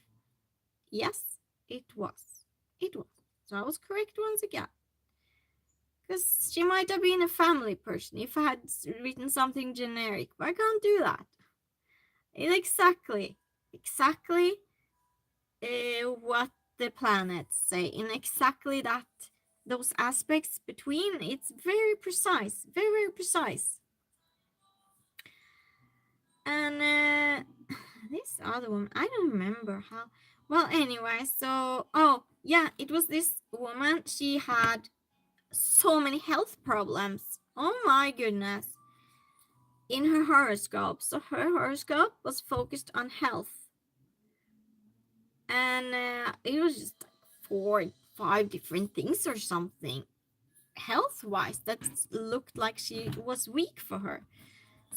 Yes, it was. It was. So I was correct once again. Because she might have been a family person if I had written something generic, but I can't do that. Exactly what the planets say, in exactly those aspects between. It's very precise, very, very precise. And this other one, I don't remember how. Well, anyway, so oh yeah, it was this woman. She had so many health problems. Oh my goodness. In her horoscope. So her horoscope was focused on health. And it was just like 4, 5 different things or something. Health wise, that looked like she was weak for her.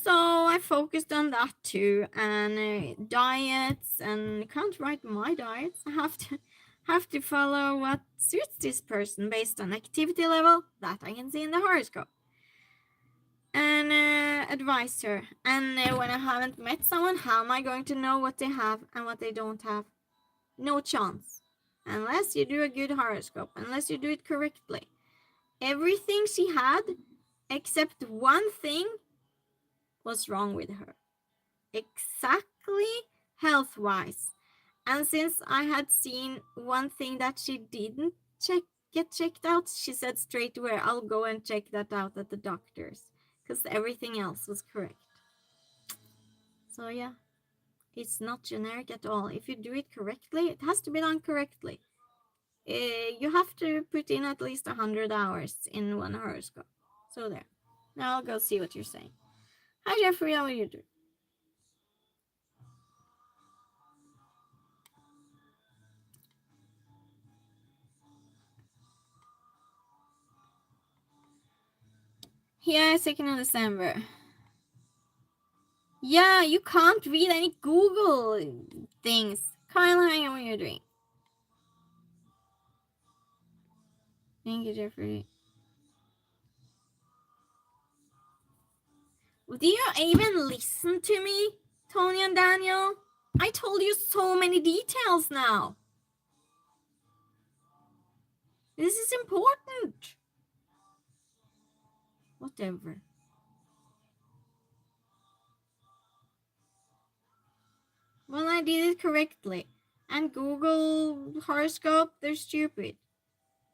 So I focused on that too, and diets, and can't write my diets. I have to follow what suits this person based on activity level that I can see in the horoscope, and advise her. And when I haven't met someone, how am I going to know what they have and what they don't have? No chance, unless you do a good horoscope, unless you do it correctly. Everything she had, except one thing, was wrong with her. Exactly health wise. And since I had seen one thing that she didn't get checked out, she said straight away, I'll go and check that out at the doctor's, because everything else was correct. So yeah, it's not generic at all. If you do it correctly, it has to be done correctly. You have to put in at least 100 hours in one horoscope. So there. Now I'll go see what you're saying. Hi Jeffrey, how are you doing? Yeah, 2nd of December. Yeah, you can't read any Google things. Kyle, how are you doing? Thank you, Jeffrey. Do you even listen to me, Tony and Daniel? I told you so many details now. This is important. Whatever. Well, I did it correctly. And Google horoscope, they're stupid.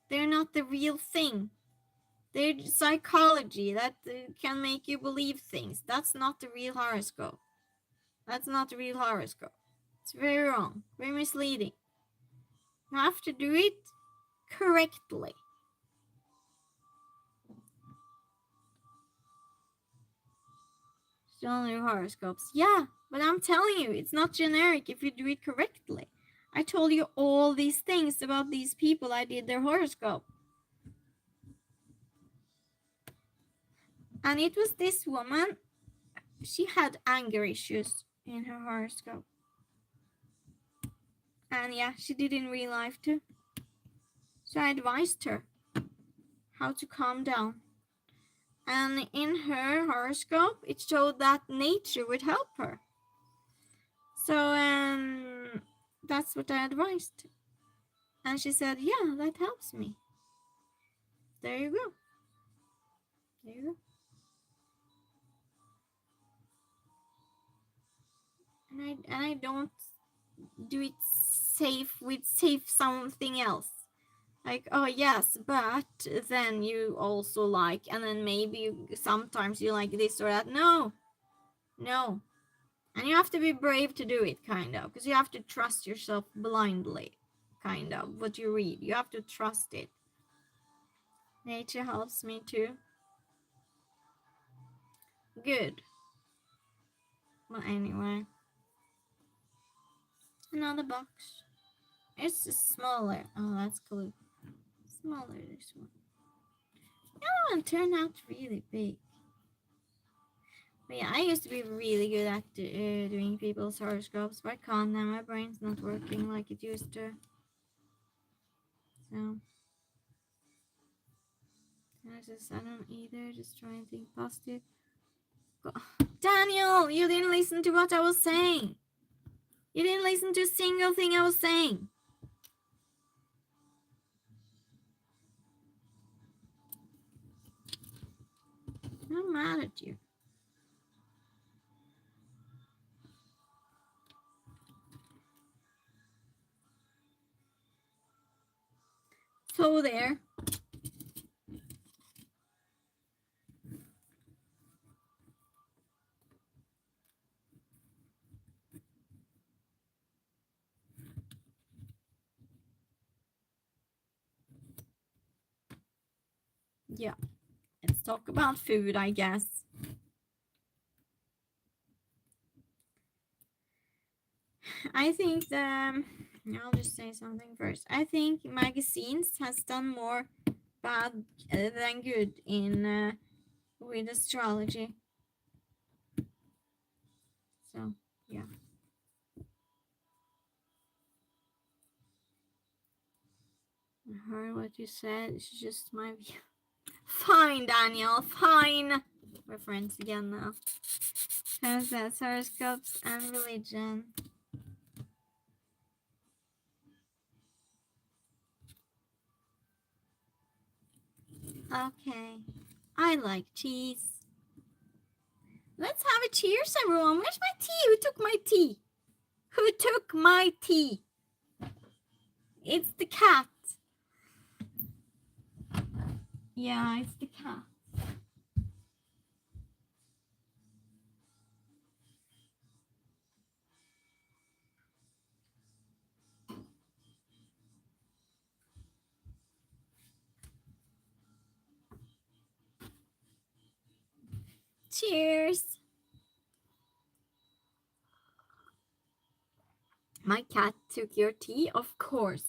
They're not the real thing. They're psychology that can make you believe things. That's not the real horoscope. That's not the real horoscope. It's very wrong, very misleading. You have to do it correctly. Still new horoscopes. Yeah, but I'm telling you, it's not generic if you do it correctly. I told you all these things about these people. I did their horoscope. And it was this woman. She had anger issues in her horoscope. And yeah, she did in real life too. So I advised her how to calm down. And in her horoscope, it showed that nature would help her. So that's what I advised. And she said, yeah, that helps me. There you go. There you go. And I don't do it safe with safe something else. Like, oh yes, but then you also like, and then maybe sometimes you like this or that. No, no. And you have to be brave to do it, kind of, because you have to trust yourself blindly, kind of, what you read. You have to trust it. Nature helps me too. Good. Well, anyway. Another box. It's smaller. Oh, that's cool. Smaller, this one. The other one turned out really big. But yeah, I used to be really good at doing people's horoscopes, but I can't now. My brain's not working like it used to. So, I don't either. Just try and think positive. Daniel, you didn't listen to what I was saying. You didn't listen to a single thing I was saying. I'm mad at you. So there. Yeah. Let's talk about food, I guess. I think I'll just say something first. I think magazines has done more bad than good in with astrology. So yeah. I heard what you said. It's just my view. Fine, Daniel. Fine. We're friends again now. How's that? Horoscopes and religion. Okay. I like cheese. Let's have a cheers, everyone. Where's my tea? Who took my tea? Who took my tea? It's the cat. Yeah, it's the cat. Cheers. My cat took your tea, of course.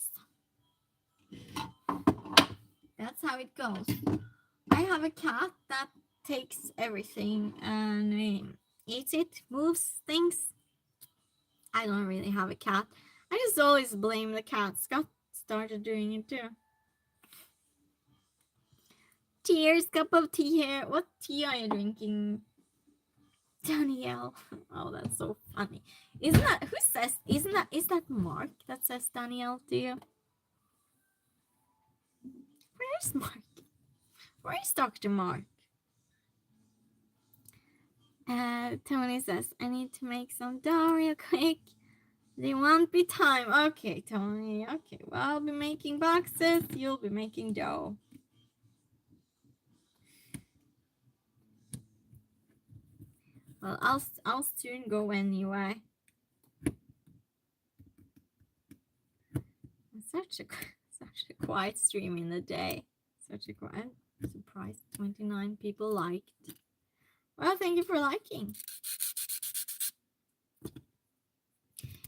That's how it goes. I have a cat that takes everything and eats it, moves things. I don't really have a cat. I just always blame the cat. Scott started doing it too. Cheers, cup of tea here. What tea are you drinking, Danielle? Oh, that's so funny. Is that Mark that says Danielle to you? Where's Mark? Where's Dr. Mark? Tony says, I need to make some dough real quick. There won't be time. Okay, Tony. Okay, well, I'll be making boxes. You'll be making dough. Well, I'll soon go anyway. Such a quiet stream in the day. Such a quiet. Surprised 29 people liked. Well, thank you for liking.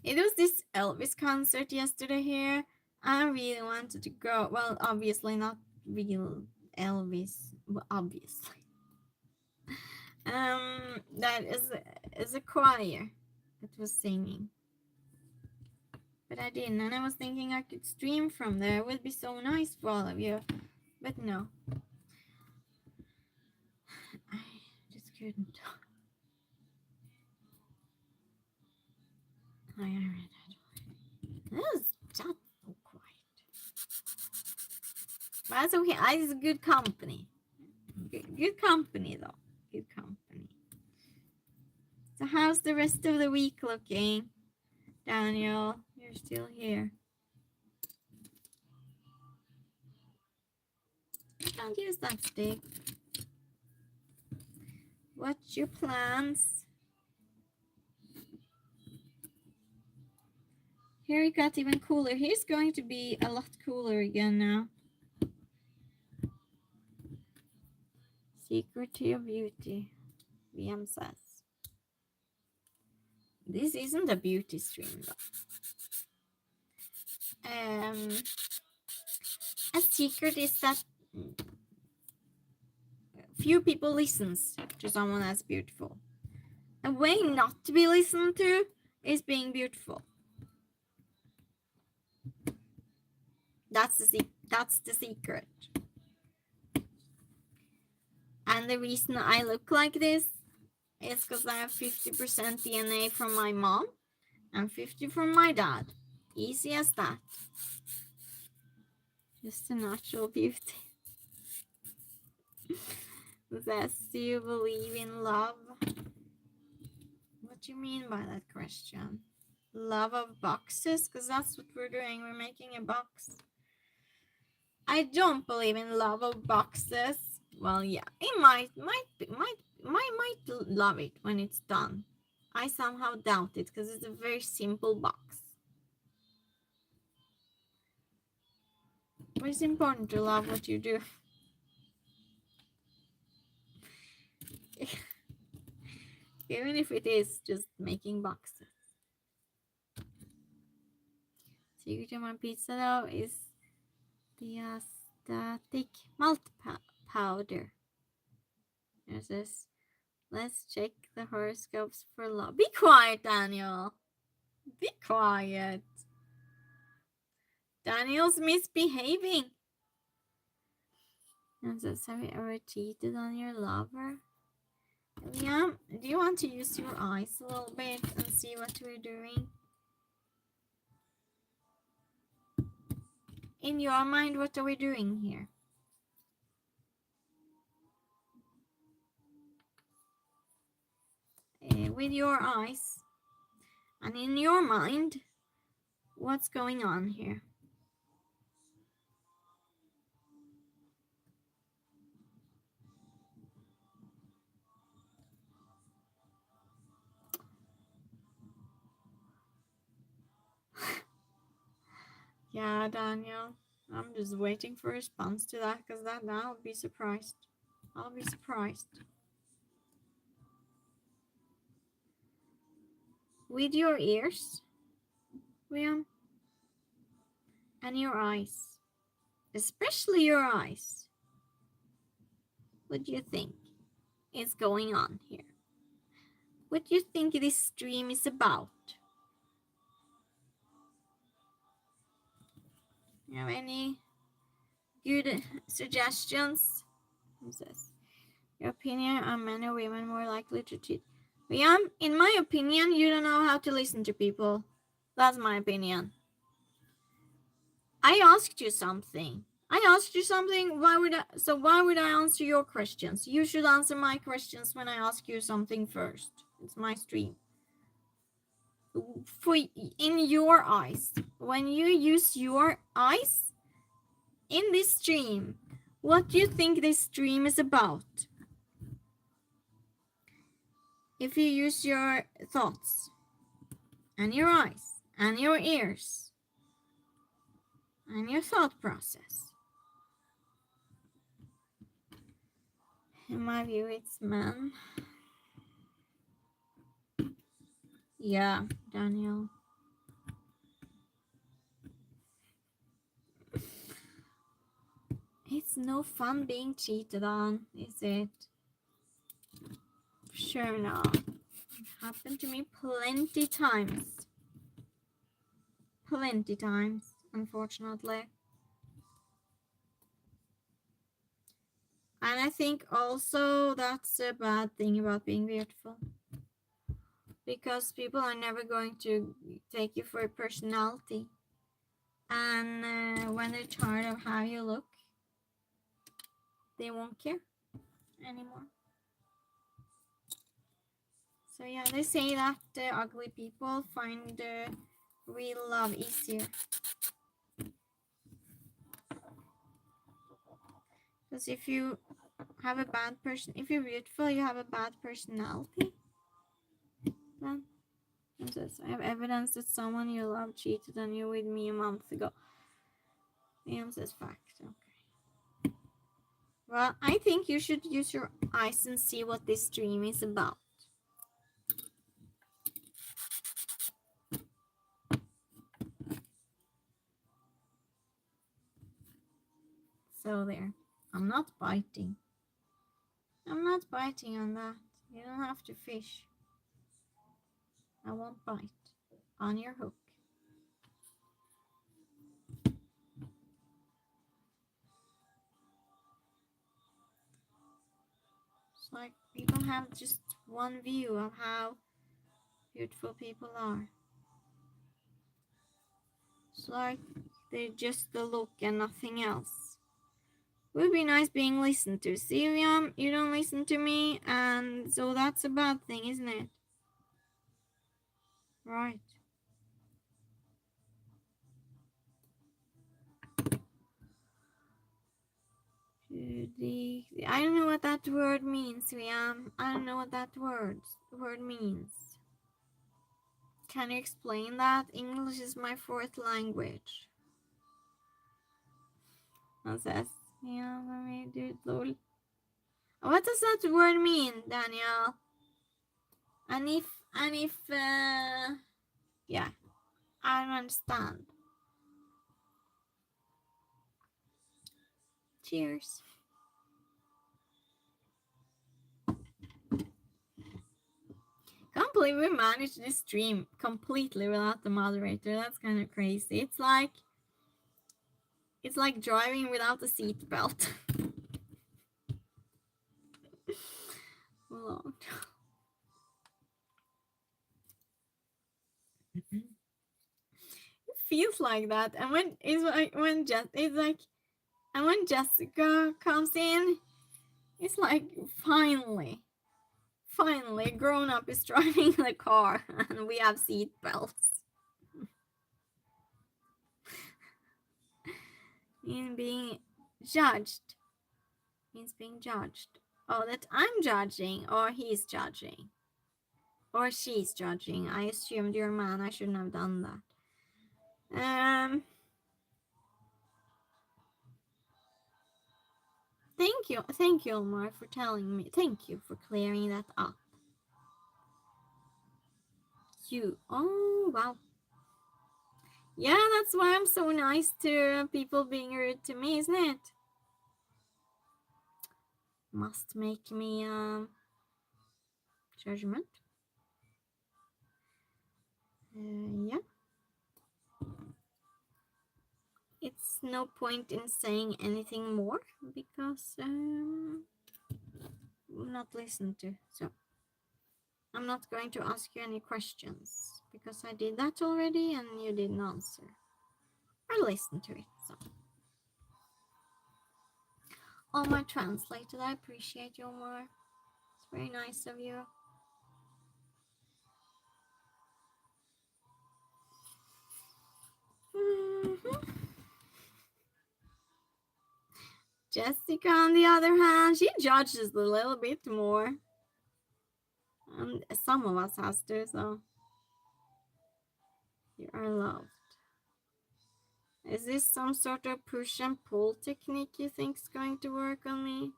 It was this Elvis concert yesterday here. I really wanted to go. Well, obviously not real Elvis, but obviously. That is a choir that was singing. But I didn't, and I was thinking I could stream from there. It would be so nice for all of you. But no. I just couldn't. I read that already. That was just so quiet. But that's okay. It's good company. Good company, though. Good company. So how's the rest of the week looking? Daniel, you're still here. Don't use that stick. What's your plans? Here it got even cooler. Here's going to be a lot cooler again now. Secret to your beauty, VM says. This isn't a beauty stream though. A secret is that few people listens to someone that's beautiful. A way not to be listened to is being beautiful. That's the secret. And the reason I look like this It's because I have 50% DNA from my mom and 50 from my dad. Easy as that. Just a natural beauty. Says, do you believe in love? What do you mean by that question? Love of boxes? Because that's what we're doing. We're making a box. I don't believe in love of boxes. Well, yeah, it might love it when it's done. I somehow doubt it because it's a very simple box. But it's important to love what you do. Even if it is just making boxes. Secret to my pizza though is the static malt powder. There's this. Let's check the horoscopes for love. Be quiet, Daniel. Be quiet. Daniel's misbehaving. And says, have you ever cheated on your lover? Yeah. Do you want to use your eyes a little bit and see what we're doing? In your mind, what are we doing here? With your eyes and in your mind, what's going on here? Yeah, Daniel, I'm just waiting for a response to that because I'll be surprised. I'll be surprised. With your ears, William, and your eyes, especially your eyes. What do you think is going on here? What do you think this stream is about? You have any good suggestions? What's this? Your opinion, are men or women more likely to cheat? William, in my opinion, you don't know how to listen to people. That's my opinion. I asked you something. Why would I answer your questions? You should answer my questions when I ask you something first. It's my stream. In your eyes, when you use your eyes in this stream, what do you think this stream is about? If you use your thoughts and your eyes and your ears and your thought process, in my view, it's men. Yeah, Daniel. It's no fun being cheated on, is it? Sure not. It happened to me plenty times. Plenty times, unfortunately. And I think also that's a bad thing about being beautiful. Because people are never going to take you for a personality. And when they're tired of how you look, they won't care anymore. So yeah, they say that ugly people find real love easier. Because if you have a bad person, if you're beautiful, you have a bad personality, then I have evidence that someone you love cheated on you with me a month ago. Liam says fact. Okay. Well, I think you should use your eyes and see what this stream is about. So there. I'm not biting. I'm not biting on that. You don't have to fish. I won't bite on your hook. It's like people have just one view of how beautiful people are. It's like they're just the look and nothing else. Would be nice being listened to. See, William, you don't listen to me, and so that's a bad thing, isn't it? Right. I don't know what that word means, William. I don't know what that word means. Can you explain that? English is my fourth language. What says? Yeah, let me do it slowly. What does that word mean, Daniel? And if, yeah, I don't understand. Cheers. Can't believe we managed this stream completely without the moderator. That's kind of crazy. It's like driving without a seatbelt. Long. It feels like that, and when Jessica comes in, it's like finally a grown up is driving the car, and we have seat belts. In being judged means being judged. Oh, that I'm judging, or he's judging, or she's judging. I assumed you're a man. I shouldn't have done that. Thank you, Omar, for telling me. Thank you for clearing that up. Oh wow. Yeah, that's why I'm so nice to people being rude to me, isn't it? Must make me judgment. Yeah. It's no point in saying anything more because I'm not listened to. So I'm not going to ask you any questions because I did that already and you didn't answer. I listened to it. So. Oh, my translator, I appreciate you more. It's very nice of you. Mm-hmm. Jessica, on the other hand, she judges a little bit more. Some of us has to, so you are loved. Is this some sort of push and pull technique you think is going to work on me?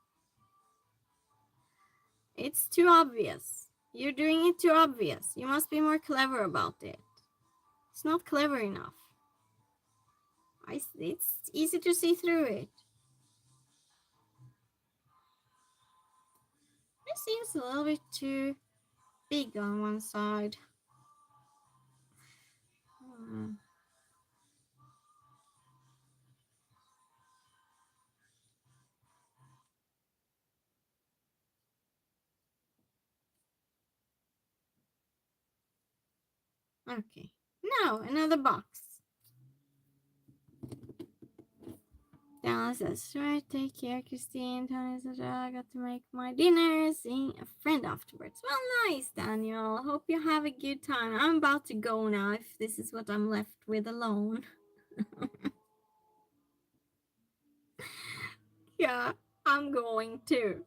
It's too obvious. You're doing it too obvious. You must be more clever about it. It's not clever enough. It's easy to see through it. It seems a little bit too big on one side. Okay. Now, another box. Dallas says, right, take care, Christine. Tony says, I got to make my dinner, seeing a friend afterwards. Well, nice, Daniel. Hope you have a good time. I'm about to go now if this is what I'm left with alone. Yeah, I'm going to.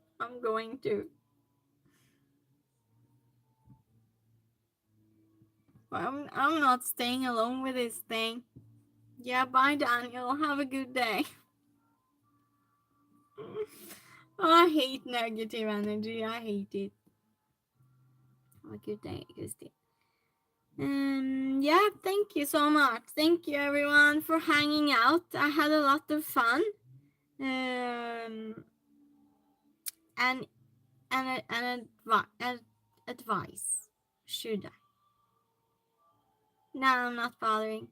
I'm not staying alone with this thing. Yeah, bye, Daniel. Have a good day. I hate negative energy. I hate it. Have a good day, Christine. Yeah, thank you so much. Thank you everyone for hanging out. I had a lot of fun. And advice. Should I? No, I'm not bothering.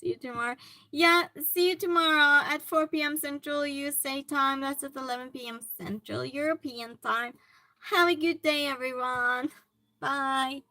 See you tomorrow. Yeah, see you tomorrow at 4 p.m. Central USA time. That's at 11 p.m. Central European time. Have a good day, everyone. Bye.